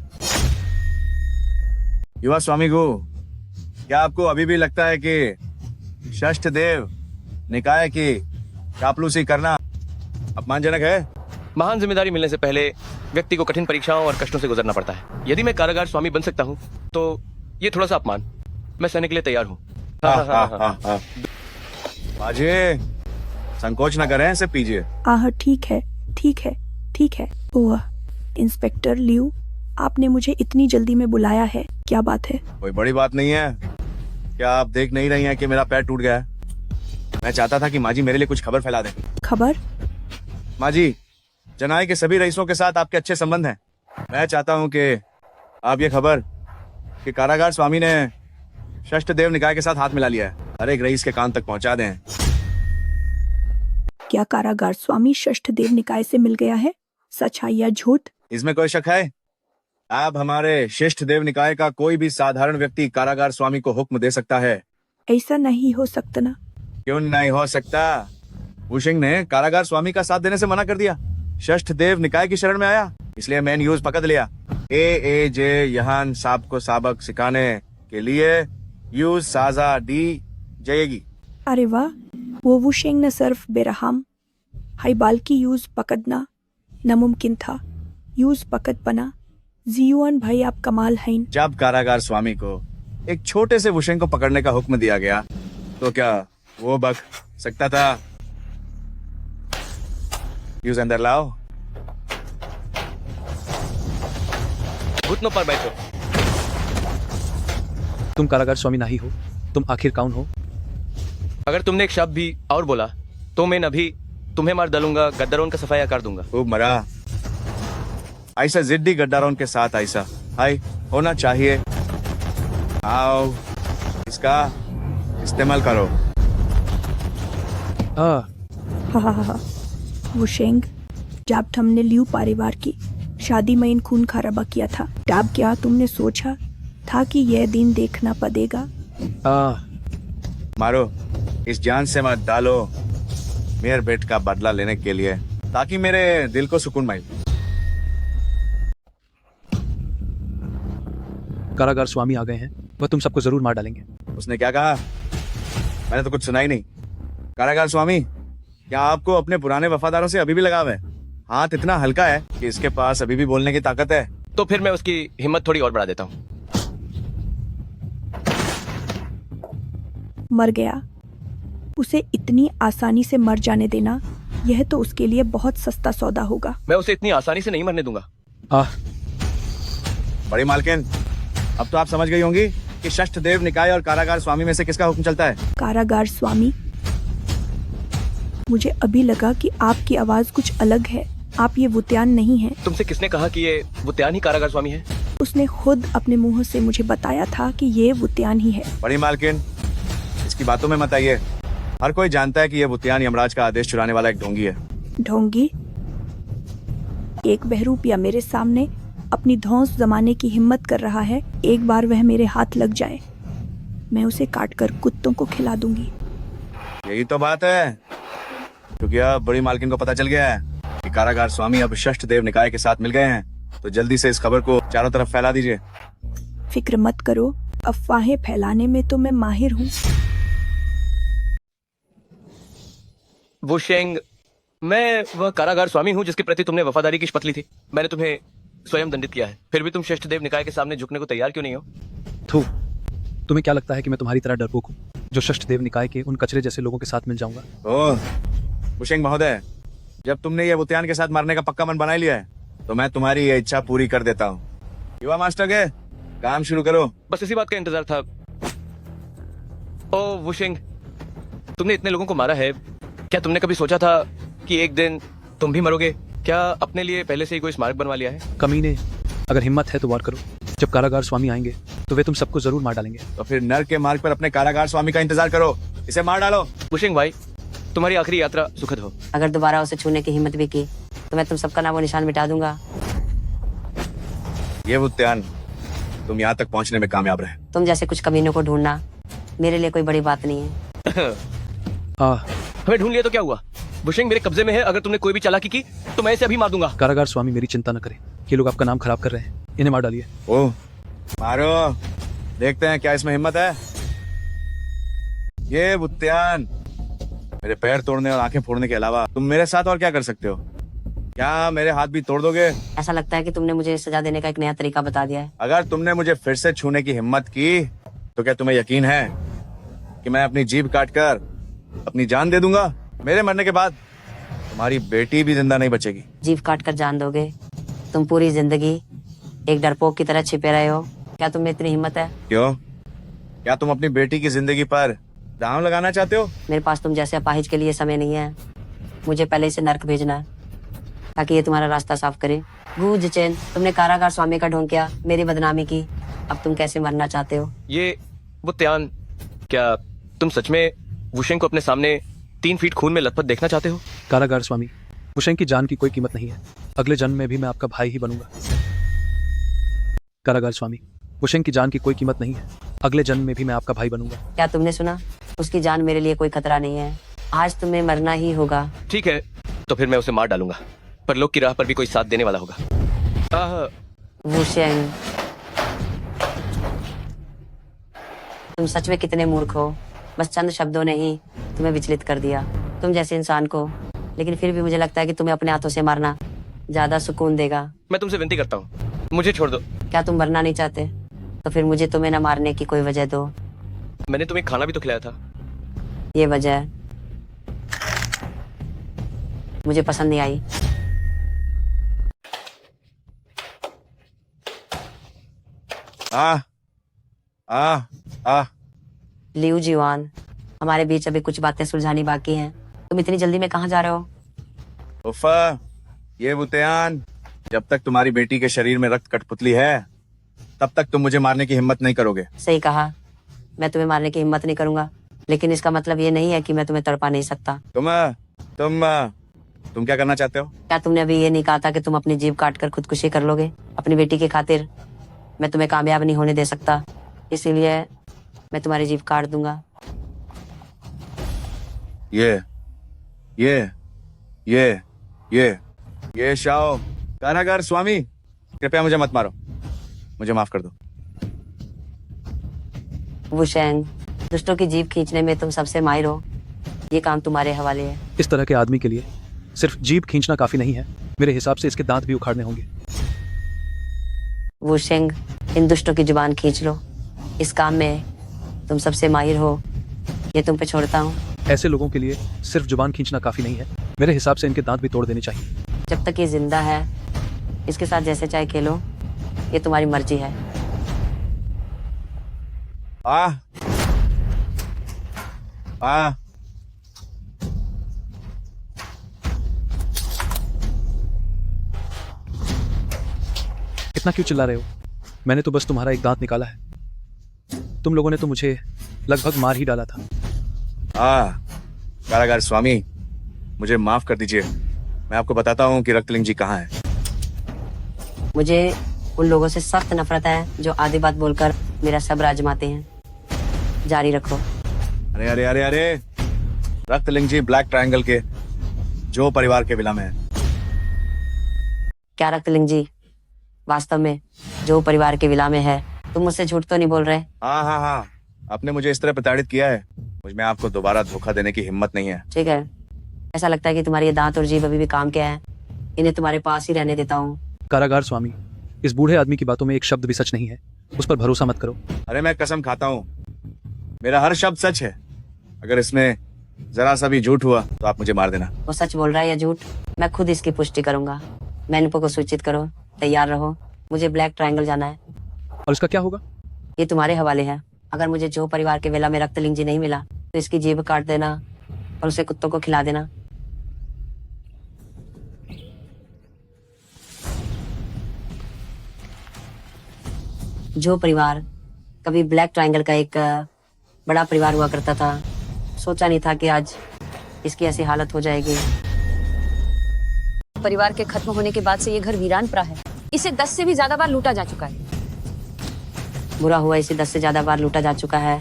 युवा स्वामी गु, क्या आपको अभी भी लगता है कि षष्ठ देव निकाय की चापलूसी करना अपमानजनक है? महान जिम्मेदारी मिलने से पहले व्यक्ति को कठिन परीक्षाओं और कष्टों से गुजरना पड़ता है। यदि मैं कारागार स्वामी बन सकता हूँ तो ये थोड़ा सा अपमान, मैं सहने के लिए तैयार हूँ। बाजे, संकोच न करें, इसे पीजिए। ठीक है ठीक है ठीक है। ओह इंस्पेक्टर लियू, आपने मुझे इतनी जल्दी में बुलाया है, क्या बात है? कोई बड़ी बात नहीं है। क्या आप देख नहीं रही हैं कि मेरा पैर टूट गया है? मैं चाहता था कि माँ जी मेरे लिए कुछ खबर फैला दें। खबर? माँ जी, जनाई के सभी रईसों के साथ आपके अच्छे संबंध हैं। मैं चाहता हूँ कि आप ये खबर कि कारागार स्वामी ने षष्ठ देव निकाय के साथ हाथ मिला लिया है, हर एक रईस के कान तक पहुँचा दें। क्या कारागार स्वामी षष्ठ देव निकाय से मिल गया है? सच है या झूठ? इसमें कोई शक है? अब हमारे षष्ठ देव निकाय का कोई भी साधारण व्यक्ति कारागार स्वामी को हुक्म दे सकता है। ऐसा नहीं हो सकता ना? क्यों नहीं हो सकता? वुशिंग ने कारागार स्वामी का साथ देने से मना कर दिया, षष्ठ देव निकाय की शरण में आया, इसलिए मैंने न्यूज पकड़ लिया। AAJ यहान साहब को सबक सिखाने के लिए यूज साजा दी जाएगी। अरे वाह, वो वुशिंग न सिर्फ बेरहम हाईबाल की यूज पकड़ना नामुमकिन था, यूज पकड़ बना। जीवन भाई, आप कमाल हैं। जब कारागार स्वामी को एक छोटे से वुशिंग को पकड़ने का हुक्म दिया गया तो क्या वो बक सकता था? यूज अंदर लाओ। घुटनों पर बैठो। तुम कारागार स्वामी नहीं हो, तुम आखिर कौन हो? अगर तुमने एक शब्द भी और बोला तो मैं अभी तुम्हें मार डालूंगा, गद्दारों का सफाया कर दूंगा। खूब मरा। ऐसा जिद्दी गद्दारों के साथ ऐसा हाय होना चाहिए। आओ, इसका इस्तेमाल करो। हा। वुशिंग, जब हमने लियू परिवार की शादी में इन खून खराबा किया था, तब क्या तुमने सोचा था कि यह दिन देखना पड़ेगा? मारो, इस जान से मत डालो, मेरे बेट का बदला लेने के लिए, ताकि मेरे दिल को सुकून मिले। कारागार स्वामी आ गए हैं, वह तुम सबको जरूर मार डालेंगे। उसने क्या कहा? मैंने तो कुछ सुना ही नहीं। कारागार स्वामी, क्या आपको अपने पुराने वफादारों से अभी भी लगाव है? हाथ इतना हल्का है कि इसके पास अभी भी बोलने की ताकत है। तो फिर मैं उसकी हिम्मत थोड़ी और बढ़ा देता हूँ। मर गया, उसे इतनी आसानी से मर जाने देना, यह तो उसके लिए बहुत सस्ता सौदा होगा। मैं उसे इतनी आसानी से नहीं मरने दूंगा। बड़ी मालकिन, अब तो आप समझ गई होंगी कि षष्ठ देव निकाय और कारागार स्वामी में से किसका हुक्म चलता है। कारागार स्वामी? मुझे अभी लगा कि आपकी आवाज कुछ अलग है, आप ये वुत्यान नहीं हैं। तुमसे किसने कहा कि ये वुत्यान ही कारागार स्वामी है? उसने खुद अपने मुंह से मुझे बताया था कि ये वुत्यान ही है। बड़ी मालकिन, इसकी बातों में मत आइए। हर कोई जानता है कि ये वुत्यान यमराज का आदेश चुराने वाला एक ढोंगी है। ढोंगी? एक बहरूपिया मेरे सामने अपनी धौंस जमाने की हिम्मत कर रहा है, एक बार वह मेरे हाथ लग जाए, मैं उसे काटकर कुत्तों को खिला दूंगी। यही तो बात है, क्योंकि अब बड़ी मालकिन को पता चल गया है कि कारागार स्वामी अब षष्ठ देव निकाय के साथ मिल गए हैं, तो जल्दी से इस खबर को चारों तरफ फैला दीजिए। फिक्र मत करो, अफवाहें फैलाने में तो मैं माहिर हूँ। वुशिंग, मैं वह कारागार स्वामी हूँ जिसके प्रति तुमने वफादारी की शपथ ली थी। मैंने तुम्हें स्वयं दंडित किया है, फिर भी तुम षष्ठ देव निकाय के सामने झुकने को तैयार क्यों नहीं हो? थू, तुम्हें क्या लगता है कि मैं तुम्हारी तरह डरपोक हूँ जो षष्ठ देव निकाय के उन कचरे जैसे लोगों के साथ मिल जाऊंगा? ओह वुशिंग महोदय, जब तुमने ये वुत्यान के साथ मारने का पक्का मन बना लिया है तो मैं तुम्हारी ये इच्छा पूरी कर देता हूँ। युवा मास्टर के काम शुरू करो। बस इसी बात का इंतजार था। ओ वुशिंग, तुमने इतने लोगों को मारा है, क्या तुमने कभी सोचा था कि एक दिन तुम भी मरोगे? क्या अपने लिए पहले से ही कोई स्मारक बनवा लिया है? कमीने, अगर हिम्मत है तो वार करो। जब कारागार स्वामी आएंगे तो वे तुम सबको जरूर मार डालेंगे। तो फिर नर के मार्ग पर अपने कारागार स्वामी का इंतजार करो, इसे मार डालो। वुशिंग भाई, तुम्हारी आखिरी यात्रा सुखद हो। अगर दोबारा उसे छूने की हिम्मत भी की तो मैं तुम सबका नामो निशान मिटा दूंगा। ये वुत्यान, तुम यहाँ तक पहुँचने में कामयाब रहे। तुम जैसे कुछ कमीनों को ढूंढना मेरे लिए कोई बड़ी बात नहीं है। हमें ढूंढ लिया तो क्या हुआ? वुशिंग मेरे कब्जे में है, अगर तुमने कोई भी चालाकी की तो मैं इसे अभी मार दूंगा। कारागार स्वामी, मेरी चिंता न करें, ये लोग आपका नाम खराब कर रहे हैं, इन्हें मार डालिए। ओ मारो, देखते हैं क्या इसमें हिम्मत है। ये वुत्यान, मेरे पैर तोड़ने और आंखें फोड़ने के अलावा तुम मेरे साथ और क्या कर सकते हो? क्या मेरे हाथ भी तोड़ दोगे? ऐसा लगता है कि तुमने मुझे सजा देने का एक नया तरीका बता दिया है। अगर तुमने मुझे फिर से छूने की हिम्मत की तो क्या तुम्हें यकीन है कि मैं अपनी जीभ काटकर अपनी जान दे दूंगा? मेरे मरने के बाद तुम्हारी बेटी भी जिंदा नहीं बचेगी। जीभ काट कर जान दोगे? तुम पूरी जिंदगी एक डरपोक की तरह छिपे रहे हो, क्या तुम में इतनी हिम्मत है? क्यों? क्या तुम अपनी बेटी की जिंदगी पर दांव लगाना चाहते हो? मेरे पास तुम जैसे अपाहिज के लिए समय नहीं है। मुझे पहले इसे नर्क भेजना है ताकि ये तुम्हारा रास्ता साफ करे। गूज चैन, तुमने कारागार स्वामी का ढोंग किया, मेरी बदनामी की, अब तुम कैसे मरना चाहते हो? ये वुत्यान, क्या तुम सच में वुशिंग को अपने सामने 3 फीट खून में लथपथ देखना चाहते हो? कारागार स्वामी, वुशिंग की जान की कोई कीमत नहीं है, अगले जन्म में भी मैं आपका भाई ही बनूंगा। कारागार स्वामी, वुशिंग की जान की कोई कीमत नहीं है, अगले जन्म में भी मैं आपका भाई बनूंगा। क्या तुमने सुना? उसकी जान मेरे लिए कोई खतरा नहीं है, आज तुम्हें मरना ही होगा। ठीक है, तो फिर मैं उसे मार डालूंगा, पर लोग की राह पर भी कोई साथ देने वाला होगा। वुशिंग, तुम सच में कितने मूर्ख हो। बस चंद शब्दों ने ही तुम्हें विचलित कर दिया। तुम जैसे इंसान को, लेकिन फिर भी मुझे लगता है कि तुम्हें अपने हाथों से मारना ज्यादा सुकून देगा। मैं तुमसे विनती करता हूँ, मुझे छोड़ दो। क्या तुम मरना नहीं चाहते? तो फिर मुझे तुम्हें न मारने की कोई वजह दो। मैंने तुम्हें खाना भी तो खिलाया था। ये वजह मुझे पसंद नहीं आई। लियू जीवान, हमारे बीच अभी कुछ बातें सुलझानी बाकी हैं। तुम इतनी जल्दी में कहाँ जा रहे हो? उफ़ा, ये वुत्यान, जब तक तुम्हारी बेटी के शरीर में रक्त कठपुतली है तब तक तुम मुझे मारने की हिम्मत नहीं करोगे। सही कहा, मैं तुम्हें मारने की हिम्मत नहीं करूंगा, लेकिन इसका मतलब ये नहीं है कि मैं तुम्हें तड़पा नहीं सकता। तुम क्या करना चाहते हो? क्या तुमने अभी ये नहीं कहा था कि तुम अपनी जीभ काट कर खुदकुशी कर लोगे? अपनी बेटी की खातिर मैं तुम्हें कामयाब नहीं होने दे सकता, इसीलिए मैं तुम्हारी जीभ काट दूंगा। ये शाओ, कारागार स्वामी, कृपया मुझे मत मारो, मुझे माफ कर दो। वुशेंग, दुष्टों की जीभ खींचने में तुम सबसे माहिर हो, ये काम तुम्हारे हवाले है। इस तरह के आदमी के लिए सिर्फ जीभ खींचना काफी नहीं है, मेरे हिसाब से इसके दांत भी उखाड़ने होंगे। वुशेंग, इन दुष्टों की जुबान खींच लो, इस काम में तुम सबसे माहिर हो, ये तुम पे छोड़ता हूँ। ऐसे लोगों के लिए सिर्फ जुबान खींचना काफी नहीं है, मेरे हिसाब से इनके दांत भी तोड़ देने चाहिए। जब तक ये जिंदा है इसके साथ जैसे चाहे खेलो, ये तुम्हारी मर्जी है। इतना क्यों चिल्ला रहे हो? मैंने तो बस तुम्हारा एक दांत निकाला है, तुम लोगों ने तो मुझे लगभग मार ही डाला था। कारागार स्वामी, मुझे माफ कर दीजिए, मैं आपको बताता हूँ कि रक्तलिंग जी कहाँ है। मुझे उन लोगों से सख्त नफरत है जो आधी बात बोलकर मेरा सब्र आजमाते हैं। जारी रखो। अरे अरे अरे अरे, रक्तलिंग जी ब्लैक ट्रायंगल के जो परिवार के विला में है। क्या रक्तलिंग जी वास्तव में जो परिवार के विला में है? तुम मुझसे झूठ तो नहीं बोल रहे? हाँ, आपने मुझे इस तरह प्रताड़ित किया है, मुझमें आपको दोबारा धोखा देने की हिम्मत नहीं है। ठीक है, ऐसा लगता है कि तुम्हारे ये दांत और जीभ अभी भी काम के हैं, इन्हें तुम्हारे पास ही रहने देता हूँ। कारागार स्वामी, इस बूढ़े आदमी की बातों में एक शब्द भी सच नहीं है, उस पर भरोसा मत करो। अरे मैं कसम खाता हूँ, मेरा हर शब्द सच है। अगर इसमें जरा सा भी झूठ हुआ तो आप मुझे मार देना। वो सच बोल रहा है या झूठ, मैं खुद इसकी पुष्टि करूंगा। मैनुपो को सूचित करो, तैयार रहो, मुझे ब्लैक ट्रायंगल जाना है। और इसका क्या होगा? ये तुम्हारे हवाले है। अगर मुझे जो परिवार के वेला में रक्तलिंग जी नहीं मिला तो इसकी जीभ काट देना और उसे कुत्तों को खिला देना। जो परिवार कभी ब्लैक ट्रायंगल का एक बड़ा परिवार हुआ करता था, सोचा नहीं था कि आज इसकी ऐसी हालत हो जाएगी। परिवार के खत्म होने के बाद से ये घर वीरान पड़ा है। इसे 10 से भी ज्यादा बार लूटा जा चुका है। बुरा हुआ इसे 10 से ज्यादा बार लूटा जा चुका है।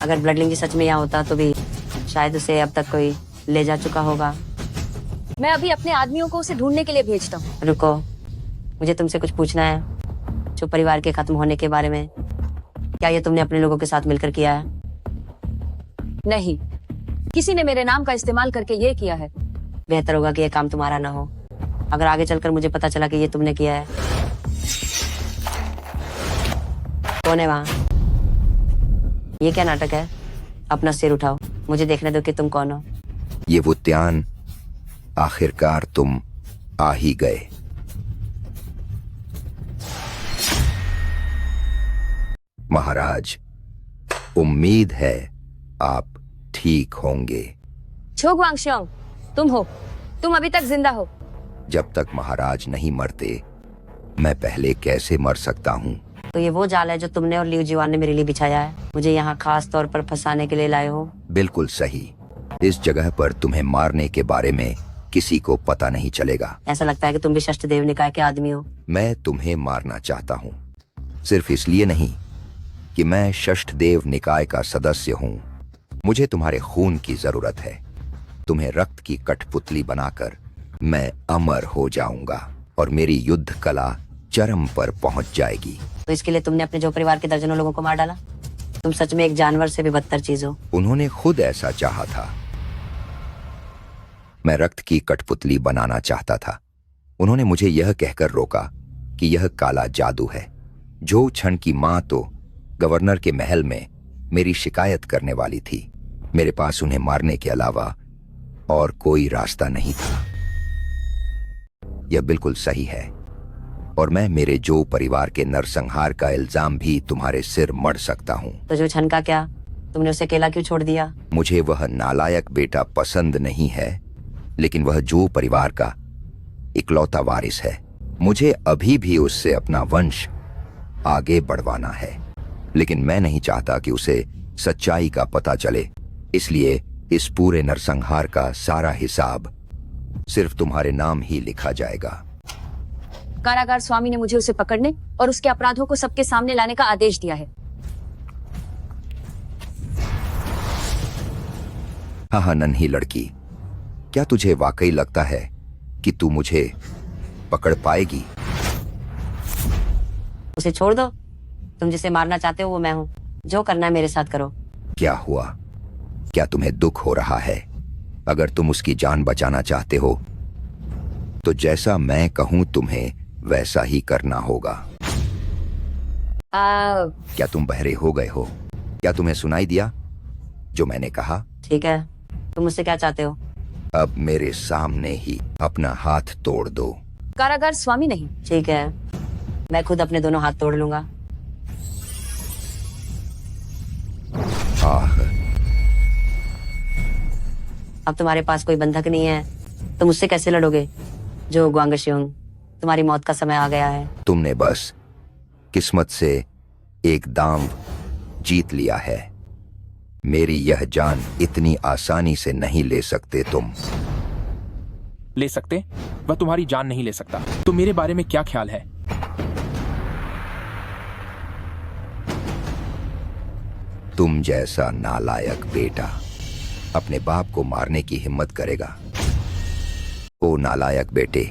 अगर ब्लडलिंग जी सच में यहाँ होता तो भी शायद उसे अब तक कोई ले जा चुका होगा। मैं अभी अपने आदमियों को उसे ढूंढने के लिए भेजता हूँ। रुको, मुझे तुमसे कुछ पूछना है। जो परिवार के खत्म होने के बारे में, क्या ये तुमने अपने लोगों के साथ मिलकर किया है? नहीं, किसी ने मेरे नाम का इस्तेमाल करके ये किया है। बेहतर होगा कि ये काम तुम्हारा ना हो। अगर आगे चलकर मुझे पता चला कि ये तुमने किया है। कौन है वहाँ? ये क्या नाटक है? अपना सिर उठाओ, मुझे देखने दो कि तुम कौन हो। ये वुत्यान, आखिरकार तुम आ ही गए। महाराज, उम्मीद है आप ठीक होंगे। छो गुआंगशियांग, तुम हो। तुम अभी तक जिंदा हो। जब तक महाराज नहीं मरते, मैं पहले कैसे मर सकता हूँ? तो ये वो जाल है जो तुमने और लियू जीवान ने मेरे लिए बिछाया है। मुझे यहाँ खास तौर पर फंसाने के लिए लाए हो। बिल्कुल सही। इस जगह पर तुम्हें मारने के बारे में किसी को पता नहीं चलेगा। ऐसा लगता है कि तुम भी षष्ठदेव निकाय के आदमी हो। मैं तुम्हें मारना चाहता हूँ, सिर्फ इसलिए नहीं कि मैं षष्ठदेव निकाय का सदस्य हूँ। मुझे तुम्हारे खून की जरूरत है। तुम्हें रक्त की कठपुतली बनाकर मैं अमर हो जाऊंगा और मेरी युद्ध कला चरम पर पहुंच जाएगी। तो इसके लिए तुमने अपने जो परिवार के दर्जनों लोगों को मार डाला? तुम सच में एक जानवर से भी बदतर चीज हो। उन्होंने खुद ऐसा चाहा था। मैं रक्त की कठपुतली बनाना चाहता था। उन्होंने मुझे यह कहकर रोका कि यह काला जादू है। जो क्षण की मां तो गवर्नर के महल में मेरी शिकायत करने वाली थी। मेरे पास उन्हें मारने के अलावा और कोई रास्ता नहीं था। यह बिल्कुल सही है और मैं मेरे जो परिवार के नरसंहार का इल्जाम भी तुम्हारे सिर मढ़ सकता हूँ। तो जो छन का क्या? तुमने उसे अकेला क्यों छोड़ दिया? मुझे वह नालायक बेटा पसंद नहीं है, लेकिन वह जो परिवार का इकलौता वारिस है। मुझे अभी भी उससे अपना वंश आगे बढ़वाना है, लेकिन मैं नहीं चाहता कि उसे सच्चाई का पता चले। इसलिए इस पूरे नरसंहार का सारा हिसाब सिर्फ तुम्हारे नाम ही लिखा जाएगा। कारागार स्वामी ने मुझे उसे पकड़ने और उसके अपराधों को सबके सामने लाने का आदेश दिया है। हाँ, नन्ही लड़की, क्या तुझे वाकई लगता है कि तू मुझे पकड़ पाएगी? उसे छोड़ दो। तुम जिसे मारना चाहते हो वो मैं हूँ। जो करना है मेरे साथ करो। क्या हुआ? क्या तुम्हें दुख हो रहा है? अगर तुम उसकी जान बचाना चाहते हो तो जैसा मैं कहूं तुम्हें वैसा ही करना होगा। क्या तुम बहरे हो गए हो? क्या तुम्हें सुनाई दिया जो मैंने कहा? ठीक है, तुम मुझसे क्या चाहते हो? अब मेरे सामने ही अपना हाथ तोड़ दो। कारागार स्वामी नहीं। ठीक है, मैं खुद अपने दोनों हाथ तोड़ लूंगा। अब तुम्हारे पास कोई बंधक नहीं है, तुम मुझसे कैसे लड़ोगे? जो गुआंगशियांग, तुम्हारी मौत का समय आ गया है। तुमने बस किस्मत से एक दांव जीत लिया है। मेरी यह जान इतनी आसानी से नहीं ले सकते तुम। ले सकते? वह तुम्हारी जान नहीं ले सकता। तो मेरे बारे में क्या ख्याल है? तुम जैसा नालायक बेटा अपने बाप को मारने की हिम्मत करेगा? ओ नालायक बेटे,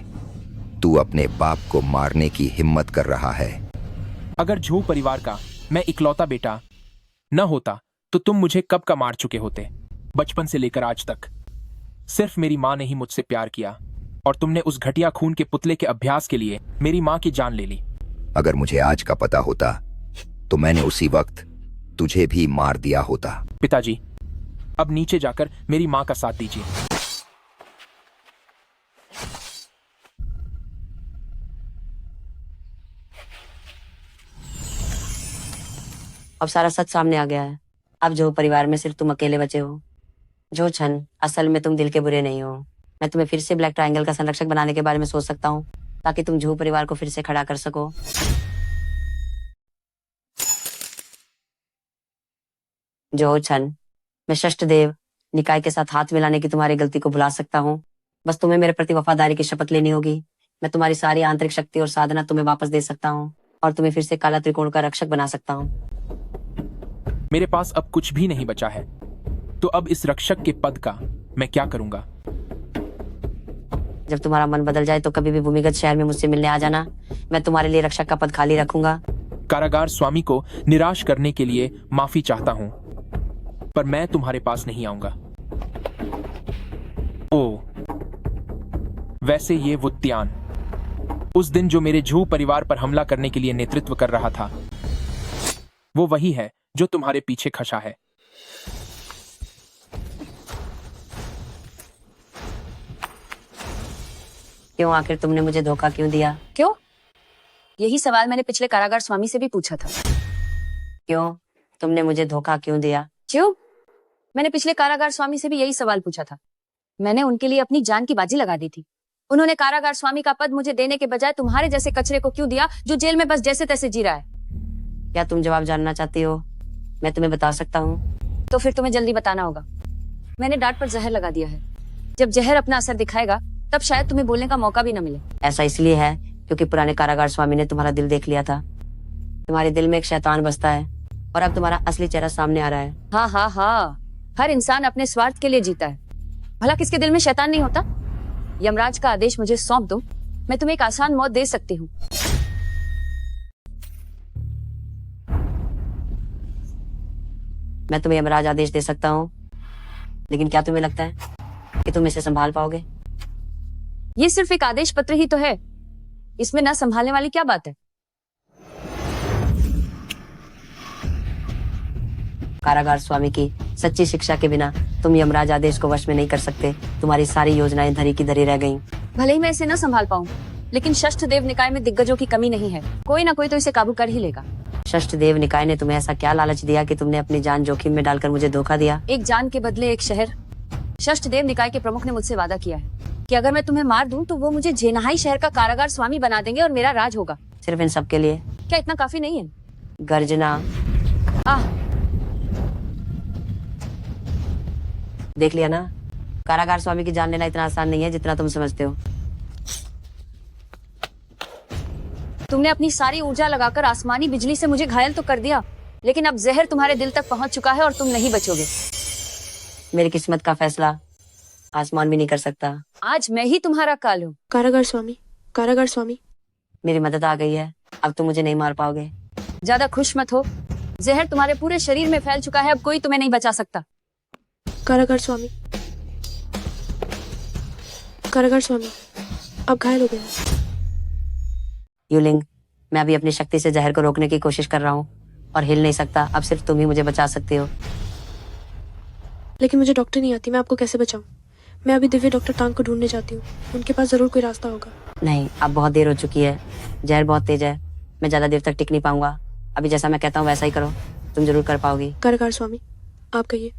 तू अपने बाप को मारने की हिम्मत कर रहा है। अगर झो परिवार का मैं इकलौता बेटा न होता तो तुम मुझे कब का मार चुके होते। बचपन से लेकर आज तक सिर्फ मेरी माँ ने ही मुझसे प्यार किया और तुमने उस घटिया खून के पुतले के अभ्यास के लिए मेरी माँ की जान ले ली। अगर मुझे आज का पता होता तो मैंने उसी वक्त तुझे भी मार दिया होता। पिताजी, अब नीचे जाकर मेरी माँ का साथ दीजिए। अब सारा सच सामने आ गया है। अब जो परिवार में सिर्फ तुम अकेले बचे हो। जो छन, असल में तुम दिल के बुरे नहीं हो। मैं तुम्हें फिर से ब्लैक ट्रायंगल का संरक्षक बनाने के बारे में सोच सकता हूँ, ताकि तुम जो परिवार को फिर से खड़ा कर सको। जो छन, मैं षष्ठदेव निकाय के साथ हाथ मिलाने की तुम्हारी गलती को भुला सकता हूँ। बस तुम्हें मेरे प्रति वफादारी की शपथ लेनी होगी। मैं तुम्हारी सारी आंतरिक शक्ति और साधना तुम्हें वापस दे सकता हूँ और तुम्हें फिर से काला त्रिकोण का रक्षक बना सकता हूँ। मेरे पास अब कुछ भी नहीं बचा है, तो अब इस रक्षक के पद का मैं क्या करूंगा? जब तुम्हारा मन बदल जाए तो कभी भी भूमिगत शहर में मुझसे मिलने आ जाना। मैं तुम्हारे लिए रक्षक का पद खाली रखूंगा। कारागार स्वामी को निराश करने के लिए माफी चाहता हूँ, पर मैं तुम्हारे पास नहीं आऊंगा। ओ, वैसे ये वुत्यान, उस दिन जो मेरे झू परिवार पर हमला करने के लिए नेतृत्व कर रहा था, वो वही है जो तुम्हारे पीछे खसा है। क्यों आखिर तुमने मुझे धोखा क्यों दिया? क्यों? यही सवाल मैंने पिछले कारागार स्वामी से भी पूछा था। क्यों तुमने मुझे धोखा क्यों दिया? क्यों? मैंने पिछले कारागार स्वामी से भी यही सवाल पूछा था। मैंने उनके लिए अपनी जान की बाजी लगा दी थी। उन्होंने कारागार स्वामी का पद मुझे देने के बजाय तुम्हारे जैसे कचरे को क्यों दिया, जो जेल में बस जैसे तैसे जी रहा है? क्या तुम जवाब जानना चाहती हो? मैं तुम्हें बता सकता हूँ। तो फिर तुम्हें जल्दी बताना होगा। मैंने डांट पर जहर लगा दिया है। जब जहर अपना असर दिखाएगा तब शायद तुम्हें बोलने का मौका भी न मिले। ऐसा इसलिए है क्योंकि पुराने कारागार स्वामी ने तुम्हारा दिल देख लिया था। तुम्हारे दिल में एक शैतान बसता है और अब तुम्हारा असली चेहरा सामने आ रहा है। हाँ हाँ हाँ, हर इंसान अपने स्वार्थ के लिए जीता है। भला किसके दिल में शैतान नहीं होता? यमराज का आदेश मुझे सौंप दो, मैं तुम्हें एक आसान मौत दे सकती हूँ। मैं तुम्हें यमराज आदेश दे सकता हूँ, लेकिन क्या तुम्हें लगता है कि तुम इसे संभाल पाओगे? ये सिर्फ एक आदेश पत्र ही तो है, इसमें ना संभालने वाली क्या बात है? कारागार स्वामी की सच्ची शिक्षा के बिना तुम यमराज आदेश को वश में नहीं कर सकते। तुम्हारी सारी योजनाएं धरी की धरी रह गईं। भले ही मैं इसे न संभाल पाऊं, लेकिन षष्ठदेव निकाय में दिग्गजों की कमी नहीं है। कोई ना कोई तो इसे काबू कर ही लेगा। षष्ठदेव निकाय ने तुम्हें ऐसा क्या लालच दिया कि तुमने अपनी जान जोखिम में डालकर मुझे धोखा दिया? एक जान के बदले एक शहर। षष्ठदेव निकाय के प्रमुख ने मुझसे वादा किया है कि अगर मैं तुम्हें मार दूं तो वो मुझे जेनाहाई शहर का कारागार स्वामी बना देंगे और मेरा राज होगा। सिर्फ इन सब के लिए? क्या इतना काफी नहीं है? गर्जना। देख लिया ना, कारागार स्वामी की जान लेना इतना आसान नहीं है जितना तुम समझते हो। तुमने अपनी सारी ऊर्जा लगाकर आसमानी बिजली से मुझे घायल तो कर दिया, लेकिन अब जहर तुम्हारे दिल तक पहुंच चुका है और तुम नहीं बचोगे। मेरी किस्मत का फैसला आसमान भी नहीं कर सकता। आज मैं ही तुम्हारा काल हूँ। कारागार स्वामी, कारागार स्वामी, मेरी मदद आ गई है। अब तुम मुझे नहीं मार पाओगे। ज्यादा खुश मत हो, जहर तुम्हारे पूरे शरीर में फैल चुका है। अब कोई तुम्हें नहीं बचा सकता। कारागार स्वामी, कारागार स्वामी, अब घायल हो गया। यूलिंग, मैं अभी अपनी शक्ति से जहर को रोकने की कोशिश कर रहा हूँ और हिल नहीं सकता। अब सिर्फ तुम ही मुझे बचा सकते हो। लेकिन मुझे डॉक्टर नहीं आती, मैं आपको कैसे बचाऊं? मैं अभी दिव्य डॉक्टर तांग को ढूंढने जाती हूँ। उनके पास जरूर कोई रास्ता होगा। नहीं, अब बहुत देर हो चुकी है। जहर बहुत तेज है, मैं ज्यादा देर तक टिक नहीं पाऊंगा। अभी जैसा मैं कहता हूँ वैसा ही करो, तुम जरूर कर पाओगी। कारागार स्वामी, आप कहिए।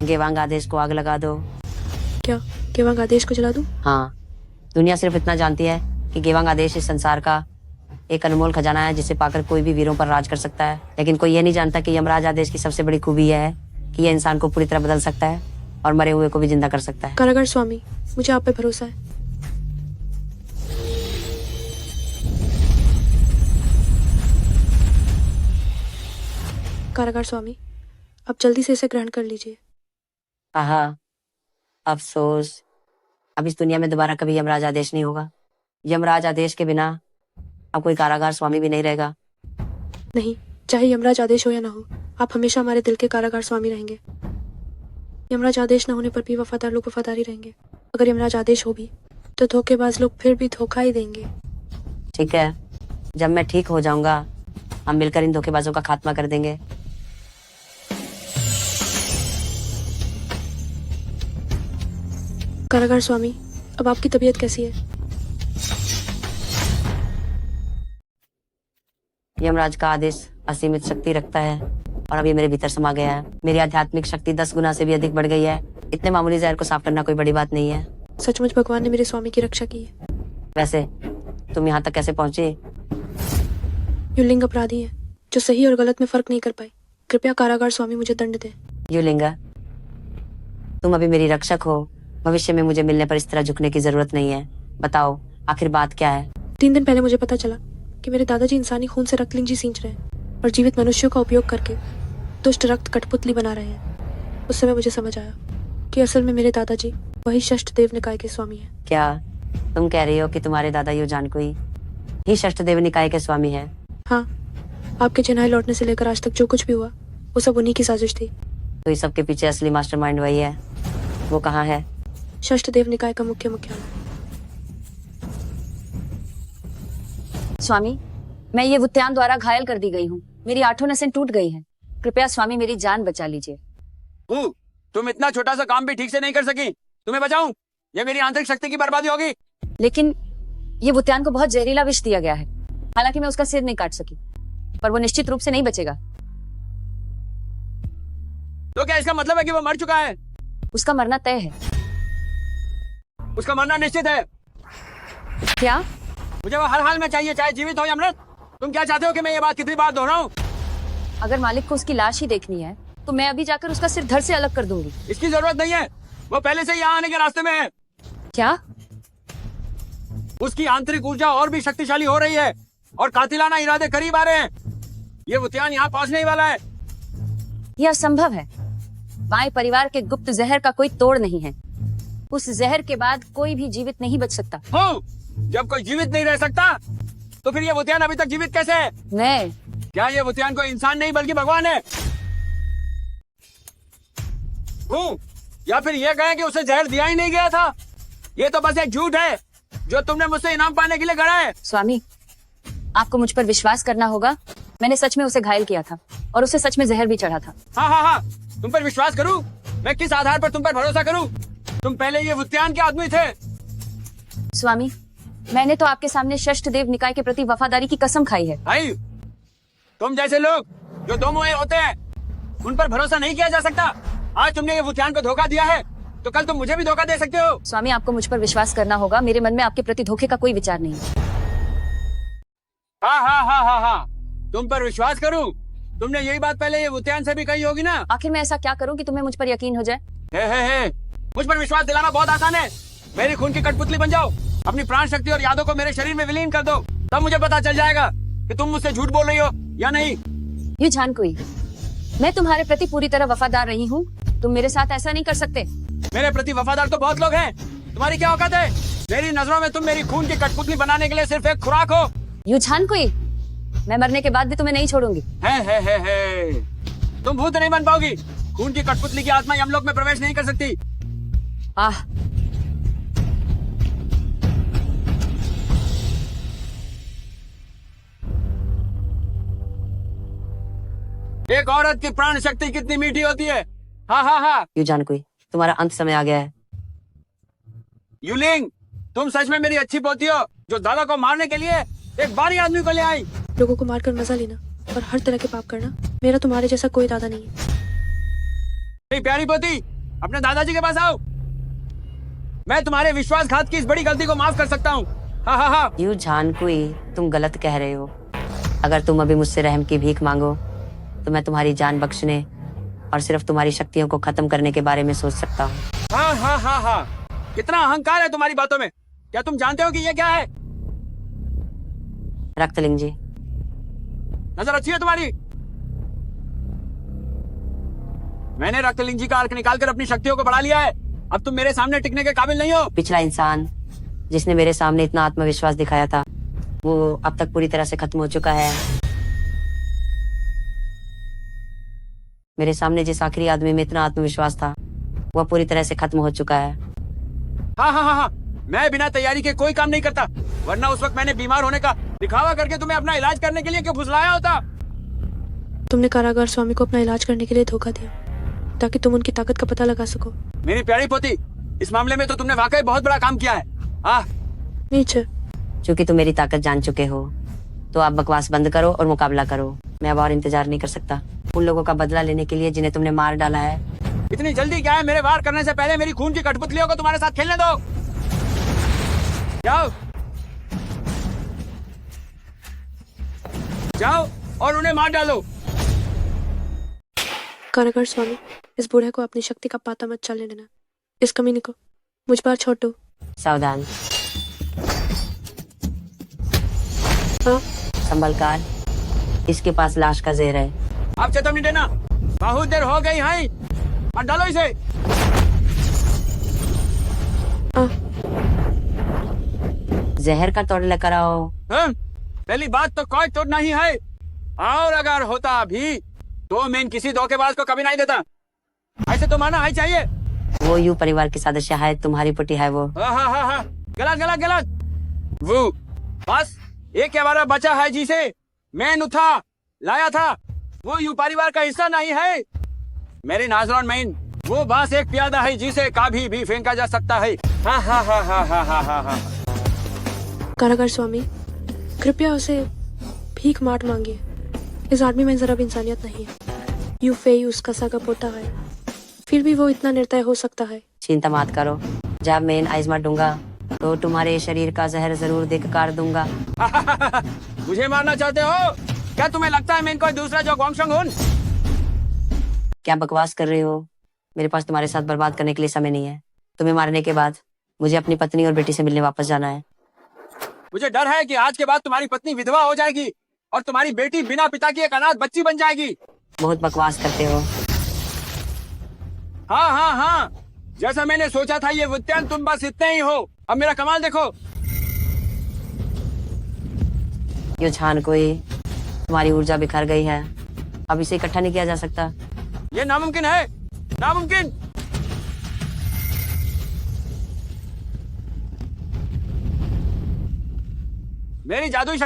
गेवांग आदेश को आग लगा दो। क्या गेवांग आदेश को जला दूं? हाँ, दुनिया सिर्फ इतना जानती है कि गेवांग आदेश इस संसार का एक अनमोल खजाना है जिसे पाकर कोई भी वीरों पर राज कर सकता है। लेकिन कोई ये नहीं जानता कि यमराज आदेश की सबसे बड़ी खूबी यह है कि यह इंसान को पूरी तरह बदल सकता है और मरे हुए को भी जिंदा कर सकता है। कारागार स्वामी, मुझे आप पे भरोसा है। कारागार स्वामी, अब जल्दी से इसे ग्रहण कर लीजिए। आहा, अफसोस, अब इस दुनिया में दोबारा कभी यमराज आदेश नहीं होगा। यमराज आदेश के बिना अब कोई कारागार स्वामी भी नहीं रहेगा। नहीं, चाहे यमराज आदेश हो या ना हो, आप हमेशा हमारे दिल के कारागार स्वामी रहेंगे। यमराज आदेश न होने पर भी वफादार लोग वफादार ही रहेंगे। अगर यमराज आदेश हो भी तो धोखेबाज लोग फिर भी धोखा ही देंगे। ठीक है, जब मैं ठीक हो जाऊंगा हम मिलकर इन धोखेबाजों का खात्मा कर देंगे। कारागार स्वामी, अब आपकी तबीयत कैसी है? यमराज का आदेश असीमित शक्ति रखता है और अब ये मेरे भीतर समा गया है। मेरी आध्यात्मिक शक्ति 10 गुना से भी अधिक बढ़ गई है। इतने मामूली जहर को साफ करना कोई बड़ी बात नहीं है। सचमुच भगवान ने मेरे स्वामी की रक्षा की है। वैसे तुम यहाँ तक कैसे पहुंचे? यू लिंग अपराधी है जो सही और गलत में फर्क नहीं कर पाए। कृपया कारागार स्वामी मुझे दंड दें। यू लिंगा, तुम अभी मेरी रक्षक हो। भविष्य में मुझे मिलने पर इस तरह झुकने की जरूरत नहीं है। बताओ आखिर बात क्या है? 3 दिन पहले मुझे पता चला कि मेरे दादाजी इंसानी खून से रक्तलिंजी सींच रहे हैं और जीवित मनुष्यों का उपयोग करके दुष्ट रक्त कठपुतली बना रहे हैं। उस समय मुझे समझ आया कि असल में मेरे दादाजी वही षष्ठदेव निकाय के स्वामी हैं। क्या तुम कह रही हो कि तुम्हारे दादा यू जानकुई ही षष्ठदेव निकाय के स्वामी हैं? हाँ, आपके चेन्नई लौटने से लेकर आज तक जो कुछ भी हुआ वो सब उन्हीं की साजिश थी। तो इस सब के पीछे असली मास्टरमाइंड वही है। वो कहाँ है? षष्ठदेव निकाय का मुख्य मुख्यालय। स्वामी, मैं ये वुत्यान द्वारा घायल कर दी गई हूँ। मेरी 8 नसें टूट गई हैं। कृपया स्वामी मेरी जान बचा लीजिए। तुम इतना छोटा सा काम भी ठीक से नहीं कर सकी, तुम्हें बचाऊं? ये मेरी आंतरिक शक्ति की बर्बादी होगी। लेकिन ये वुत्यान को बहुत जहरीला विष दिया गया है। हालांकि मैं उसका सिर नहीं काट सकी, पर वो निश्चित रूप से नहीं बचेगा। तो क्या इसका मतलब है कि वो मर चुका है? उसका मरना तय है। उसका मरना निश्चित है। क्या? मुझे वो हर हाल में चाहिए, चाहे जीवित हो या मृत। तुम क्या चाहते हो कि मैं ये बात कितनी बार दोहराऊं? अगर मालिक को उसकी लाश ही देखनी है तो मैं अभी जाकर उसका सिर धड़ से अलग कर दूंगी। इसकी जरूरत नहीं है, वो पहले से यहाँ आने के रास्ते में है। क्या? उसकी आंतरिक ऊर्जा और भी शक्तिशाली हो रही है और कातिलाना इरादे करीब आ रहे हैं। ये वुत्यान यहाँ पहुँचने ही वाला है। यह असंभव है। बाएं परिवार के गुप्त जहर का कोई तोड़ नहीं है। उस जहर के बाद कोई भी जीवित नहीं बच सकता। हो, जब कोई जीवित नहीं रह सकता तो फिर ये वुत्यान अभी तक जीवित कैसे है? मैं क्या ये वुत्यान कोई इंसान नहीं बल्कि भगवान है? या फिर ये कहें कि उसे जहर दिया ही नहीं गया था? ये तो बस एक झूठ है जो तुमने मुझसे इनाम पाने के लिए गढ़ा है। स्वामी, आपको मुझ पर विश्वास करना होगा। मैंने सच में उसे घायल किया था और उसे सच में जहर भी चढ़ा था। हाँ, तुम पर विश्वास करूं? मैं किस आधार पर तुम पर भरोसा करूं? तुम पहले ये वुत्यान के आदमी थे। स्वामी, मैंने तो आपके सामने षष्ठदेव निकाय के प्रति वफादारी की कसम खाई है। भाई, तुम जैसे लोग जो दो मुंहे होते हैं उन पर भरोसा नहीं किया जा सकता। आज तुमने ये वुत्यान को धोखा दिया है तो कल तुम मुझे भी धोखा दे सकते हो। स्वामी, आपको मुझ पर विश्वास करना होगा। मेरे मन में आपके प्रति धोखे का कोई विचार नहीं है। हाँ, तुम पर विश्वास करूं? तुमने यही बात पहले ये वुत्यान से भी कही होगी ना। आखिर मैं ऐसा क्या करूं कि तुम्हें मुझ पर यकीन हो जाए? हे, मुझ पर विश्वास दिलाना बहुत आसान है। मेरी खून की कठपुतली बन जाओ, अपनी प्राण शक्ति और यादों को मेरे शरीर में विलीन कर दो, तब मुझे पता चल जाएगा कि तुम मुझसे झूठ बोल रही हो या नहीं। यू जानकुई, मैं तुम्हारे प्रति पूरी तरह वफादार रही हूँ। तुम मेरे साथ ऐसा नहीं कर सकते। मेरे प्रति वफादार तो बहुत लोग हैं। तुम्हारी क्या औकात है? मेरी नजरों में तुम मेरी खून की कठपुतली बनाने के लिए सिर्फ एक खुराक हो। यू जानकुई, मैं मरने के बाद भी तुम्हें नहीं छोड़ूंगी। है। तुम भूत नहीं बन पाओगी। खून की कठपुतली की आत्मा यमलोक में प्रवेश नहीं कर सकती। आह, एक औरत की प्राण शक्ति कितनी मीठी होती है। हाँ। यू जानकुई, तुम्हारा अंत समय आ गया है। यूलिंग, तुम सच में मेरी अच्छी पोती हो जो दादा को मारने के लिए एक बारी आदमी को ले आई। लोगों को मारकर मजा लेना और हर तरह के पाप करना मेरा तुम्हारे जैसा कोई दादा नहीं है। मेरी प्यारी पोती, अपने दादाजी के पास आओ। मैं तुम्हारे विश्वासघात की इस बड़ी गलती को माफ कर सकता हूँ। हाँ। यू जानकुई, तुम गलत कह रहे हो। अगर तुम अभी मुझसे रहम की भीख मांगो तो मैं तुम्हारी जान बख्शने और सिर्फ तुम्हारी शक्तियों को खत्म करने के बारे में सोच सकता हूँ। हाँ। कितना अहंकार है तुम्हारी बातों में। क्या तुम जानते हो कि ये क्या है? रक्तलिंग जी, नजर अच्छी है तुम्हारी। मैंने रक्तलिंग जी का अर्क निकालकर अपनी शक्तियों को बढ़ा लिया है। अब तुम मेरे सामने टिकने के काबिल नहीं हो। पिछला इंसान जिसने मेरे सामने इतना आत्मविश्वास दिखाया था वो अब तक पूरी तरह से खत्म हो चुका है। मेरे सामने जिस आखिरी आदमी में इतना आत्मविश्वास था वह पूरी तरह से खत्म हो चुका है। हाँ। मैं बिना तैयारी के कोई काम नहीं करता, वरना उस वक्त मैंने बीमार होने का दिखावा करके तुम्हें अपना इलाज करने के लिए क्यों फुसलाया होता? तुमने कारागार स्वामी को अपना इलाज करने के लिए धोखा दिया ताकि तुम उनकी ताकत का पता लगा सको। मेरी प्यारी पोती, इस मामले में तो तुमने वाकई बहुत बड़ा काम किया है। नीचे, चूंकि तुम मेरी ताकत जान चुके हो तो आप बकवास बंद करो और मुकाबला करो। मैं अब और इंतजार नहीं कर सकता उन लोगों का बदला लेने के लिए जिन्हें तुमने मार डाला है। इतनी जल्दी क्या है? मेरे वार करने से पहले मेरी खून की कठपुतलियों को तुम्हारे साथ खेलने दो। जाओ जाओ और उन्हें मार डालो। कारागार स्वामी, इस बूढ़े को अपनी शक्ति का पाता मत चलने देना। इस कमीने को मुझ पर छोड़ दो। सावधान। हाँ? संभल कर, इसके पास लाश का जहर है। आप चेतावनी देना, बहुत देर हो गई है, मार डालो इसे। जहर का तोड़ लेकर आओ। पहली बात तो कोई तोड़ नहीं है, और अगर होता भी तो मैं किसी धोखेबाज को कभी नहीं देता। ऐसे तो माना ही चाहिए। वो यू परिवार की सदस्य है, तुम्हारी पुटी है वो। हाँ। गलत गलत गलत। वो बस एक हमारा बचा है जिसे मैं उठा लाया था, वो यू परिवार का हिस्सा नहीं है। मेरी नाजरान मैन, वो बस एक प्यादा है जिसे कभी भी फेंका जा सकता है। हाँ। कारागार स्वामी, कृपया उसे भीख मार मांगिए। इस आदमी में जरा भी इंसानियत नहीं है। यू फेई उसका सगा पोता है, फिर भी वो इतना निर्दय हो सकता है। चिंता मत करो, जब मैं आइजमा दूंगा तो तुम्हारे शरीर का जहर जरूर देकर दूंगा। मुझे मारना चाहते हो क्या? तुम्हें लगता है मैं कोई दूसरा जो गोंगशंग हूँ? क्या बकवास कर रहे हो? मेरे पास तुम्हारे साथ बर्बाद करने के लिए समय नहीं है। तुम्हें मारने के बाद मुझे अपनी पत्नी और बेटी से मिलने वापस जाना है। मुझे डर है कि आज के बाद तुम्हारी पत्नी विधवा हो जाएगी और तुम्हारी बेटी बिना पिता की एक अनाथ बच्ची बन जाएगी। बहुत बकवास करते हो। हाँ, जैसा मैंने सोचा था ये वुत्यान तुम बस इतने ही हो। अब मेरा कमाल देखो। यो छान कोई, तुम्हारी ऊर्जा बिखर गई है, अब इसे इकट्ठा नहीं किया जा सकता। ये नामुमकिन है, नामुमकिन। मेरी जादुई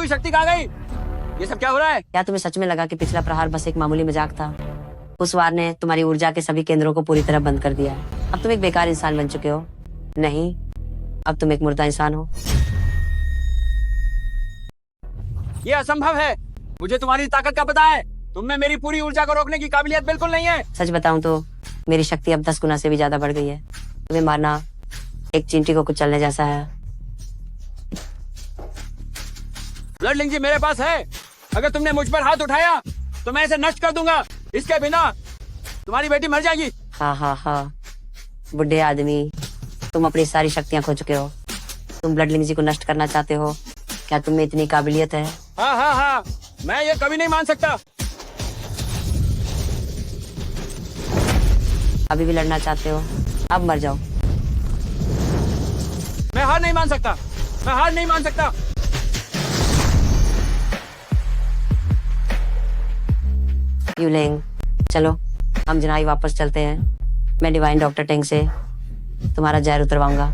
शक्ति कहाँ गई? ये सब क्या हो रहा है? क्या तुम्हें सच में लगा कि पिछला प्रहार बस एक मामूली मजाक था? उस वार ने तुम्हारी ऊर्जा के सभी केंद्रों को पूरी तरह बंद कर दिया। अब तुम एक बेकार इंसान बन चुके हो। नहीं, अब तुम एक मुर्दा इंसान हो। ये असंभव है। मुझे तुम्हारी ताकत का पता है। तुम में मेरी पूरी ऊर्जा को रोकने की काबिलियत बिल्कुल नहीं है। सच बताऊं तो मेरी शक्ति अब 10 गुना से भी ज्यादा बढ़ गई है। तुम्हें मारना एक चींटी को कुचलने जैसा है। ब्लडलिंग जी मेरे पास है। अगर तुमने मुझ पर हाथ उठाया तो मैं इसे नष्ट कर दूंगा। इसके बिना तुम्हारी बेटी मर जाएगी। हाँ, बुढ़े आदमी, तुम अपनी सारी शक्तियां खो चुके हो। तुम ब्लडलिंग जी को नष्ट करना चाहते हो? क्या तुम में इतनी काबिलियत है? हाँ, मैं ये कभी नहीं मान सकता। अभी भी लड़ना चाहते हो? अब मर जाओ। मैं हार नहीं मान सकता। यूलेंग, चलो हम जनाई वापस चलते हैं। मैं डिवाइन डॉक्टर टेंग से तुम्हारा जहर उतरवाऊंगा।